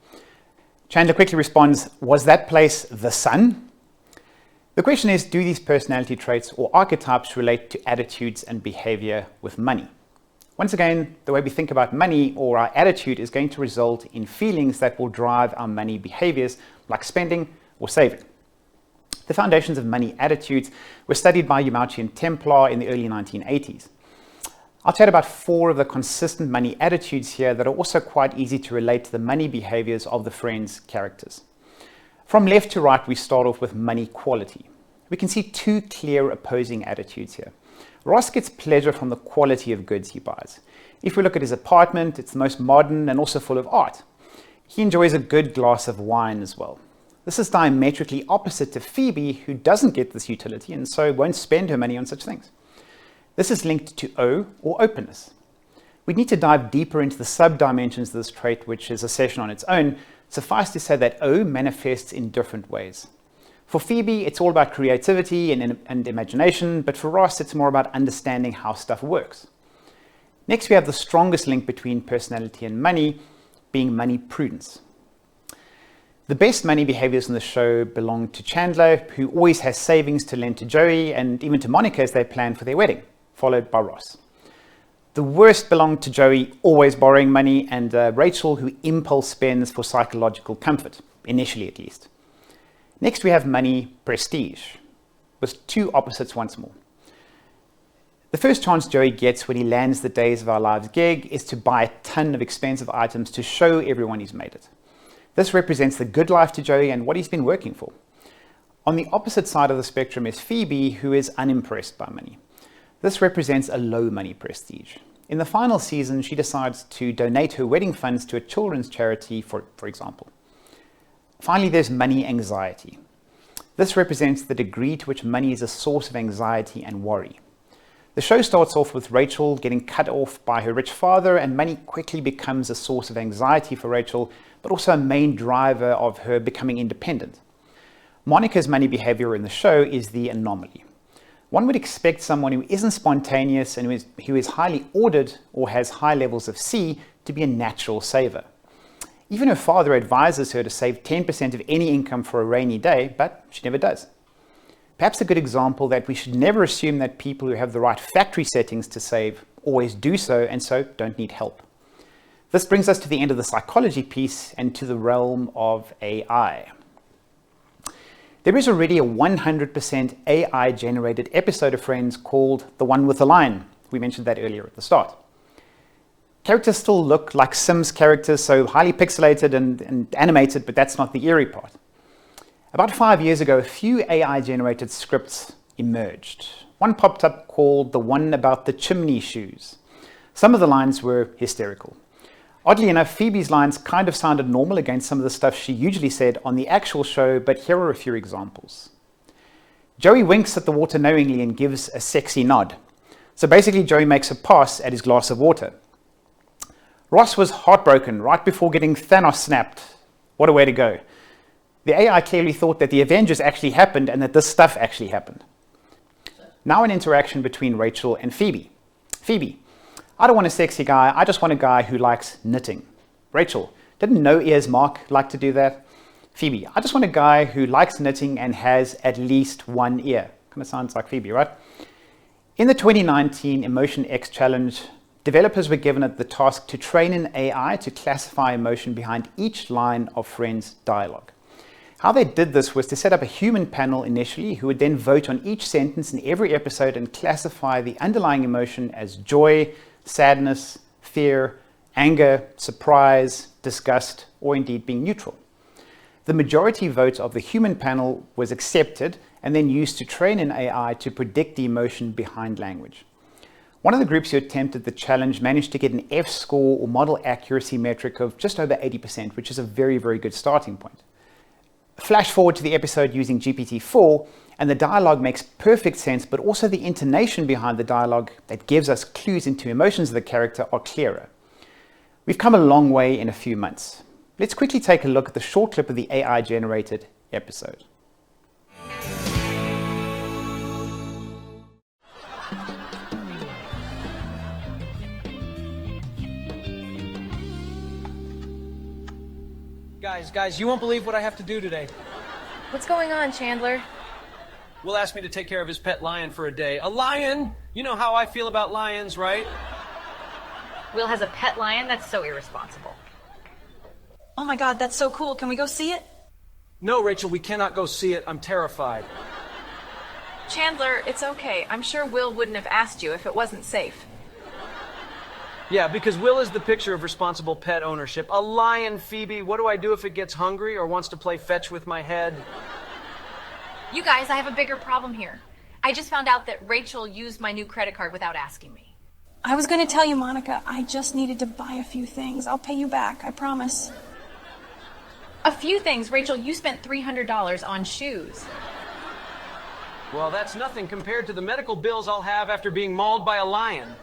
Chandler quickly responds, "Was that place the sun?" The question is, do these personality traits or archetypes relate to attitudes and behavior with money? Once again, the way we think about money or our attitude is going to result in feelings that will drive our money behaviors, like spending or saving. The foundations of money attitudes were studied by Yamauchi and Templar in the early 1980s. I'll chat about 4 of the consistent money attitudes here that are also quite easy to relate to the money behaviors of the Friends characters. From left to right, we start off with money quality. We can see 2 clear opposing attitudes here. Ross gets pleasure from the quality of goods he buys. If we look at his apartment, it's the most modern and also full of art. He enjoys a good glass of wine as well. This is diametrically opposite to Phoebe, who doesn't get this utility and so won't spend her money on such things. This is linked to O, or openness. We need to dive deeper into the sub-dimensions of this trait, which is a session on its own. Suffice to say that O manifests in different ways. For Phoebe, it's all about creativity and imagination, but for Ross, it's more about understanding how stuff works. Next, we have the strongest link between personality and money, being money prudence. The best money behaviors in the show belong to Chandler, who always has savings to lend to Joey and even to Monica as they plan for their wedding, followed by Ross. The worst belong to Joey, always borrowing money, and Rachel, who impulse spends for psychological comfort, initially at least. Next, we have money prestige, with 2 opposites once more. The first chance Joey gets when he lands the Days of Our Lives gig is to buy a ton of expensive items to show everyone he's made it. This represents the good life to Joey and what he's been working for. On the opposite side of the spectrum is Phoebe, who is unimpressed by money. This represents a low money prestige. In the final season, she decides to donate her wedding funds to a children's charity, for example. Finally, there's money anxiety. This represents the degree to which money is a source of anxiety and worry. The show starts off with Rachel getting cut off by her rich father, and money quickly becomes a source of anxiety for Rachel, but also a main driver of her becoming independent. Monica's money behavior in the show is the anomaly. One would expect someone who isn't spontaneous and who is highly ordered or has high levels of C to be a natural saver. Even her father advises her to save 10% of any income for a rainy day, but she never does. Perhaps a good example that we should never assume that people who have the right factory settings to save always do so, and so don't need help. This brings us to the end of the psychology piece and to the realm of AI. There is already a 100% AI-generated episode of Friends called The One with the Lion. We mentioned that earlier at the start. Characters still look like Sims characters, so highly pixelated and animated, but that's not the eerie part. About 5 years ago, a few AI-generated scripts emerged. One popped up called The One About the Chimney Shoes. Some of the lines were hysterical. Oddly enough, Phoebe's lines kind of sounded normal against some of the stuff she usually said on the actual show, but here are a few examples. Joey winks at the water knowingly and gives a sexy nod. So basically, Joey makes a pass at his glass of water. Ross was heartbroken right before getting Thanos snapped. What a way to go. The AI clearly thought that the Avengers actually happened and that this stuff actually happened. Now an interaction between Rachel and Phoebe. Phoebe: I don't want a sexy guy, I just want a guy who likes knitting. Rachel: didn't No Ears Mark like to do that? Phoebe: I just want a guy who likes knitting and has at least one ear. Kind of sounds like Phoebe, right? In the 2019 Emotion X Challenge, developers were given the task to train an AI to classify emotion behind each line of Friends dialogue. How they did this was to set up a human panel initially who would then vote on each sentence in every episode and classify the underlying emotion as joy, sadness, fear, anger, surprise, disgust, or indeed being neutral. The majority vote of the human panel was accepted and then used to train an AI to predict the emotion behind language. One of the groups who attempted the challenge managed to get an F score or model accuracy metric of just over 80%, which is a very, very good starting point. Flash forward to the episode using GPT-4, and the dialogue makes perfect sense, but also the intonation behind the dialogue that gives us clues into emotions of the character are clearer. We've come a long way in a few months. Let's quickly take a look at the short clip of the AI-generated episode. Guys, you won't believe what I have to do today. What's going on, Chandler? Will asked me to take care of his pet lion for a day. A lion? You know how I feel about lions, right? Will has a pet lion? That's so irresponsible. Oh my God, that's so cool. Can we go see it? No, Rachel, we cannot go see it. I'm terrified. Chandler, it's okay. I'm sure Will wouldn't have asked you if it wasn't safe. Yeah, because Will is the picture of responsible pet ownership. A lion, Phoebe. What do I do if it gets hungry or wants to play fetch with my head? You guys, I have a bigger problem here. I just found out that Rachel used my new credit card without asking me. I was going to tell you, Monica, I just needed to buy a few things. I'll pay you back, I promise. A few things? Rachel, you spent $300 on shoes. Well, that's nothing compared to the medical bills I'll have after being mauled by a lion.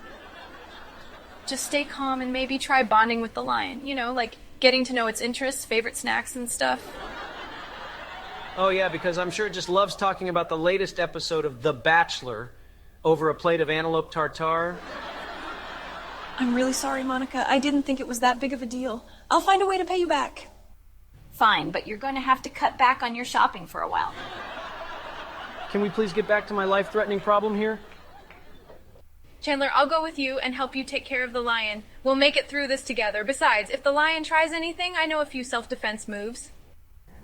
Just stay calm and maybe try bonding with the lion. You know, like getting to know its interests, favorite snacks and stuff. Oh yeah, because I'm sure it just loves talking about the latest episode of The Bachelor over a plate of antelope tartare. I'm really sorry, Monica. I didn't think it was that big of a deal. I'll find a way to pay you back. Fine, but you're going to have to cut back on your shopping for a while. Can we please get back to my life-threatening problem here? Chandler, I'll go with you and help you take care of the lion. We'll make it through this together. Besides, if the lion tries anything, I know a few self-defense moves.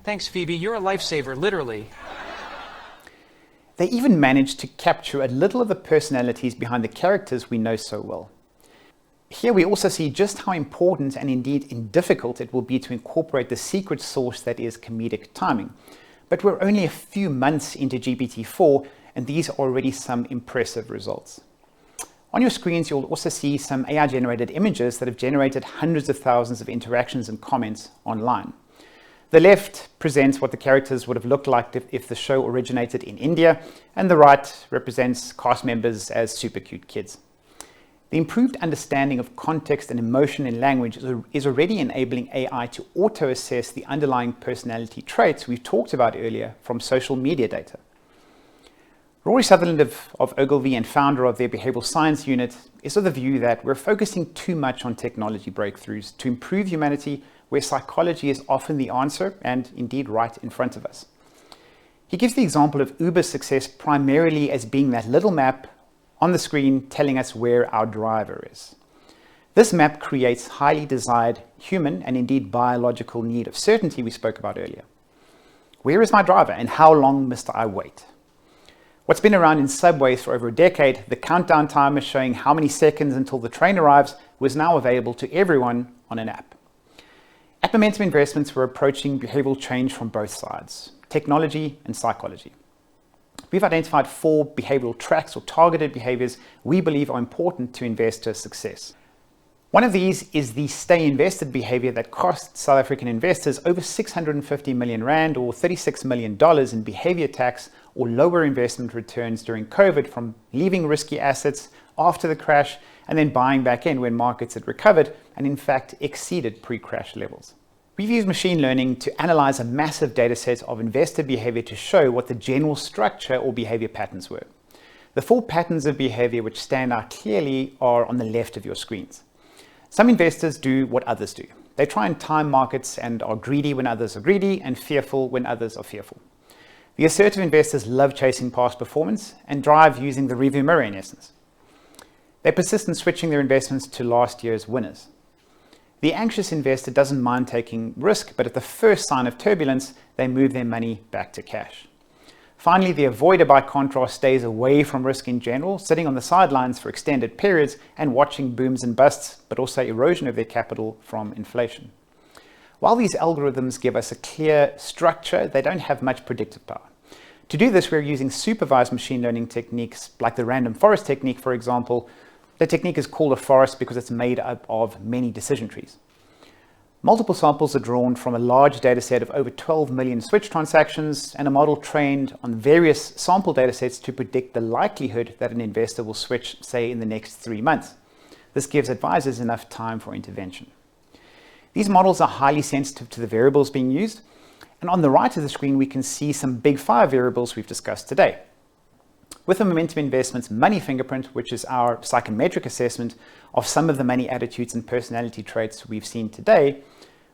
Thanks, Phoebe. You're a lifesaver, literally. They even managed to capture a little of the personalities behind the characters we know so well. Here we also see just how important and indeed difficult it will be to incorporate the secret sauce that is comedic timing. But we're only a few months into GPT-4, and these are already some impressive results. On your screens, you'll also see some AI-generated images that have generated hundreds of thousands of interactions and comments online. The left presents what the characters would have looked like if the show originated in India, and the right represents cast members as super cute kids. The improved understanding of context and emotion in language is already enabling AI to auto-assess the underlying personality traits we've talked about earlier from social media data. Rory Sutherland of Ogilvy and founder of their behavioral science unit is of the view that we're focusing too much on technology breakthroughs to improve humanity, where psychology is often the answer and indeed right in front of us. He gives the example of Uber's success primarily as being that little map on the screen telling us where our driver is. This map creates highly desired human and indeed biological need of certainty we spoke about earlier. Where is my driver and how long must I wait? What's been around in subways for over a decade, the countdown timer showing how many seconds until the train arrives, was now available to everyone on an app. At Momentum Investments, we're approaching behavioral change from both sides, technology and psychology. We've identified 4 behavioral tracks or targeted behaviors we believe are important to investor success. One of these is the stay invested behavior that cost South African investors over 650 million rand or $36 million in behavior tax or lower investment returns during COVID from leaving risky assets after the crash and then buying back in when markets had recovered and in fact exceeded pre-crash levels. We've used machine learning to analyze a massive data set of investor behavior to show what the general structure or behavior patterns were. The 4 patterns of behavior which stand out clearly are on the left of your screens. Some investors do what others do. They try and time markets and are greedy when others are greedy and fearful when others are fearful. The assertive investors love chasing past performance and drive using the review mirror in essence. They persist in switching their investments to last year's winners. The anxious investor doesn't mind taking risk, but at the first sign of turbulence, they move their money back to cash. Finally, the avoider, by contrast, stays away from risk in general, sitting on the sidelines for extended periods and watching booms and busts, but also erosion of their capital from inflation. While these algorithms give us a clear structure, they don't have much predictive power. To do this, we're using supervised machine learning techniques like the random forest technique, for example. The technique is called a forest because it's made up of many decision trees. Multiple samples are drawn from a large data set of over 12 million switch transactions and a model trained on various sample data sets to predict the likelihood that an investor will switch, say, in the next 3 months. This gives advisors enough time for intervention. These models are highly sensitive to the variables being used, and on the right of the screen we can see some big 5 variables we've discussed today. With the Momentum Investments Money Fingerprint, which is our psychometric assessment of some of the money attitudes and personality traits we've seen today,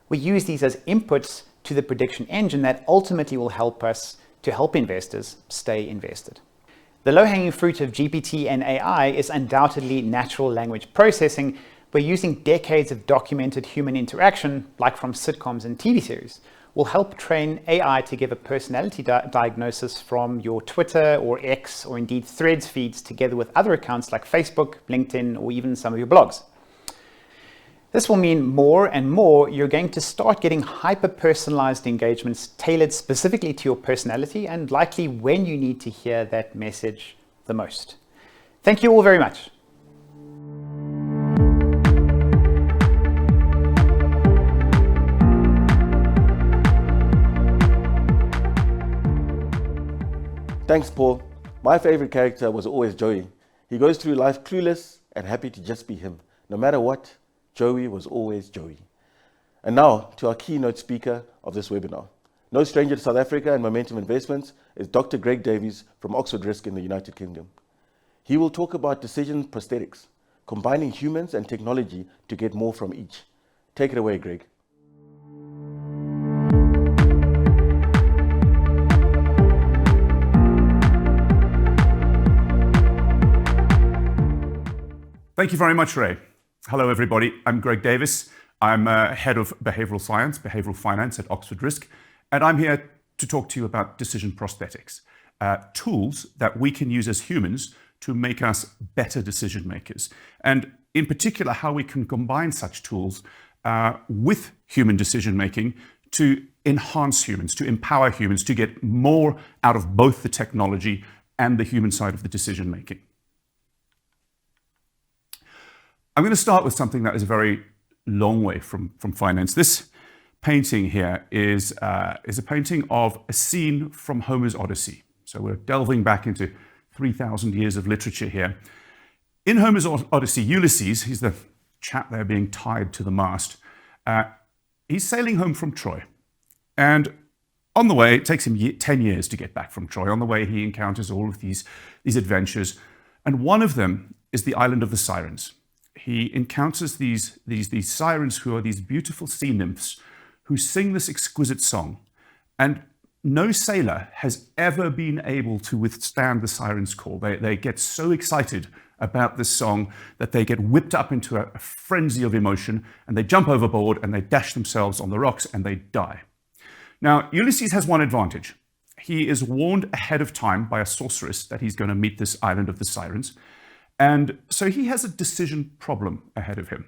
we use these as inputs to the prediction engine that ultimately will help us to help investors stay invested. The low-hanging fruit of GPT and AI is undoubtedly natural language processing. We're using decades of documented human interaction, like from sitcoms and TV series, will help train AI to give a personality diagnosis from your Twitter or X or indeed Threads feeds together with other accounts like Facebook, LinkedIn, or even some of your blogs. This will mean more and more you're going to start getting hyper-personalized engagements tailored specifically to your personality and likely when you need to hear that message the most. Thank you all very much. Thanks, Paul. My favorite character was always Joey. He goes through life clueless and happy to just be him. No matter what, Joey was always Joey. And now to our keynote speaker of this webinar. No stranger to South Africa and Momentum Investments is Dr. Greg Davies from Oxford Risk in the United Kingdom. He will talk about decision prosthetics, combining humans and technology to get more from each. Take it away, Greg. Thank you very much, Ray. Hello, everybody. I'm Greg Davis. I'm head of behavioral science, behavioral finance at Oxford Risk, and I'm here to talk to you about decision prosthetics, tools that we can use as humans to make us better decision makers, and in particular, how we can combine such tools with human decision making to enhance humans, to empower humans, to get more out of both the technology and the human side of the decision making. I'm going to start with something that is a very long way from finance. This painting here is a painting of a scene from Homer's Odyssey. So we're delving back into 3,000 years of literature here. In Homer's Odyssey, Ulysses, he's the chap there being tied to the mast, he's sailing home from Troy. And on the way, it takes him 10 years to get back from Troy. On the way, he encounters all of these adventures. And one of them is the island of the Sirens. He encounters these sirens who are these beautiful sea nymphs who sing this exquisite song. And no sailor has ever been able to withstand the sirens' call. They get so excited about this song that they get whipped up into a frenzy of emotion, and they jump overboard and they dash themselves on the rocks and they die. Now, Ulysses has one advantage. He is warned ahead of time by a sorceress that he's going to meet this island of the Sirens. And so he has a decision problem ahead of him.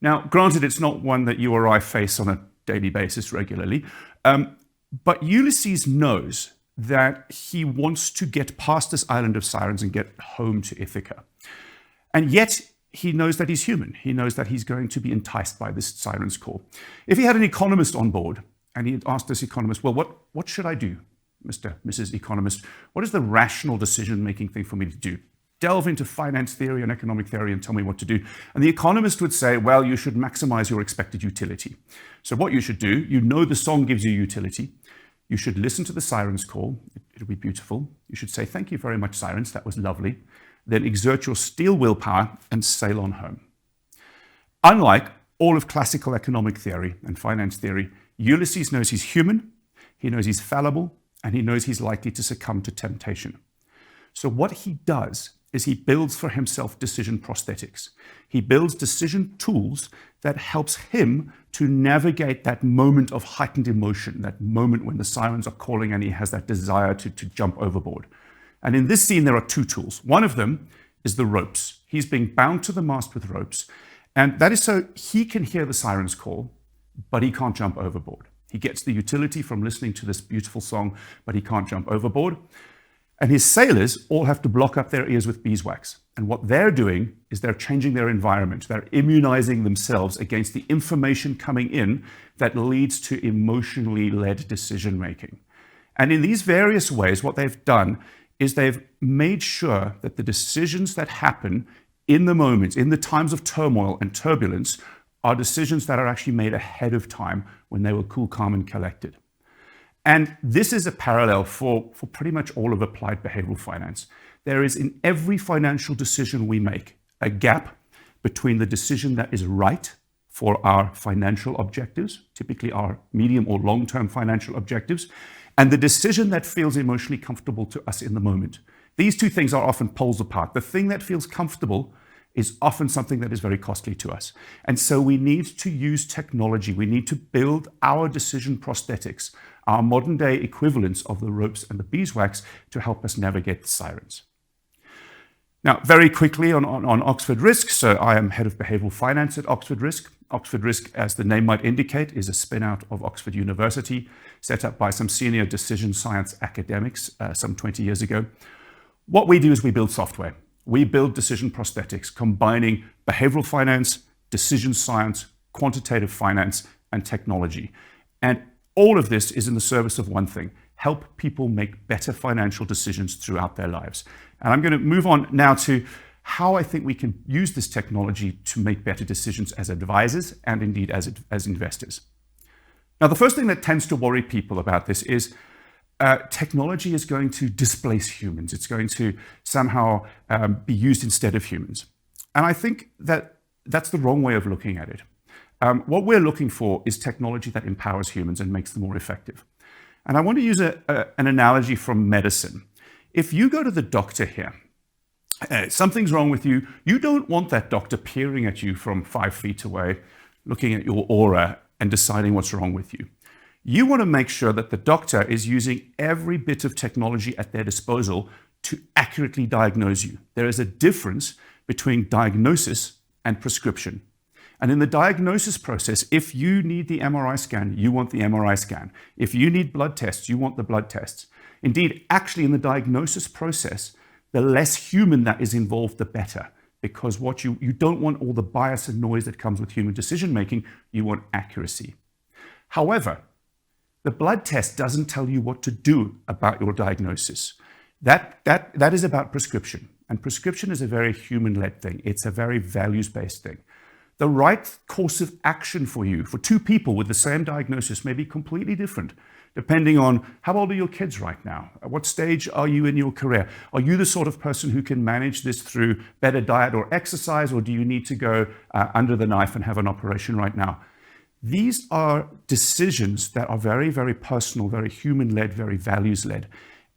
Now, granted, it's not one that you or I face on a daily basis regularly, but Ulysses knows that he wants to get past this island of Sirens and get home to Ithaca. And yet, he knows that he's human. He knows that he's going to be enticed by this siren's call. If he had an economist on board, and he had asked this economist, well, what should I do, Mrs. Economist? What is the rational decision-making thing for me to do? Delve into finance theory and economic theory and tell me what to do. And the economist would say, well, you should maximize your expected utility. So what you should do, you know the song gives you utility. You should listen to the siren's call. It'll be beautiful. You should say, thank you very much, sirens. That was lovely. Then exert your steel willpower and sail on home. Unlike all of classical economic theory and finance theory, Ulysses knows he's human, he knows he's fallible, and he knows he's likely to succumb to temptation. So what he does is he builds for himself decision prosthetics. He builds decision tools that helps him to navigate that moment of heightened emotion, that moment when the sirens are calling and he has that desire to jump overboard. And in this scene, there are two tools. One of them is the ropes. He's being bound to the mast with ropes, and that is so he can hear the sirens call, but he can't jump overboard. He gets the utility from listening to this beautiful song, but he can't jump overboard. And his sailors all have to block up their ears with beeswax. And what they're doing is they're changing their environment. They're immunizing themselves against the information coming in that leads to emotionally led decision-making. And in these various ways, what they've done is they've made sure that the decisions that happen in the moment, in the times of turmoil and turbulence, are decisions that are actually made ahead of time when they were cool, calm, and collected. And this is a parallel for pretty much all of applied behavioral finance. There is in every financial decision we make a gap between the decision that is right for our financial objectives, typically our medium or long-term financial objectives, and the decision that feels emotionally comfortable to us in the moment. These two things are often poles apart. The thing that feels comfortable is often something that is very costly to us. And so we need to use technology. We need to build our decision prosthetics, our modern day equivalents of the ropes and the beeswax to help us navigate the sirens. Now, very quickly on Oxford Risk. So I am head of behavioral finance at Oxford Risk. Oxford Risk, as the name might indicate, is a spin-out of Oxford University, set up by some senior decision science academics some 20 years ago. What we do is we build software. We build decision prosthetics, combining behavioral finance, decision science, quantitative finance, and technology. And all of this is in the service of one thing: help people make better financial decisions throughout their lives. And I'm going to move on now to how I think we can use this technology to make better decisions as advisors and indeed as investors. Now, the first thing that tends to worry people about this is technology is going to displace humans. It's going to somehow be used instead of humans. And I think that that's the wrong way of looking at it. What we're looking for is technology that empowers humans and makes them more effective. And I want to use an analogy from medicine. If you go to the doctor here, something's wrong with you, you don't want that doctor peering at you from 5 feet away, looking at your aura and deciding what's wrong with you. You want to make sure that the doctor is using every bit of technology at their disposal to accurately diagnose you. There is a difference between diagnosis and prescription. And in the diagnosis process, if you need the MRI scan, you want the MRI scan. If you need blood tests, you want the blood tests. Indeed, actually in the diagnosis process, the less human that is involved, the better. Because what you don't want all the bias and noise that comes with human decision making, you want accuracy. However, the blood test doesn't tell you what to do about your diagnosis. That is about prescription. And prescription is a very human-led thing. It's a very values-based thing. The right course of action for you, for two people with the same diagnosis, may be completely different, depending on how old are your kids right now? At what stage are you in your career? Are you the sort of person who can manage this through better diet or exercise, or do you need to go under the knife and have an operation right now? These are decisions that are very, very personal, very human-led, very values-led.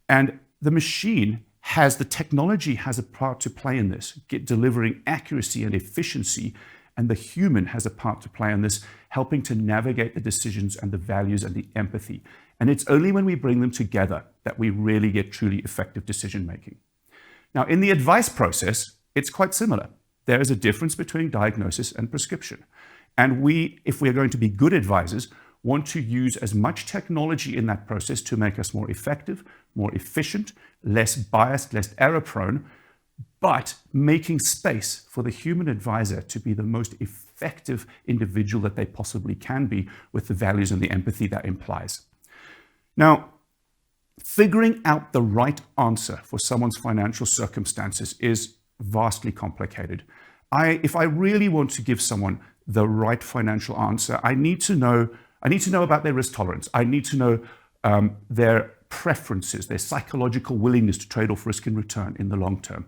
And the machine the technology has a part to play in this, delivering accuracy and efficiency, and the human has a part to play in this, helping to navigate the decisions and the values and the empathy. And it's only when we bring them together that we really get truly effective decision-making. Now, in the advice process, it's quite similar. There is a difference between diagnosis and prescription. And we, if we are going to be good advisors, want to use as much technology in that process to make us more effective, more efficient, less biased, less error-prone, but making space for the human advisor to be the most effective individual that they possibly can be, with the values and the empathy that implies. Now, figuring out the right answer for someone's financial circumstances is vastly complicated. If I really want to give someone the right financial answer, I need to know about their risk tolerance. I need to know their preferences, their psychological willingness to trade off risk and return in the long term.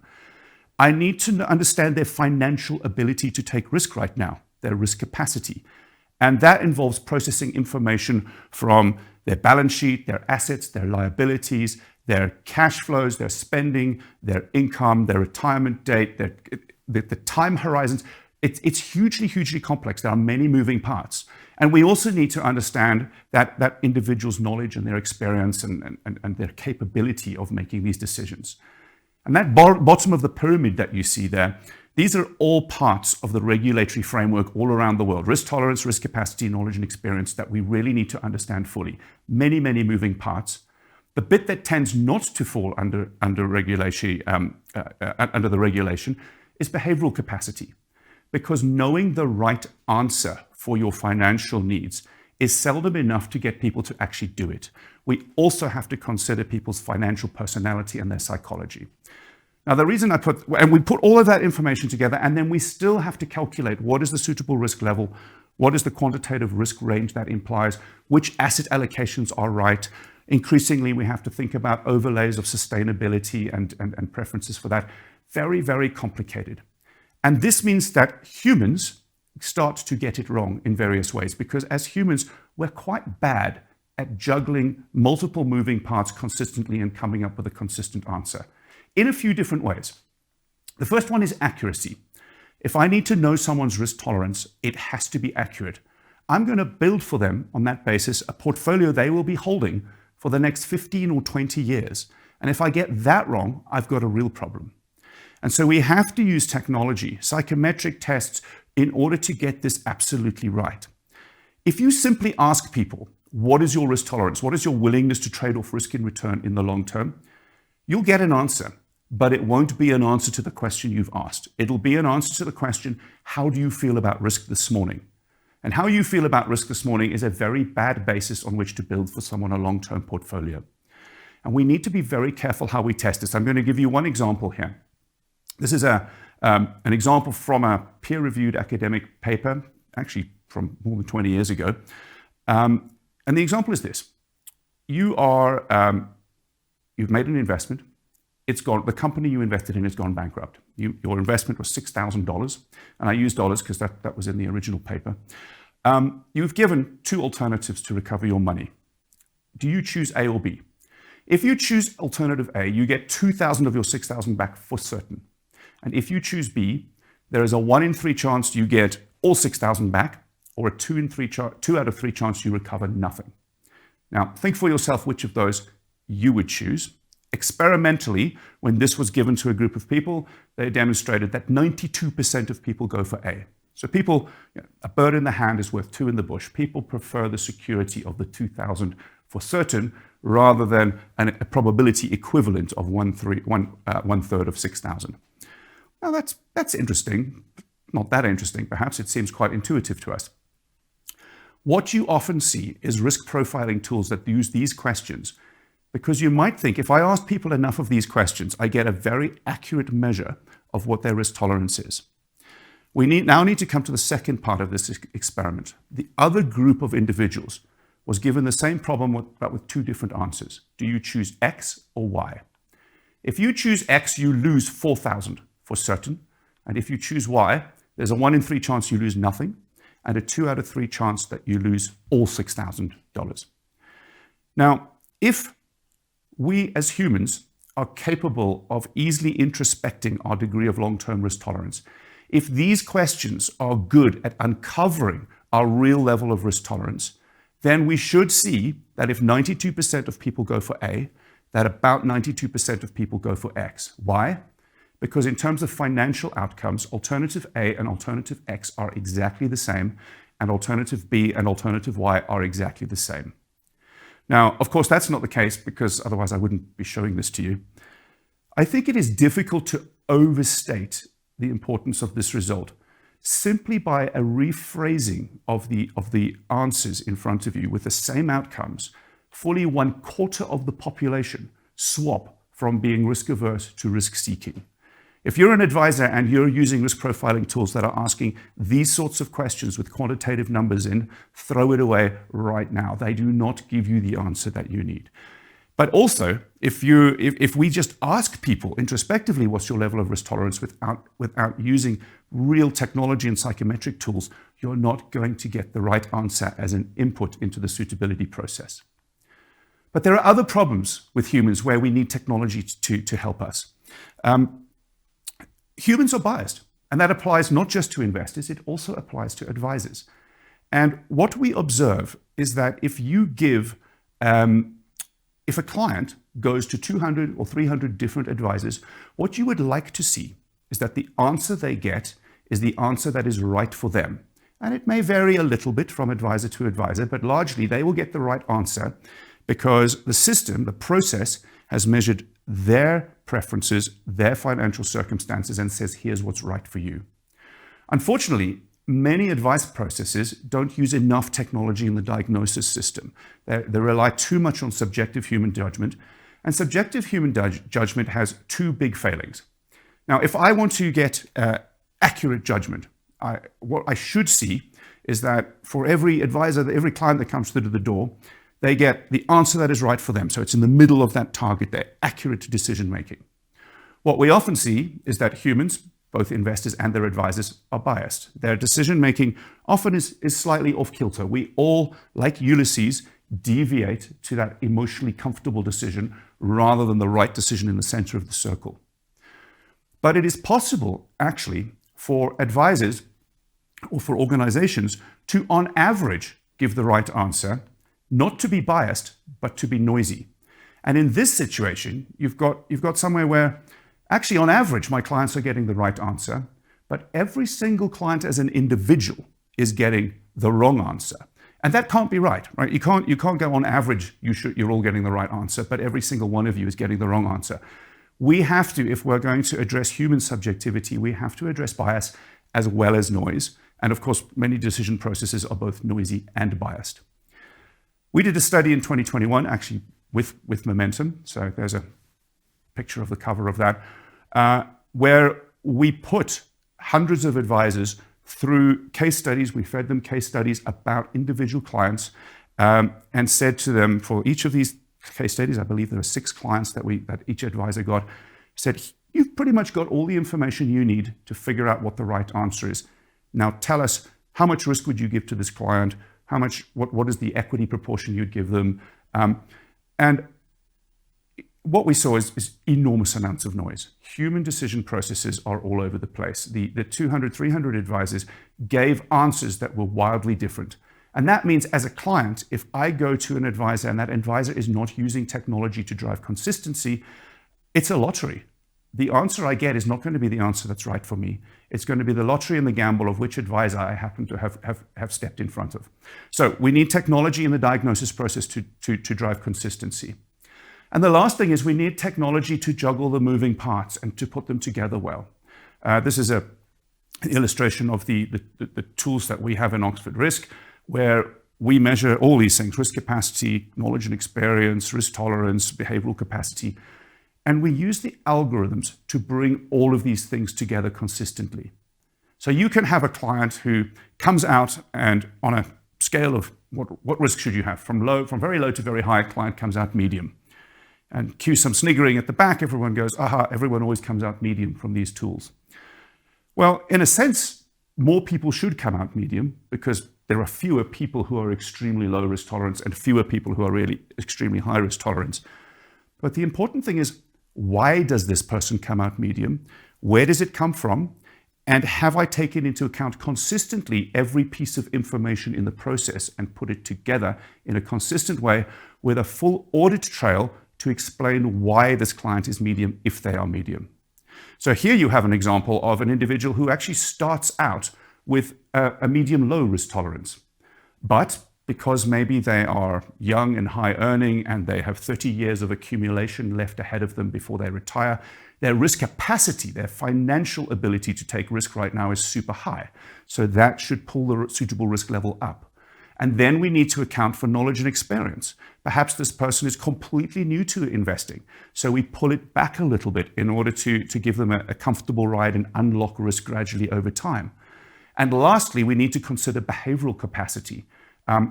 I need to understand their financial ability to take risk right now, their risk capacity. And that involves processing information from their balance sheet, their assets, their liabilities, their cash flows, their spending, their income, their retirement date, the time horizons. It's hugely, hugely complex. There are many moving parts. And we also need to understand that individual's knowledge and their experience and their capability of making these decisions. And that bottom of the pyramid that you see there, these are all parts of the regulatory framework all around the world. Risk tolerance, risk capacity, knowledge and experience that we really need to understand fully. Many, many moving parts. The bit that tends not to fall under the regulation is behavioral capacity. Because knowing the right answer for your financial needs is seldom enough to get people to actually do it. We also have to consider people's financial personality and their psychology. Now, the reason we put all of that information together, and then we still have to calculate what is the suitable risk level, what is the quantitative risk range that implies, which asset allocations are right. Increasingly, we have to think about overlays of sustainability and preferences for that. Very, very complicated. And this means that humans start to get it wrong in various ways, because as humans, we're quite bad at juggling multiple moving parts consistently and coming up with a consistent answer in a few different ways. The first one is accuracy. If I need to know someone's risk tolerance, it has to be accurate. I'm going to build for them on that basis a portfolio they will be holding for the next 15 or 20 years. And if I get that wrong, I've got a real problem. And so we have to use technology, psychometric tests, in order to get this absolutely right. If you simply ask people, what is your risk tolerance? What is your willingness to trade off risk and return in the long term? You'll get an answer, but it won't be an answer to the question you've asked. It'll be an answer to the question, how do you feel about risk this morning? And how you feel about risk this morning is a very bad basis on which to build for someone a long-term portfolio. And we need to be very careful how we test this. I'm going to give you one example here. This is an example from a peer-reviewed academic paper, actually from more than 20 years ago. And the example is this. You've made an investment. The company you invested in has gone bankrupt. Your investment was $6,000. And I use dollars because that was in the original paper. You've given two alternatives to recover your money. Do you choose A or B? If you choose alternative A, you get 2,000 of your 6,000 back for certain. And if you choose B, there is a 1 in 3 chance you get all 6,000 back, or a 2 out of 3 chance you recover nothing. Now, think for yourself which of those you would choose. Experimentally, when this was given to a group of people, they demonstrated that 92% of people go for A. So people, a bird in the hand is worth 2 in the bush. People prefer the security of the 2,000 for certain, rather than a probability equivalent of one third of 6,000. Now that's interesting. Not that interesting, perhaps. It seems quite intuitive to us. what you often see is risk profiling tools that use these questions, because you might think, if I ask people enough of these questions, I get a very accurate measure of what their risk tolerance is. We now need to come to the second part of this experiment. The other group of individuals was given the same problem but with two different answers. Do you choose X or Y? If you choose X, you lose 4,000 for certain. And if you choose Y, there's a 1 in 3 chance you lose nothing, and a 2 out of 3 chance that you lose all $6,000. Now, if we as humans are capable of easily introspecting our degree of long-term risk tolerance, if these questions are good at uncovering our real level of risk tolerance, then we should see that if 92% of people go for A, that about 92% of people go for X. Why? Because in terms of financial outcomes, alternative A and alternative X are exactly the same, and alternative B and alternative Y are exactly the same. Now, of course, that's not the case, because otherwise I wouldn't be showing this to you. I think it is difficult to overstate the importance of this result simply by a rephrasing of the answers in front of you with the same outcomes. Fully 1/4 of the population swap from being risk averse to risk seeking. If you're an advisor and you're using risk profiling tools that are asking these sorts of questions with quantitative numbers in, throw it away right now. They do not give you the answer that you need. But also, if we just ask people introspectively what's your level of risk tolerance without using real technology and psychometric tools, you're not going to get the right answer as an input into the suitability process. But there are other problems with humans where we need technology to help us. Humans are biased, and that applies not just to investors, it also applies to advisors. And what we observe is that if a client goes to 200 or 300 different advisors, what you would like to see is that the answer they get is the answer that is right for them. And it may vary a little bit from advisor to advisor, but largely they will get the right answer because the system, the process, has measured their preferences, their financial circumstances, and says, here's what's right for you. Unfortunately, many advice processes don't use enough technology in the diagnosis system. They rely too much on subjective human judgment, and subjective human judgment has two big failings. Now, if I want to get accurate judgment, what I should see is that for every advisor, every client that comes through the door, they get the answer that is right for them. So it's in the middle of that target, they're accurate decision making. What we often see is that humans, both investors and their advisors, are biased. Their decision making often is slightly off kilter. We all, like Ulysses, deviate to that emotionally comfortable decision rather than the right decision in the center of the circle. But it is possible, actually, for advisors or for organizations to, on average, give the right answer, not to be biased, but to be noisy. And in this situation, you've got somewhere where, actually, on average, my clients are getting the right answer, but every single client as an individual is getting the wrong answer. And that can't be right? You can't go on average, you're all getting the right answer, but every single one of you is getting the wrong answer. We have to, if we're going to address human subjectivity, we have to address bias as well as noise. And of course, many decision processes are both noisy and biased. We did a study in 2021, actually with Momentum. So there's a picture of the cover of that, where we put hundreds of advisors through case studies. We fed them case studies about individual clients and said to them, for each of these case studies, I believe there are 6 clients that each advisor got, said, you've pretty much got all the information you need to figure out what the right answer is. Now tell us, how much risk would you give to this client? What is the equity proportion you'd give them? And what we saw is enormous amounts of noise. Human decision processes are all over the place. The 200, 300 advisors gave answers that were wildly different. And that means as a client, if I go to an advisor and that advisor is not using technology to drive consistency, it's a lottery. The answer I get is not going to be the answer that's right for me. It's going to be the lottery and the gamble of which advisor I happen to have stepped in front of. So we need technology in the diagnosis process to drive consistency. And the last thing is we need technology to juggle the moving parts and to put them together well. This is an illustration of the tools that we have in Oxford Risk, where we measure all these things: risk capacity, knowledge and experience, risk tolerance, behavioral capacity. And we use the algorithms to bring all of these things together consistently. So you can have a client who comes out and on a scale of what risk should you have? From very low to very high, client comes out medium. And cue some sniggering at the back, everyone goes, aha, everyone always comes out medium from these tools. Well, in a sense, more people should come out medium because there are fewer people who are extremely low risk tolerance and fewer people who are really extremely high risk tolerance. But the important thing is, why does this person come out medium? Where does it come from? And have I taken into account consistently every piece of information in the process and put it together in a consistent way with a full audit trail to explain why this client is medium if they are medium? So here you have an example of an individual who actually starts out with a medium low risk tolerance. But because maybe they are young and high earning and they have 30 years of accumulation left ahead of them before they retire, their risk capacity, their financial ability to take risk right now is super high. So that should pull the suitable risk level up. And then we need to account for knowledge and experience. Perhaps this person is completely new to investing. So we pull it back a little bit in order to give them a comfortable ride and unlock risk gradually over time. And lastly, we need to consider behavioral capacity.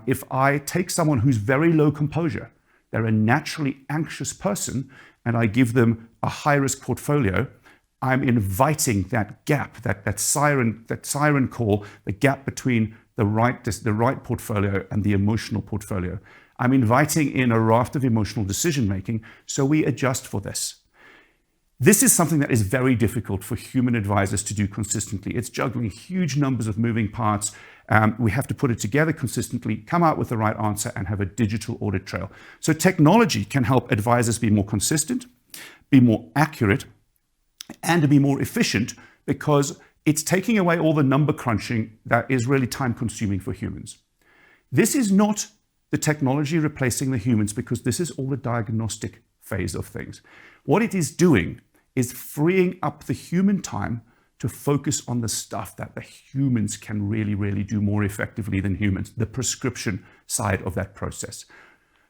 If I take someone who's very low composure, they're a naturally anxious person, and I give them a high-risk portfolio, I'm inviting that gap, that siren call, the gap between the right portfolio and the emotional portfolio. I'm inviting in a raft of emotional decision-making, so we adjust for this. This is something that is very difficult for human advisors to do consistently. It's juggling huge numbers of moving parts. We have to put it together consistently, come out with the right answer, and have a digital audit trail. So technology can help advisors be more consistent, be more accurate, and to be more efficient, because it's taking away all the number crunching that is really time consuming for humans. This is not the technology replacing the humans, because this is all the diagnostic phase of things. What it is doing is freeing up the human time to focus on the stuff that the humans can really, really do more effectively than humans, the prescription side of that process.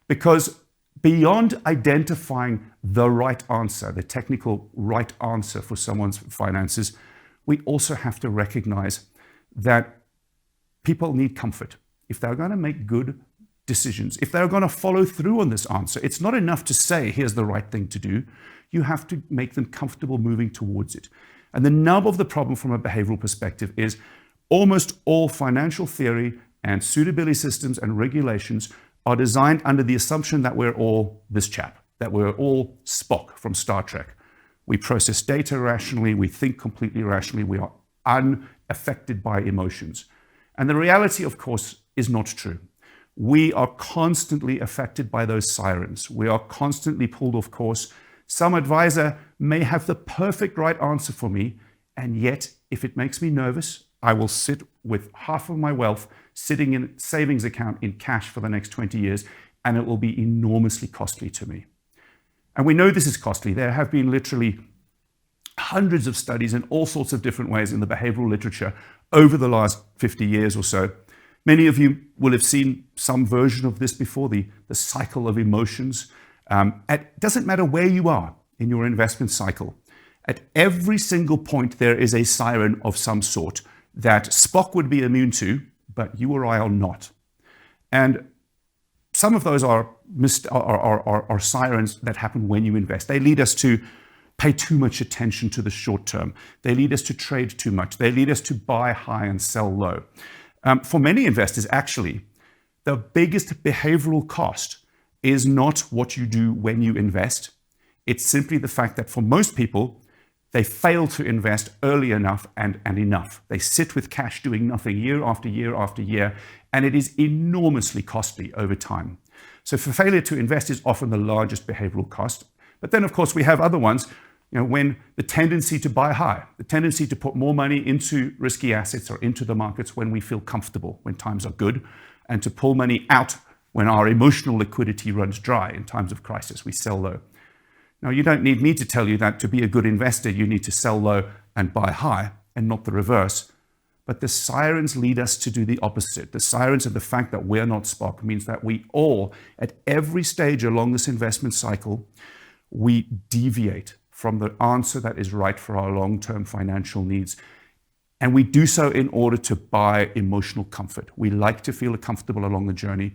Because beyond identifying the right answer, the technical right answer for someone's finances, we also have to recognize that people need comfort. If they're going to make good decisions, if they're going to follow through on this answer, it's not enough to say, here's the right thing to do. You have to make them comfortable moving towards it. And the nub of the problem from a behavioral perspective is almost all financial theory and suitability systems and regulations are designed under the assumption that we're all this chap, that we're all Spock from Star Trek. We process data rationally, we think completely rationally, we are unaffected by emotions. And the reality, of course, is not true. We are constantly affected by those sirens. We are constantly pulled off course. Some advisor may have the perfect right answer for me, and yet, if it makes me nervous, I will sit with half of my wealth sitting in a savings account in cash for the next 20 years, and it will be enormously costly to me. And we know this is costly. There have been literally hundreds of studies in all sorts of different ways in the behavioral literature over the last 50 years or so. Many of you will have seen some version of this before, the cycle of emotions. It doesn't matter where you are in your investment cycle. At every single point, there is a siren of some sort that Spock would be immune to, but you or I are not. And some of those are sirens that happen when you invest. They lead us to pay too much attention to the short term. They lead us to trade too much. They lead us to buy high and sell low. For many investors, actually, the biggest behavioral cost is not what you do when you invest. It's simply the fact that for most people, they fail to invest early enough and enough. They sit with cash doing nothing year after year after year, and it is enormously costly over time. So for failure to invest is often the largest behavioral cost. But then, of course, we have other ones, when the tendency to buy high, the tendency to put more money into risky assets or into the markets when we feel comfortable, when times are good, and to pull money out when our emotional liquidity runs dry in times of crisis. We sell low. Now, you don't need me to tell you that to be a good investor, you need to sell low and buy high, and not the reverse. But the sirens lead us to do the opposite. The sirens and the fact that we're not Spock means that we all, at every stage along this investment cycle, we deviate from the answer that is right for our long-term financial needs. And we do so in order to buy emotional comfort. We like to feel comfortable along the journey,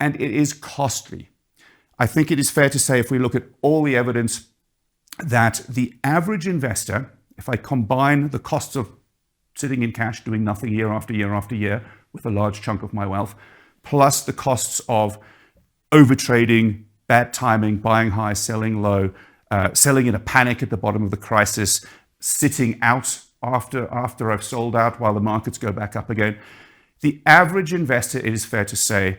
and it is costly. I think it is fair to say, if we look at all the evidence, that the average investor, if I combine the costs of sitting in cash, doing nothing year after year after year with a large chunk of my wealth, plus the costs of overtrading, bad timing, buying high, selling low, selling in a panic at the bottom of the crisis, sitting out after I've sold out while the markets go back up again. The average investor, it is fair to say,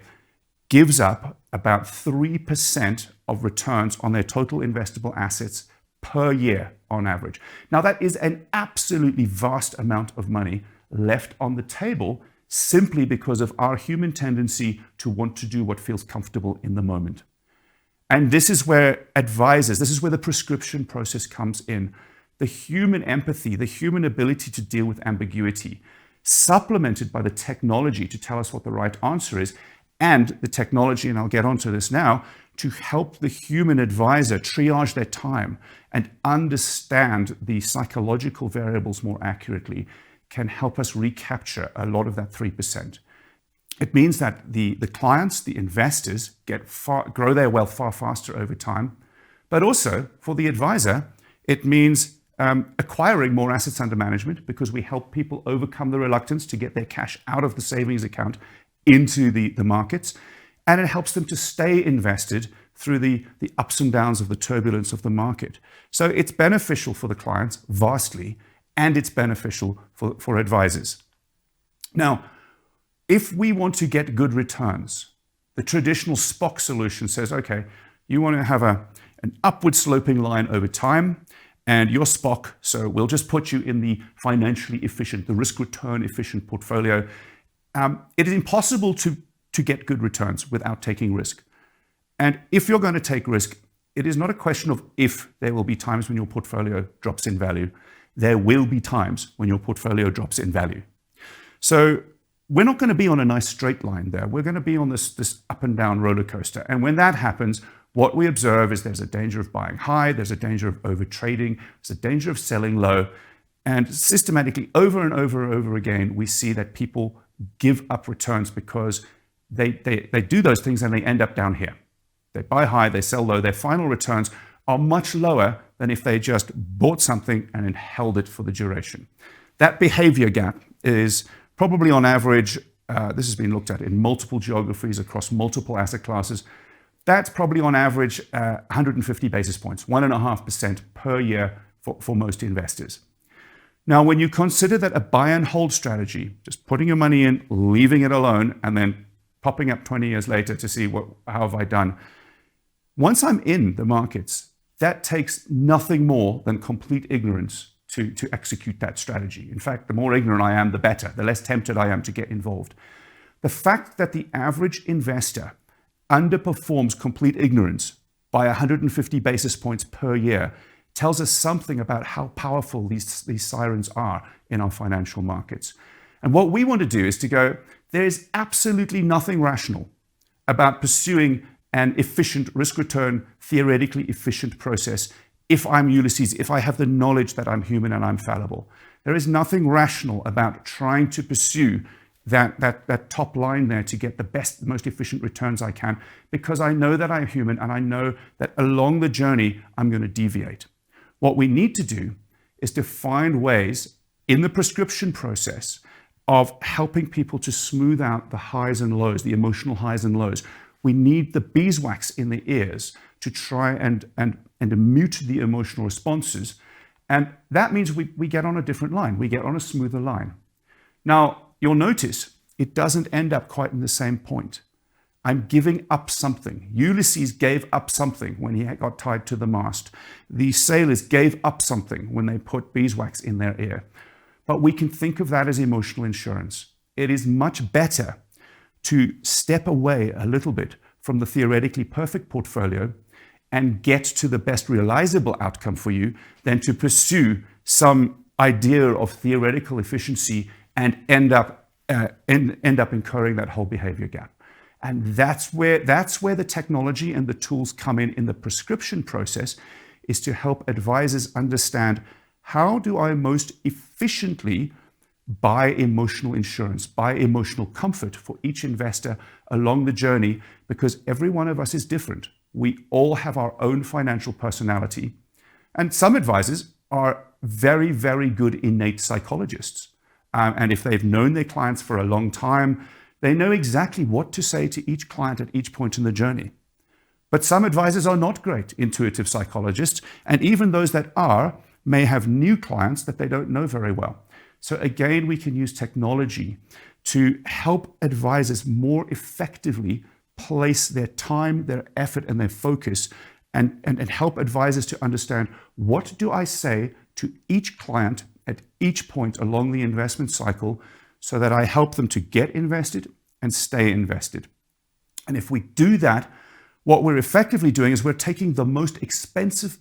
gives up about 3% of returns on their total investable assets per year on average. Now, that is an absolutely vast amount of money left on the table simply because of our human tendency to want to do what feels comfortable in the moment. And this is where advisors, this is where the prescription process comes in. The human empathy, the human ability to deal with ambiguity, supplemented by the technology to tell us what the right answer is, and the technology, and I'll get onto this now, to help the human advisor triage their time and understand the psychological variables more accurately, can help us recapture a lot of that 3%. It means that the clients, the investors, grow their wealth far faster over time. But also, for the advisor, it means acquiring more assets under management, because we help people overcome the reluctance to get their cash out of the savings account into the markets. And it helps them to stay invested through the ups and downs of the turbulence of the market. So it's beneficial for the clients vastly, and it's beneficial for advisors. Now, if we want to get good returns, the traditional Spock solution says, okay, you want to have an upward sloping line over time, and you're Spock, so we'll just put you in the financially efficient, the risk-return efficient portfolio. It is impossible to get good returns without taking risk. And if you're going to take risk, it is not a question of if there will be times when your portfolio drops in value. There will be times when your portfolio drops in value. So we're not going to be on a nice straight line there. We're going to be on this up and down roller coaster. And when that happens, what we observe is there's a danger of buying high, there's a danger of overtrading, there's a danger of selling low. And systematically, over and over and over again, we see that people give up returns because they do those things and they end up down here. They buy high, they sell low. Their final returns are much lower than if they just bought something and then held it for the duration. That behavior gap is probably on average, this has been looked at in multiple geographies across multiple asset classes. That's probably on average 150 basis points, 1.5% per year for most investors. Now, when you consider that a buy and hold strategy, just putting your money in, leaving it alone, and then popping up 20 years later to see how have I done. Once I'm in the markets, that takes nothing more than complete ignorance to execute that strategy. In fact, the more ignorant I am, the better, the less tempted I am to get involved. The fact that the average investor underperforms complete ignorance by 150 basis points per year tells us something about how powerful these sirens are in our financial markets. And what we want to do is to go, there is absolutely nothing rational about pursuing an efficient risk-return, theoretically efficient process if I'm Ulysses, if I have the knowledge that I'm human and I'm fallible. There is nothing rational about trying to pursue that top line there to get the best, most efficient returns I can, because I know that I'm human and I know that along the journey, I'm going to deviate. What we need to do is to find ways in the prescription process of helping people to smooth out the highs and lows, the emotional highs and lows. We need the beeswax in the ears to try and mute the emotional responses. And that means we get on a different line. We get on a smoother line. Now, you'll notice it doesn't end up quite in the same point. I'm giving up something. Ulysses gave up something when he got tied to the mast. The sailors gave up something when they put beeswax in their ear. But we can think of that as emotional insurance. It is much better to step away a little bit from the theoretically perfect portfolio and get to the best realizable outcome for you than to pursue some idea of theoretical efficiency and end up incurring that whole behavior gap. And that's where the technology and the tools come in the prescription process, is to help advisors understand, how do I most efficiently buy emotional insurance, buy emotional comfort for each investor along the journey, because every one of us is different. We all have our own financial personality. And some advisors are very, very good innate psychologists. And if they've known their clients for a long time, they know exactly what to say to each client at each point in the journey. But some advisors are not great intuitive psychologists, and even those that are may have new clients that they don't know very well. So again, we can use technology to help advisors more effectively place their time, their effort, and their focus, and help advisors to understand, what do I say to each client at each point along the investment cycle, so that I help them to get invested and stay invested. And if we do that, what we're effectively doing is we're taking the most expensive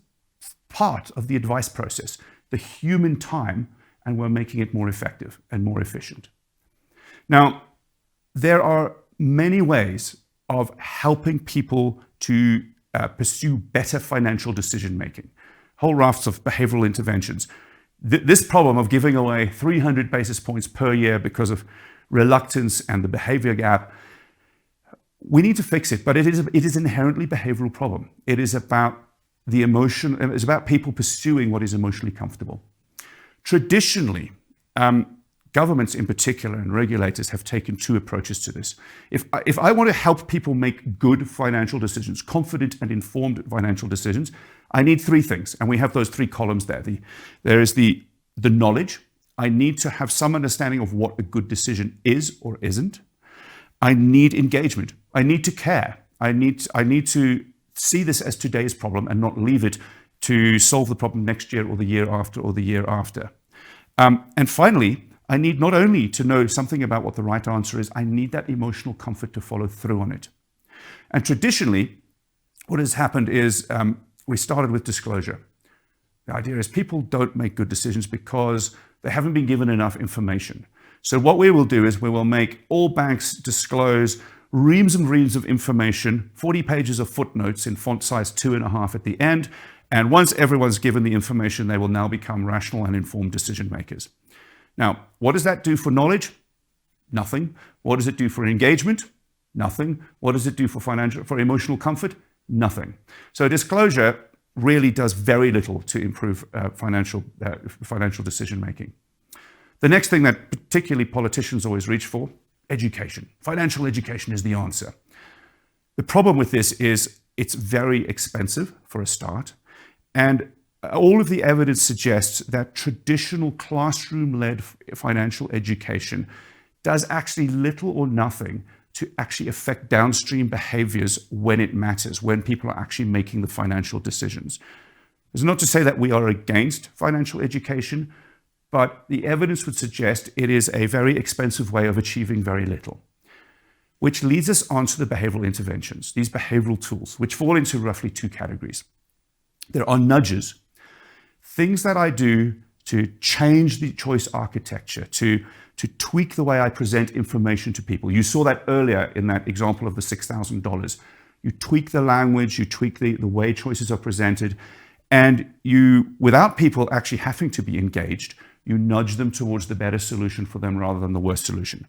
part of the advice process, the human time, and we're making it more effective and more efficient. Now, there are many ways of helping people to pursue better financial decision-making. Whole rafts of behavioral interventions. This problem of giving away 300 basis points per year because of reluctance and the behavior gap, we need to fix it, but it is inherently a behavioral problem. It is about the emotion, it's about people pursuing what is emotionally comfortable. Traditionally, governments in particular and regulators have taken two approaches to this. If I want to help people make good financial decisions, confident and informed financial decisions, I need three things, and we have those three columns there. There is the knowledge. I need to have some understanding of what a good decision is or isn't. I need engagement. I need to care. I need to see this as today's problem and not leave it to solve the problem next year or the year after or the year after. And finally, I need not only to know something about what the right answer is, I need that emotional comfort to follow through on it. And traditionally, what has happened is we started with disclosure. The idea is people don't make good decisions because they haven't been given enough information. So what we will do is we will make all banks disclose reams and reams of information, 40 pages of footnotes in font size 2.5 at the end. And once everyone's given the information, they will now become rational and informed decision makers. Now, what does that do for knowledge? Nothing. What does it do for engagement? Nothing. What does it do for emotional comfort? Nothing. So disclosure really does very little to improve financial decision making. The next thing that particularly politicians always reach for, education. Financial education is the answer. The problem with this is it's very expensive for a start, and all of the evidence suggests that traditional classroom-led financial education does actually little or nothing to actually affect downstream behaviors when it matters, when people are actually making the financial decisions. It's not to say that we are against financial education, but the evidence would suggest it is a very expensive way of achieving very little. Which leads us on to the behavioral interventions, these behavioral tools, which fall into roughly two categories. There are nudges, things that I do to change the choice architecture, to tweak the way I present information to people. You saw that earlier in that example of the $6,000. You tweak the language, you tweak the way choices are presented, and you, without people actually having to be engaged, you nudge them towards the better solution for them rather than the worst solution.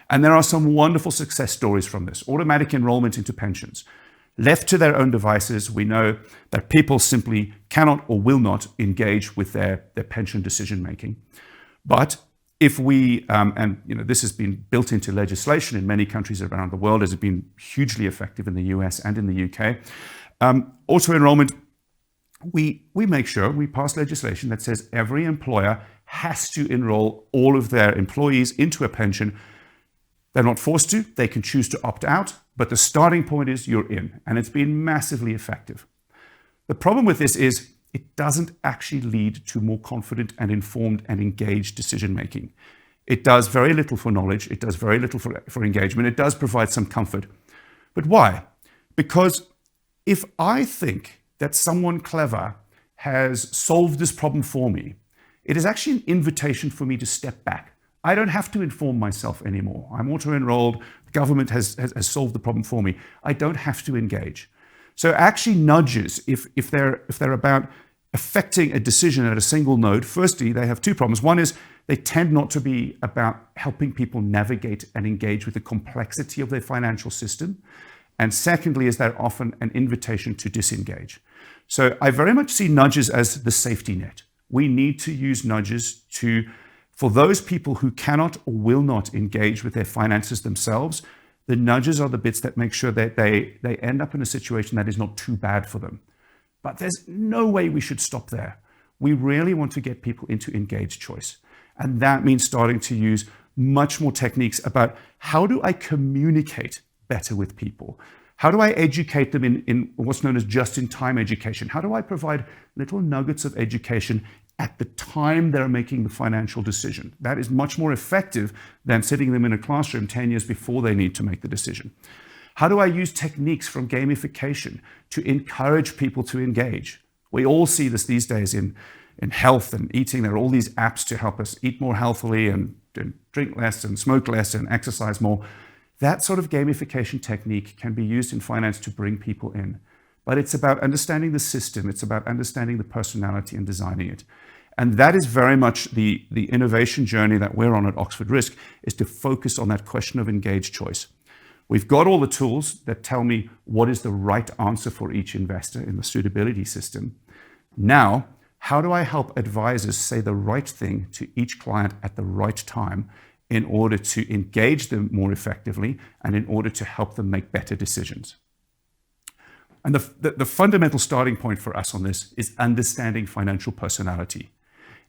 And there are some wonderful success stories from this. Automatic enrollment into pensions. Left to their own devices, we know that people simply cannot or will not engage with their pension decision making. But if we, and this has been built into legislation in many countries around the world, has been hugely effective in the US and in the UK. Auto-enrollment, we make sure we pass legislation that says every employer has to enroll all of their employees into a pension. They're not forced to, they can choose to opt out, but the starting point is you're in, and it's been massively effective. The problem with this is it doesn't actually lead to more confident and informed and engaged decision-making. It does very little for knowledge, it does very little for engagement, it does provide some comfort. But why? Because if I think that someone clever has solved this problem for me, it is actually an invitation for me to step back. I don't have to inform myself anymore. I'm auto-enrolled. The government has solved the problem for me. I don't have to engage. So actually nudges, if they're about affecting a decision at a single node, firstly, they have two problems. One is they tend not to be about helping people navigate and engage with the complexity of their financial system. And secondly, is they're often an invitation to disengage. So I very much see nudges as the safety net. We need to use nudges for those people who cannot or will not engage with their finances themselves. The nudges are the bits that make sure that they end up in a situation that is not too bad for them. But there's no way we should stop there. We really want to get people into engaged choice. And that means starting to use much more techniques about how do I communicate better with people? How do I educate them in what's known as just-in-time education? How do I provide little nuggets of education at the time they're making the financial decision? That is much more effective than sitting them in a classroom 10 years before they need to make the decision. How do I use techniques from gamification to encourage people to engage? We all see this these days in health and eating. There are all these apps to help us eat more healthily and drink less and smoke less and exercise more. That sort of gamification technique can be used in finance to bring people in. But it's about understanding the system. It's about understanding the personality and designing it. And that is very much the innovation journey that we're on at Oxford Risk, is to focus on that question of engaged choice. We've got all the tools that tell me what is the right answer for each investor in the suitability system. Now, how do I help advisors say the right thing to each client at the right time in order to engage them more effectively and in order to help them make better decisions? And the fundamental starting point for us on this is understanding financial personality.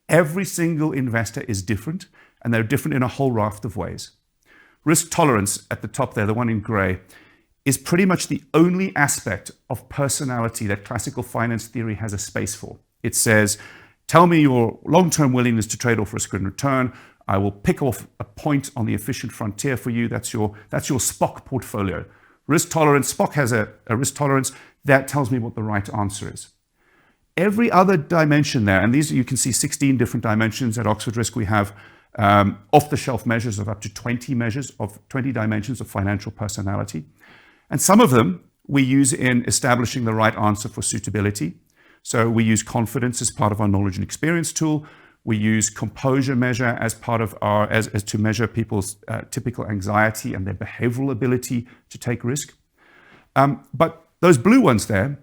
Every single investor is different, and they're different in a whole raft of ways. Risk tolerance at the top there, the one in gray, is pretty much the only aspect of personality that classical finance theory has a space for. It says, tell me your long-term willingness to trade off risk and return. I will pick off a point on the efficient frontier for you. That's your Spock portfolio. Risk tolerance, Spock has a risk tolerance that tells me what the right answer is. Every other dimension there, and these you can see 16 different dimensions at Oxford Risk. We have off-the-shelf measures of up to 20 dimensions of financial personality. And some of them we use in establishing the right answer for suitability. So we use confidence as part of our knowledge and experience tool. We use composure measure as part of as to measure people's typical anxiety and their behavioral ability to take risk. But those blue ones there,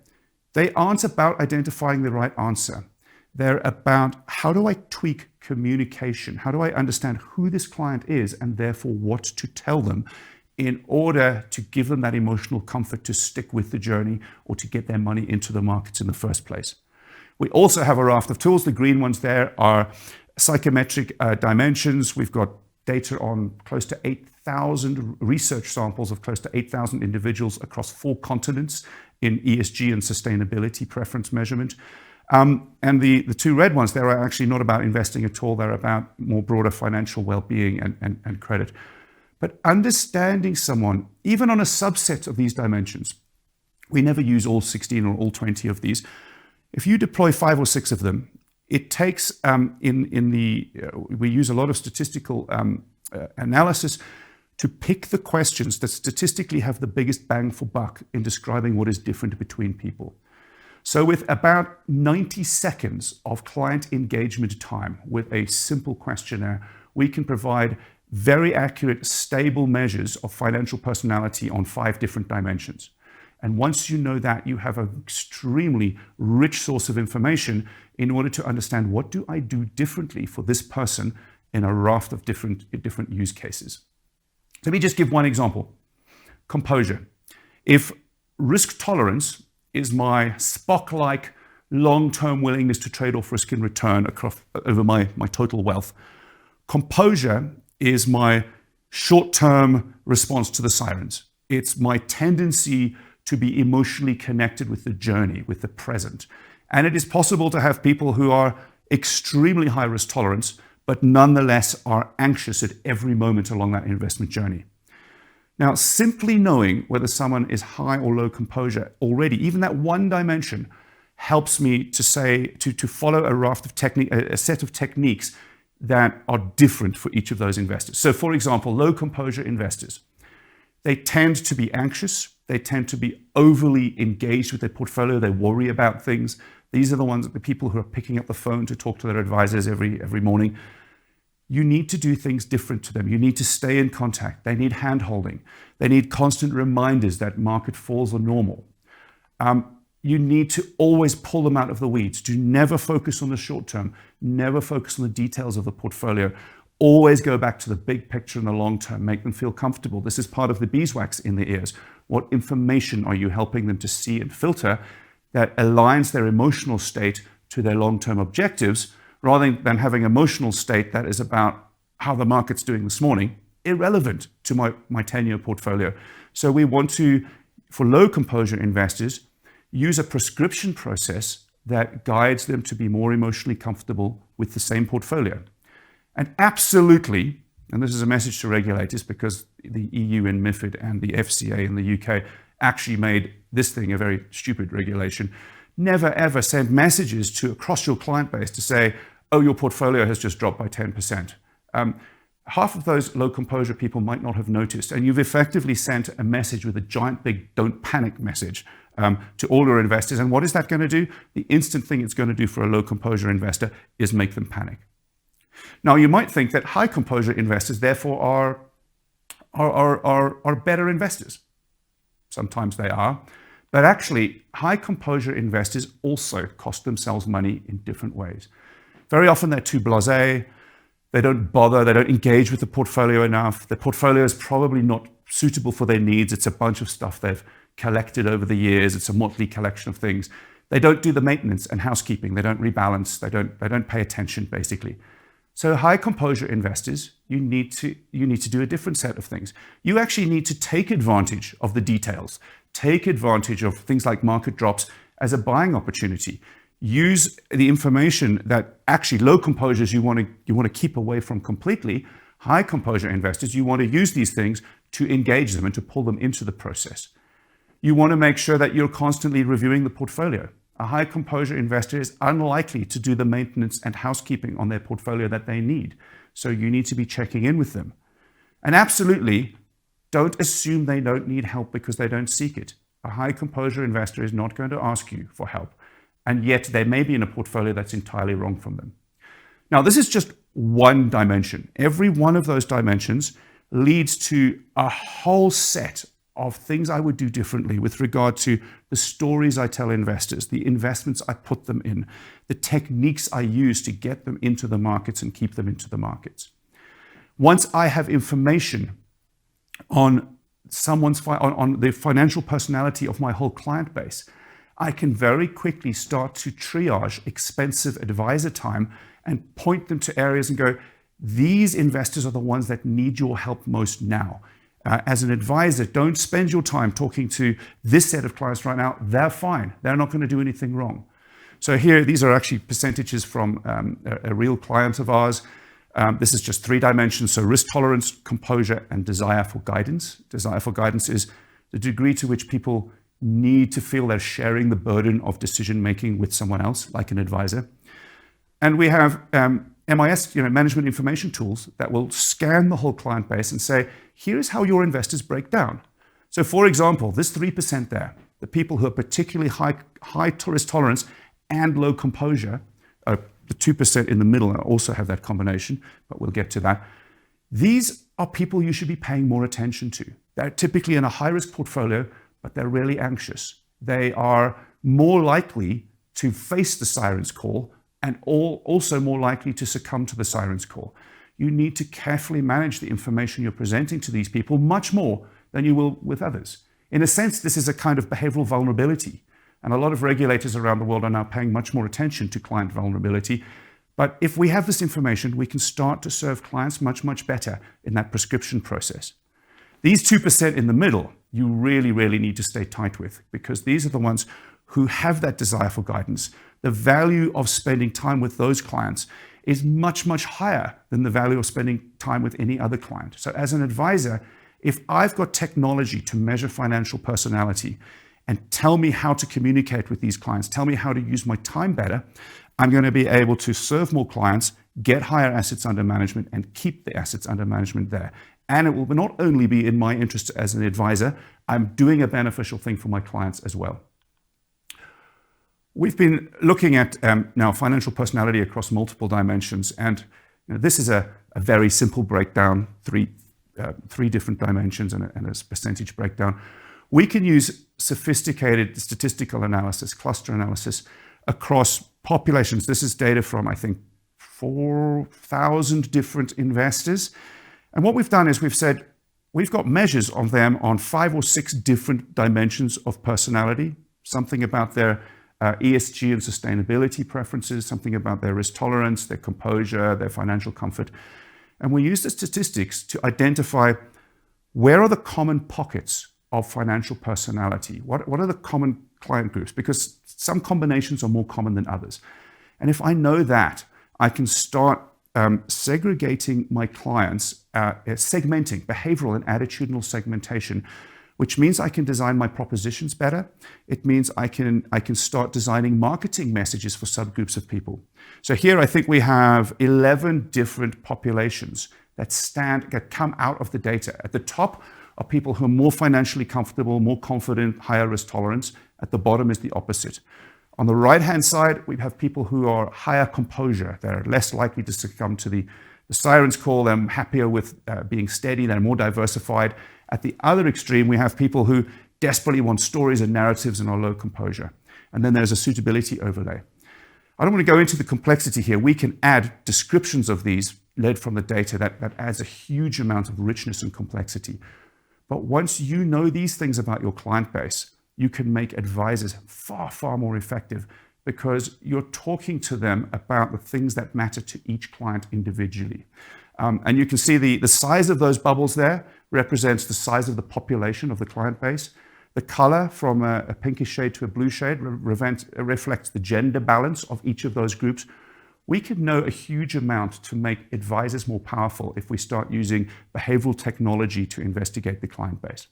they aren't about identifying the right answer. They're about how do I tweak communication? How do I understand who this client is and therefore what to tell them in order to give them that emotional comfort to stick with the journey or to get their money into the markets in the first place. We also have a raft of tools. The green ones there are psychometric dimensions. We've got data on close to 8,000 research samples of close to 8,000 individuals across 4 continents in ESG and sustainability preference measurement. And the 2 red ones, they're actually not about investing at all. They're about more broader financial well-being and credit. But understanding someone, even on a subset of these dimensions, we never use all 16 or all 20 of these. If you deploy 5 or 6 of them, it takes, we use a lot of statistical analysis to pick the questions that statistically have the biggest bang for buck in describing what is different between people. So with about 90 seconds of client engagement time with a simple questionnaire, we can provide very accurate, stable measures of financial personality on 5 different dimensions. And once you know that, you have an extremely rich source of information in order to understand what do I do differently for this person in a raft of different use cases. Let me just give one example. Composure. If risk tolerance is my Spock-like long-term willingness to trade off risk and return over my total wealth, composure is my short-term response to the sirens. It's my tendency to be emotionally connected with the journey, with the present. And it is possible to have people who are extremely high risk tolerance, but nonetheless are anxious at every moment along that investment journey. Now, simply knowing whether someone is high or low composure already, even that one dimension, helps me to say, to follow a raft of a set of techniques that are different for each of those investors. So for example, low composure investors, they tend to be anxious. They tend to be overly engaged with their portfolio. They worry about things. These are the people who are picking up the phone to talk to their advisors every morning. You need to do things different to them. You need to stay in contact. They need hand-holding. They need constant reminders that market falls are normal. You need to always pull them out of the weeds. Do never focus on the short term. Never focus on the details of the portfolio. Always go back to the big picture in the long term. Make them feel comfortable. This is part of the beeswax in the ears. What information are you helping them to see and filter that aligns their emotional state to their long-term objectives, rather than having an emotional state that is about how the market's doing this morning, irrelevant to my 10-year portfolio. So we want to, for low composure investors, use a prescription process that guides them to be more emotionally comfortable with the same portfolio. And absolutely, and this is a message to regulators because the EU and MiFID and the FCA in the UK actually made this thing a very stupid regulation. Never ever send messages across your client base to say, oh, your portfolio has just dropped by 10%. Half of those low composure people might not have noticed, and you've effectively sent a message with a giant big don't panic message to all your investors. And what is that going to do? The instant thing it's going to do for a low composure investor is make them panic. Now, you might think that high composure investors, therefore, are better investors. Sometimes they are. But actually, high composure investors also cost themselves money in different ways. Very often, they're too blasé. They don't bother. They don't engage with the portfolio enough. The portfolio is probably not suitable for their needs. It's a bunch of stuff they've collected over the years. It's a motley collection of things. They don't do the maintenance and housekeeping. They don't rebalance. They don't pay attention, basically. So high composure investors, you need to do a different set of things. You actually need to take advantage of the details, take advantage of things like market drops as a buying opportunity. Use the information that actually low composures you want to keep away from completely. High composure investors, you want to use these things to engage them and to pull them into the process. You want to make sure that you're constantly reviewing the portfolio. A high composure investor is unlikely to do the maintenance and housekeeping on their portfolio that they need. So you need to be checking in with them. And absolutely, don't assume they don't need help because they don't seek it. A high composure investor is not going to ask you for help. And yet they may be in a portfolio that's entirely wrong from them. Now, this is just one dimension. Every one of those dimensions leads to a whole set of things I would do differently with regard to the stories I tell investors, the investments I put them in, the techniques I use to get them into the markets and keep them into the markets. Once I have information on on the financial personality of my whole client base, I can very quickly start to triage expensive advisor time and point them to areas and go, these investors are the ones that need your help most now. As an advisor, don't spend your time talking to this set of clients right now. They're fine. They're not going to do anything wrong. So here, these are actually percentages from a real client of ours. This is just 3 dimensions. So risk tolerance, composure, and desire for guidance. Desire for guidance is the degree to which people need to feel they're sharing the burden of decision-making with someone else, like an advisor. And we have MIS, management information tools that will scan the whole client base and say, here's how your investors break down. So for example, this 3% there, the people who are particularly high risk tolerance and low composure, the 2% in the middle also have that combination, but we'll get to that. These are people you should be paying more attention to. They're typically in a high-risk portfolio, but they're really anxious. They are more likely to face the siren's call and also more likely to succumb to the siren's call. You need to carefully manage the information you're presenting to these people much more than you will with others. In a sense, this is a kind of behavioral vulnerability. And a lot of regulators around the world are now paying much more attention to client vulnerability. But if we have this information, we can start to serve clients much, much better in that prescription process. These 2% in the middle, you really, really need to stay tight with, because these are the ones who have that desire for guidance. The value of spending time with those clients is much, much higher than the value of spending time with any other client. So as an advisor, if I've got technology to measure financial personality and tell me how to communicate with these clients, tell me how to use my time better, I'm going to be able to serve more clients get higher assets under management, and keep the assets under management there. And it will not only be in my interest as an advisor, I'm doing a beneficial thing for my clients as well. We've been looking at now financial personality across multiple dimensions, and this is a very simple breakdown, three different dimensions and a percentage breakdown. We can use sophisticated statistical analysis, cluster analysis across populations. This is data from, I think, 4,000 different investors. And what we've done is we've said, we've got measures of them on 5 or 6 different dimensions of personality, something about their ESG and sustainability preferences, something about their risk tolerance, their composure, their financial comfort. And we use the statistics to identify where are the common pockets of financial personality. What are the common client groups? Because some combinations are more common than others. And if I know that, I can start segregating my clients, segmenting, behavioral and attitudinal segmentation, which means I can design my propositions better. It means I can start designing marketing messages for subgroups of people. So here I think we have 11 different populations that come out of the data. At the top are people who are more financially comfortable, more confident, higher risk tolerance. At the bottom is the opposite. On the right-hand side, we have people who are higher composure. They're less likely to succumb to the sirens call. They're happier with being steady. They're more diversified. At the other extreme, we have people who desperately want stories and narratives and are low composure. And then there's a suitability overlay. I don't want to go into the complexity here. We can add descriptions of these led from the data that adds a huge amount of richness and complexity. But once you know these things about your client base, you can make advisors far, far more effective because you're talking to them about the things that matter to each client individually. And you can see the size of those bubbles there represents the size of the population of the client base. The color from a pinkish shade to a blue shade reflects the gender balance of each of those groups. We can know a huge amount to make advisors more powerful if we start using behavioral technology to investigate the client base.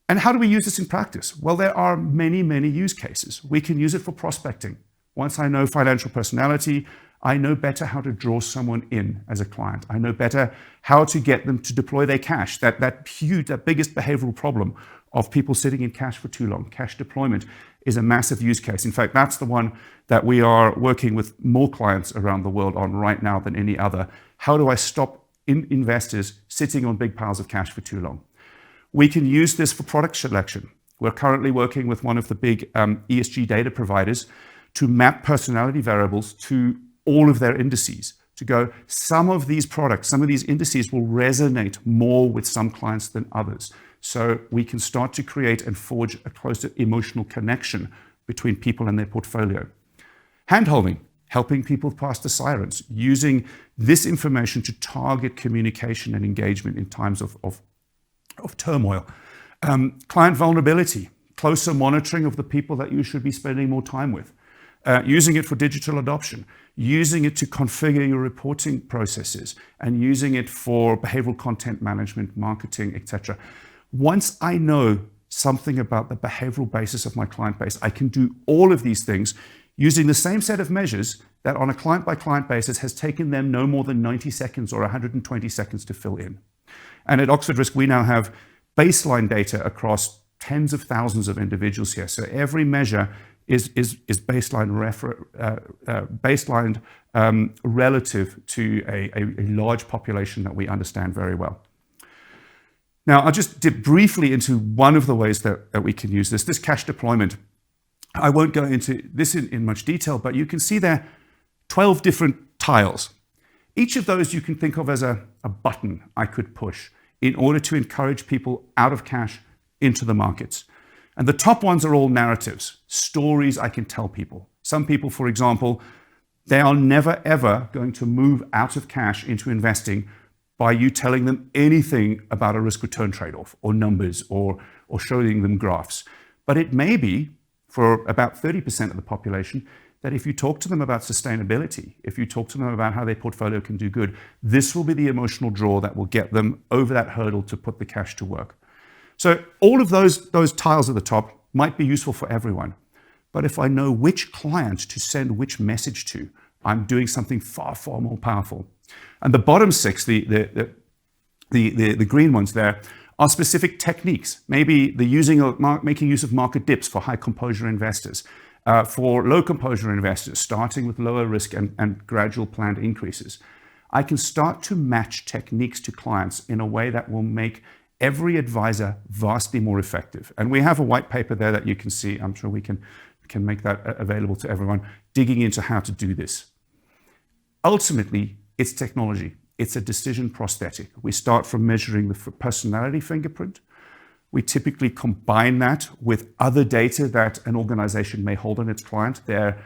And how do we use this in practice? Well, there are many, many use cases. We can use it for prospecting. Once I know financial personality, I know better how to draw someone in as a client. I know better how to get them to deploy their cash. That biggest behavioral problem of people sitting in cash for too long. Cash deployment is a massive use case. In fact, that's the one that we are working with more clients around the world on right now than any other. How do I stop investors sitting on big piles of cash for too long? We can use this for product selection. We're currently working with one of the big ESG data providers to map personality variables to all of their indices, to go, some of these products, some of these indices will resonate more with some clients than others. So we can start to create and forge a closer emotional connection between people and their portfolio. Handholding, helping people past the sirens, using this information to target communication and engagement in times of turmoil. Client vulnerability, closer monitoring of the people that you should be spending more time with. Using it for digital adoption, using it to configure your reporting processes, and using it for behavioral content management, marketing, etc. Once I know something about the behavioral basis of my client base, I can do all of these things using the same set of measures that on a client-by-client basis has taken them no more than 90 seconds or 120 seconds to fill in. And at Oxford Risk, we now have baseline data across tens of thousands of individuals here. So every measure is baselined relative to a large population that we understand very well. Now, I'll just dip briefly into one of the ways that we can use this cash deployment. I won't go into this in much detail, but you can see there 12 different tiles. Each of those you can think of as a button I could push in order to encourage people out of cash into the markets. And the top ones are all narratives, stories I can tell people. Some people, for example, they are never ever going to move out of cash into investing by you telling them anything about a risk-return trade-off or numbers or showing them graphs. But it may be, for about 30% of the population, that if you talk to them about sustainability, if you talk to them about how their portfolio can do good, this will be the emotional draw that will get them over that hurdle to put the cash to work. So all of those tiles at the top might be useful for everyone. But if I know which client to send which message to, I'm doing something far, far more powerful. And the bottom 6, the green ones there, are specific techniques. Maybe making use of market dips for high composure investors, for low composure investors, starting with lower risk and gradual planned increases. I can start to match techniques to clients in a way that will make every advisor vastly more effective. And we have a white paper there that you can see. I'm sure we can make that available to everyone, digging into how to do this. Ultimately, it's technology. It's a decision prosthetic. We start from measuring the personality fingerprint. We typically combine that with other data that an organization may hold on its client, their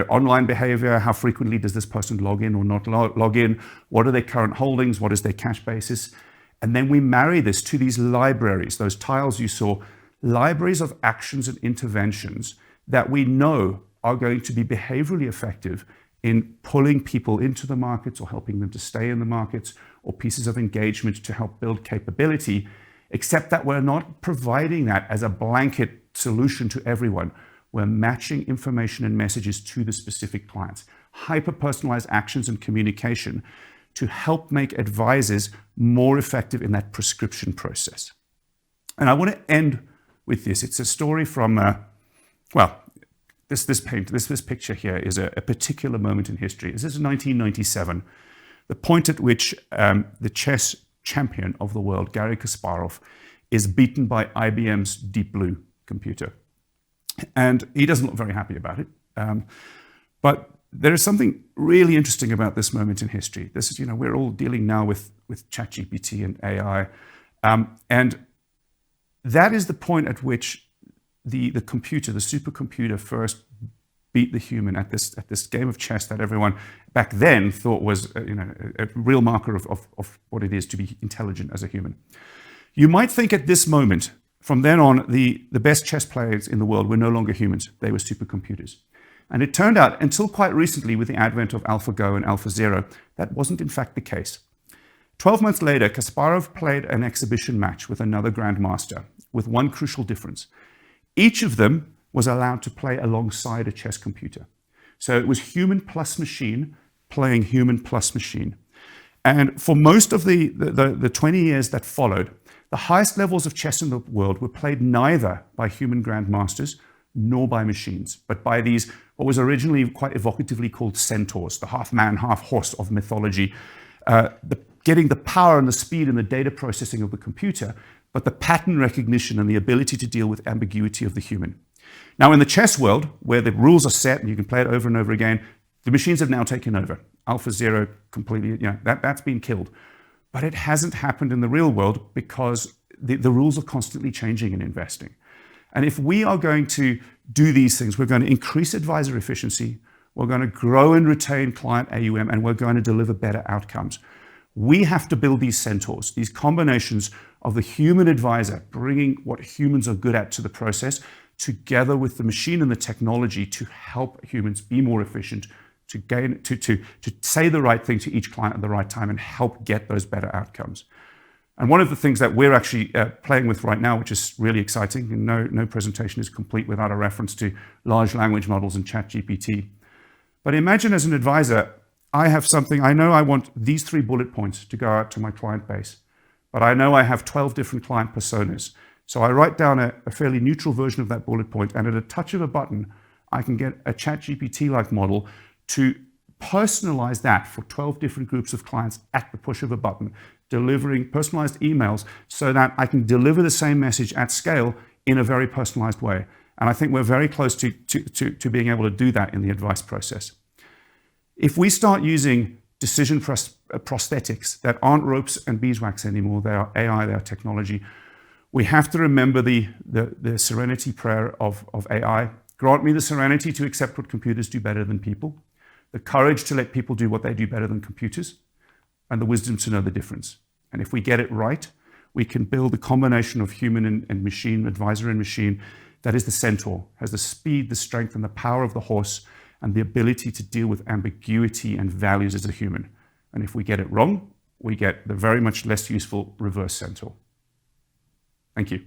online behavior, how frequently does this person log in or not log in, what are their current holdings, what is their cash basis, and then we marry this to these libraries, those tiles you saw, libraries of actions and interventions that we know are going to be behaviorally effective in pulling people into the markets or helping them to stay in the markets, or pieces of engagement to help build capability, except that we're not providing that as a blanket solution to everyone. We're matching information and messages to the specific clients, hyper-personalized actions and communication to help make advisors more effective in that prescription process. And I want to end with this. It's a story from, this picture here is a particular moment in history. This is 1997, the point at which the chess champion of the world, Garry Kasparov, is beaten by IBM's Deep Blue computer. And he doesn't look very happy about it. But there is something really interesting about this moment in history. This is, we're all dealing now with ChatGPT and AI. And that is the point at which the computer, the supercomputer, first beat the human at this game of chess that everyone back then thought was a real marker of what it is to be intelligent as a human. You might think at this moment, from then on, the best chess players in the world were no longer humans. They were supercomputers. And it turned out, until quite recently, with the advent of AlphaGo and AlphaZero, that wasn't in fact the case. 12 months later, Kasparov played an exhibition match with another grandmaster, with one crucial difference. Each of them was allowed to play alongside a chess computer. So it was human plus machine playing human plus machine. And for most of the 20 years that followed, the highest levels of chess in the world were played neither by human grandmasters nor by machines, but by these, what was originally quite evocatively called centaurs, the half man, half horse of mythology, getting the power and the speed and the data processing of the computer, but the pattern recognition and the ability to deal with ambiguity of the human. Now, in the chess world, where the rules are set and you can play it over and over again, the machines have now taken over. AlphaZero completely, that's been killed. But it hasn't happened in the real world because the rules are constantly changing in investing. And if we are going to do these things, we're going to increase advisor efficiency, we're going to grow and retain client AUM, and we're going to deliver better outcomes. We have to build these centaurs, these combinations of the human advisor, bringing what humans are good at to the process, together with the machine and the technology to help humans be more efficient, to say the right thing to each client at the right time and help get those better outcomes. And one of the things that we're actually playing with right now, which is really exciting, and no presentation is complete without a reference to large language models and ChatGPT. But imagine as an advisor, I have something, I know I want these 3 bullet points to go out to my client base, but I know I have 12 different client personas. So I write down a fairly neutral version of that bullet point, and at a touch of a button, I can get a ChatGPT-like model to personalize that for 12 different groups of clients at the push of a button, delivering personalized emails so that I can deliver the same message at scale in a very personalized way. And I think we're very close to being able to do that in the advice process. If we start using decision prosthetics that aren't ropes and beeswax anymore, they are AI, they are technology, we have to remember the serenity prayer of AI. Grant me the serenity to accept what computers do better than people, the courage to let people do what they do better than computers, and the wisdom to know the difference. And if we get it right, we can build a combination of human and machine, advisor and machine, that is the centaur, has the speed, the strength, and the power of the horse, and the ability to deal with ambiguity and values as a human. And if we get it wrong, we get the very much less useful reverse centaur. Thank you.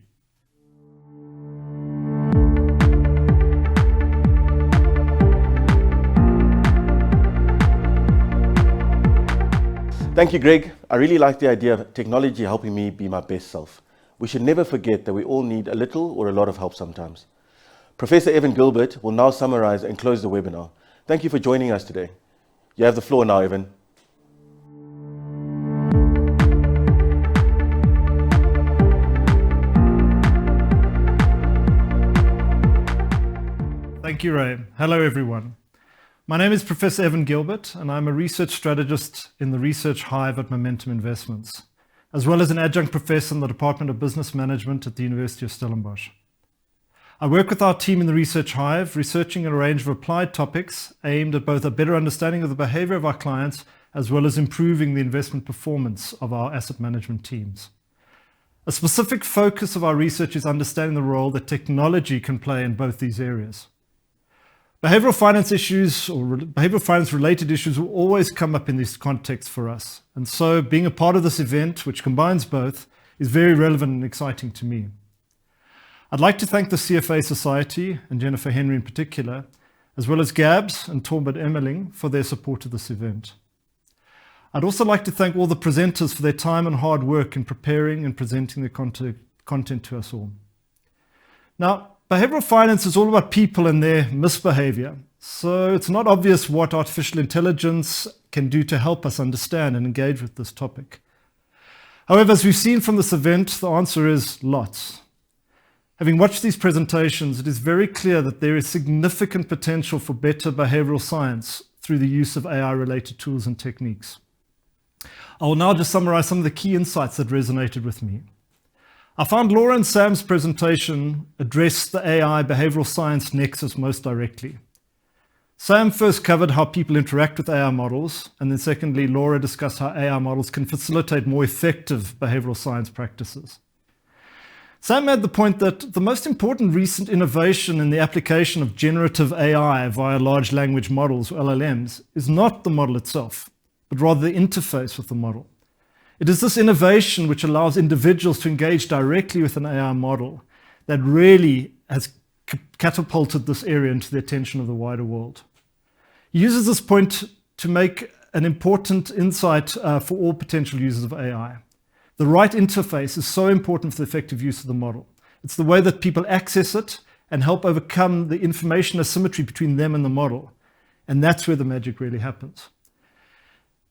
Thank you, Greg. I really like the idea of technology helping me be my best self. We should never forget that we all need a little or a lot of help sometimes. Professor Evan Gilbert will now summarize and close the webinar. Thank you for joining us today. You have the floor now, Evan. Thank you, Ray. Hello, everyone. My name is Professor Evan Gilbert, and I'm a research strategist in the Research Hive at Momentum Investments, as well as an adjunct professor in the Department of Business Management at the University of Stellenbosch. I work with our team in the Research Hive, researching a range of applied topics aimed at both a better understanding of the behavior of our clients, as well as improving the investment performance of our asset management teams. A specific focus of our research is understanding the role that technology can play in both these areas. Behavioral finance issues or behavioral finance related issues will always come up in this context for us. And so being a part of this event, which combines both, is very relevant and exciting to me. I'd like to thank the CFA Society, and Jennifer Henry in particular, as well as GAABS and Tobin Emling for their support of this event. I'd also like to thank all the presenters for their time and hard work in preparing and presenting the content to us all. Now, behavioral finance is all about people and their misbehavior, so it's not obvious what artificial intelligence can do to help us understand and engage with this topic. However, as we've seen from this event, the answer is lots. Having watched these presentations, it is very clear that there is significant potential for better behavioral science through the use of AI-related tools and techniques. I will now just summarize some of the key insights that resonated with me. I found Laura and Sam's presentation addressed the AI behavioral science nexus most directly. Sam first covered how people interact with AI models, and then secondly, Laura discussed how AI models can facilitate more effective behavioral science practices. Sam made the point that the most important recent innovation in the application of generative AI via large language models, or LLMs, is not the model itself, but rather the interface with the model. It is this innovation which allows individuals to engage directly with an AI model that really has catapulted this area into the attention of the wider world. He uses this point to make an important insight for all potential users of AI. The right interface is so important for the effective use of the model. It's the way that people access it and help overcome the information asymmetry between them and the model. And that's where the magic really happens.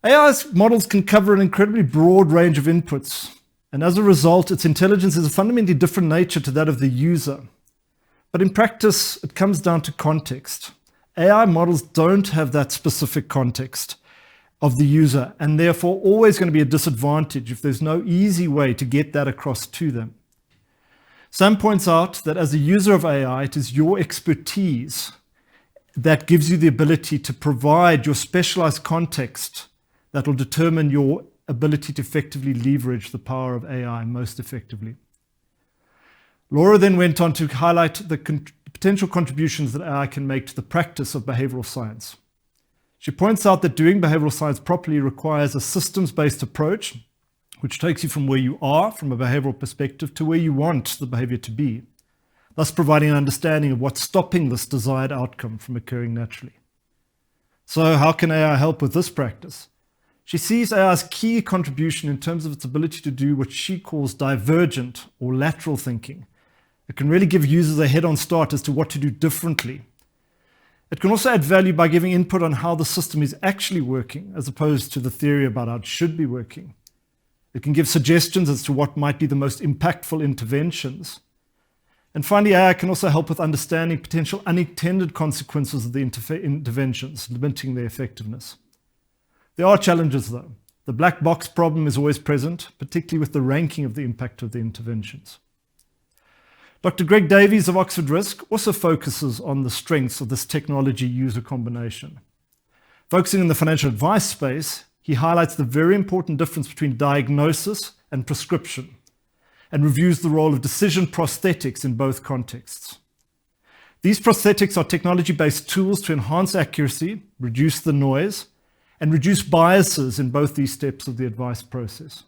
AI's models can cover an incredibly broad range of inputs, and as a result, its intelligence is a fundamentally different nature to that of the user. But in practice, it comes down to context. AI models don't have that specific context of the user, and therefore always going to be a disadvantage if there's no easy way to get that across to them. Sam points out that as a user of AI, it is your expertise that gives you the ability to provide your specialized context that will determine your ability to effectively leverage the power of AI most effectively. Laura then went on to highlight the potential contributions that AI can make to the practice of behavioral science. She points out that doing behavioral science properly requires a systems-based approach, which takes you from where you are, from a behavioral perspective, to where you want the behavior to be, thus providing an understanding of what's stopping this desired outcome from occurring naturally. So how can AI help with this practice? She sees AI's key contribution in terms of its ability to do what she calls divergent or lateral thinking. It can really give users a head-on start as to what to do differently. It can also add value by giving input on how the system is actually working, as opposed to the theory about how it should be working. It can give suggestions as to what might be the most impactful interventions. And finally, AI can also help with understanding potential unintended consequences of the interventions, limiting their effectiveness. There are challenges, though. The black box problem is always present, particularly with the ranking of the impact of the interventions. Dr. Greg Davies of Oxford Risk also focuses on the strengths of this technology-user combination. Focusing on the financial advice space, he highlights the very important difference between diagnosis and prescription, and reviews the role of decision prosthetics in both contexts. These prosthetics are technology-based tools to enhance accuracy, reduce the noise, and reduce biases in both these steps of the advice process.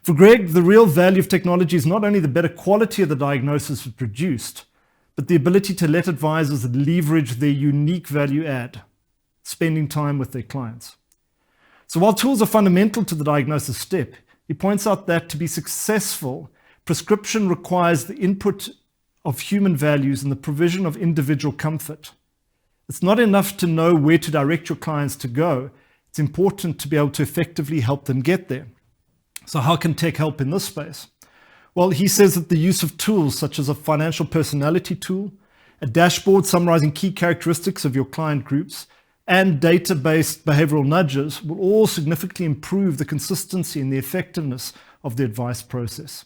For Greg, the real value of technology is not only the better quality of the diagnosis produced, but the ability to let advisors leverage their unique value add, spending time with their clients. So while tools are fundamental to the diagnosis step, he points out that to be successful, prescription requires the input of human values and the provision of individual comfort. It's not enough to know where to direct your clients to go. It's important to be able to effectively help them get there. So how can tech help in this space? Well, he says that the use of tools such as a financial personality tool, a dashboard summarizing key characteristics of your client groups, and data-based behavioral nudges will all significantly improve the consistency and the effectiveness of the advice process.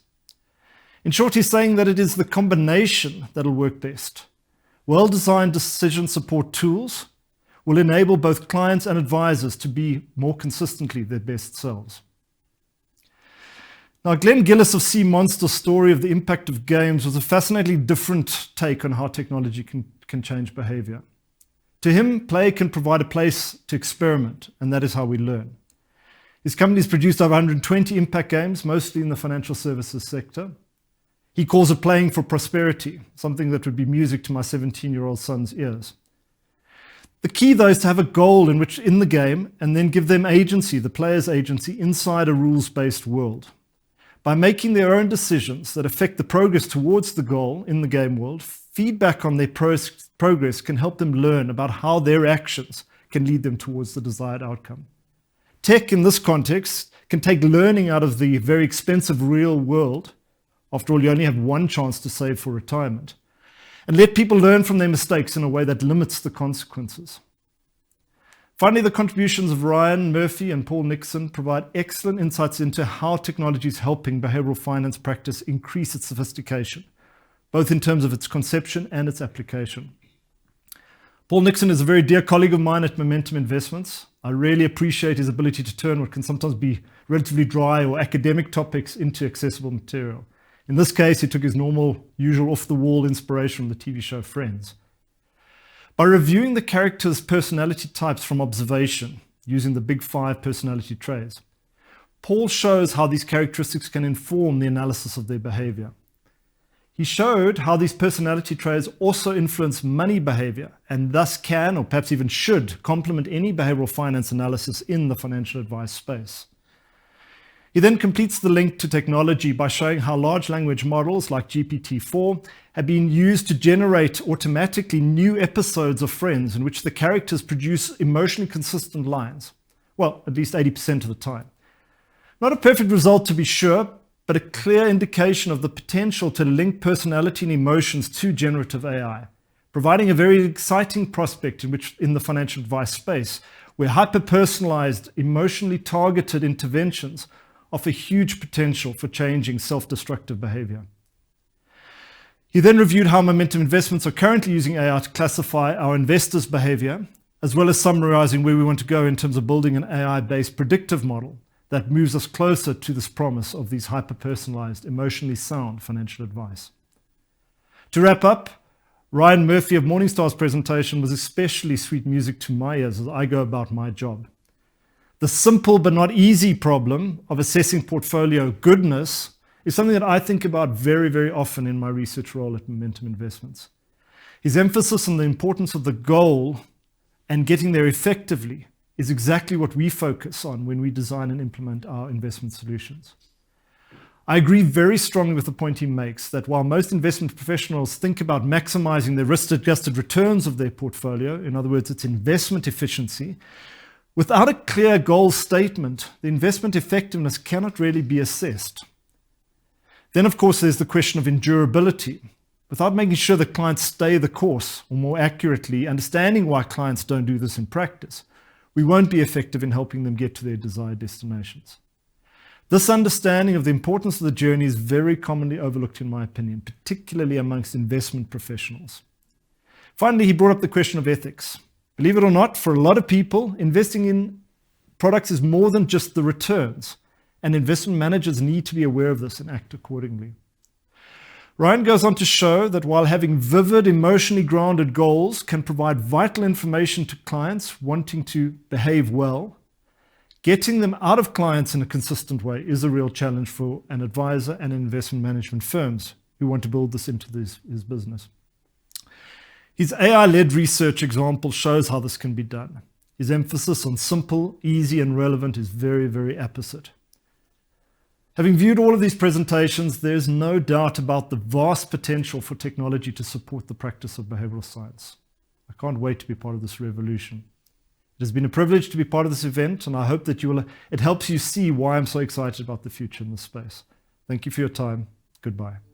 In short, he's saying that it is the combination that'll work best. Well-designed decision support tools will enable both clients and advisors to be more consistently their best selves. Now, Glenn Gillis of Sea Monster's story of the impact of games was a fascinatingly different take on how technology can change behavior. To him, play can provide a place to experiment, and that is how we learn. His company's produced over 120 impact games, mostly in the financial services sector. He calls it playing for prosperity, something that would be music to my 17-year-old son's ears. The key, though, is to have a goal in the game and then give them agency, the player's agency, inside a rules-based world. By making their own decisions that affect the progress towards the goal in the game world, feedback on their progress can help them learn about how their actions can lead them towards the desired outcome. Tech, in this context, can take learning out of the very expensive real world. After all, you only have one chance to save for retirement, and let people learn from their mistakes in a way that limits the consequences. Finally, the contributions of Ryan Murphy and Paul Nixon provide excellent insights into how technology is helping behavioral finance practice increase its sophistication, both in terms of its conception and its application. Paul Nixon is a very dear colleague of mine at Momentum Investments. I really appreciate his ability to turn what can sometimes be relatively dry or academic topics into accessible material. In this case, he took his usual off-the-wall inspiration from the TV show Friends. By reviewing the characters' personality types from observation, using the Big 5 personality traits, Paul shows how these characteristics can inform the analysis of their behavior. He showed how these personality traits also influence money behavior and thus can, or perhaps even should, complement any behavioral finance analysis in the financial advice space. He then completes the link to technology by showing how large language models like GPT-4 have been used to generate automatically new episodes of Friends in which the characters produce emotionally consistent lines. Well, at least 80% of the time. Not a perfect result to be sure, but a clear indication of the potential to link personality and emotions to generative AI, providing a very exciting prospect in the financial advice space, where hyper-personalized, emotionally targeted interventions offer huge potential for changing self-destructive behavior. He then reviewed how Momentum Investments are currently using AI to classify our investors' behavior, as well as summarizing where we want to go in terms of building an AI-based predictive model that moves us closer to this promise of these hyper-personalized, emotionally sound financial advice. To wrap up, Ryan Murphy of Morningstar's presentation was especially sweet music to my ears as I go about my job. The simple but not easy problem of assessing portfolio goodness is something that I think about very, very often in my research role at Momentum Investments. His emphasis on the importance of the goal and getting there effectively is exactly what we focus on when we design and implement our investment solutions. I agree very strongly with the point he makes that while most investment professionals think about maximizing the risk-adjusted returns of their portfolio, in other words, its investment efficiency, without a clear goal statement, the investment effectiveness cannot really be assessed. Then, of course, there's the question of endurability. Without making sure that clients stay the course, or more accurately, understanding why clients don't do this in practice, we won't be effective in helping them get to their desired destinations. This understanding of the importance of the journey is very commonly overlooked, in my opinion, particularly amongst investment professionals. Finally, he brought up the question of ethics. Believe it or not, for a lot of people, investing in products is more than just the returns, and investment managers need to be aware of this and act accordingly. Ryan goes on to show that while having vivid, emotionally grounded goals can provide vital information to clients wanting to behave well, getting them out of clients in a consistent way is a real challenge for an advisor and investment management firms who want to build this into his business. His AI-led research example shows how this can be done. His emphasis on simple, easy, and relevant is very, very apposite. Having viewed all of these presentations, there's no doubt about the vast potential for technology to support the practice of behavioral science. I can't wait to be part of this revolution. It has been a privilege to be part of this event, and I hope that it helps you see why I'm so excited about the future in this space. Thank you for your time. Goodbye.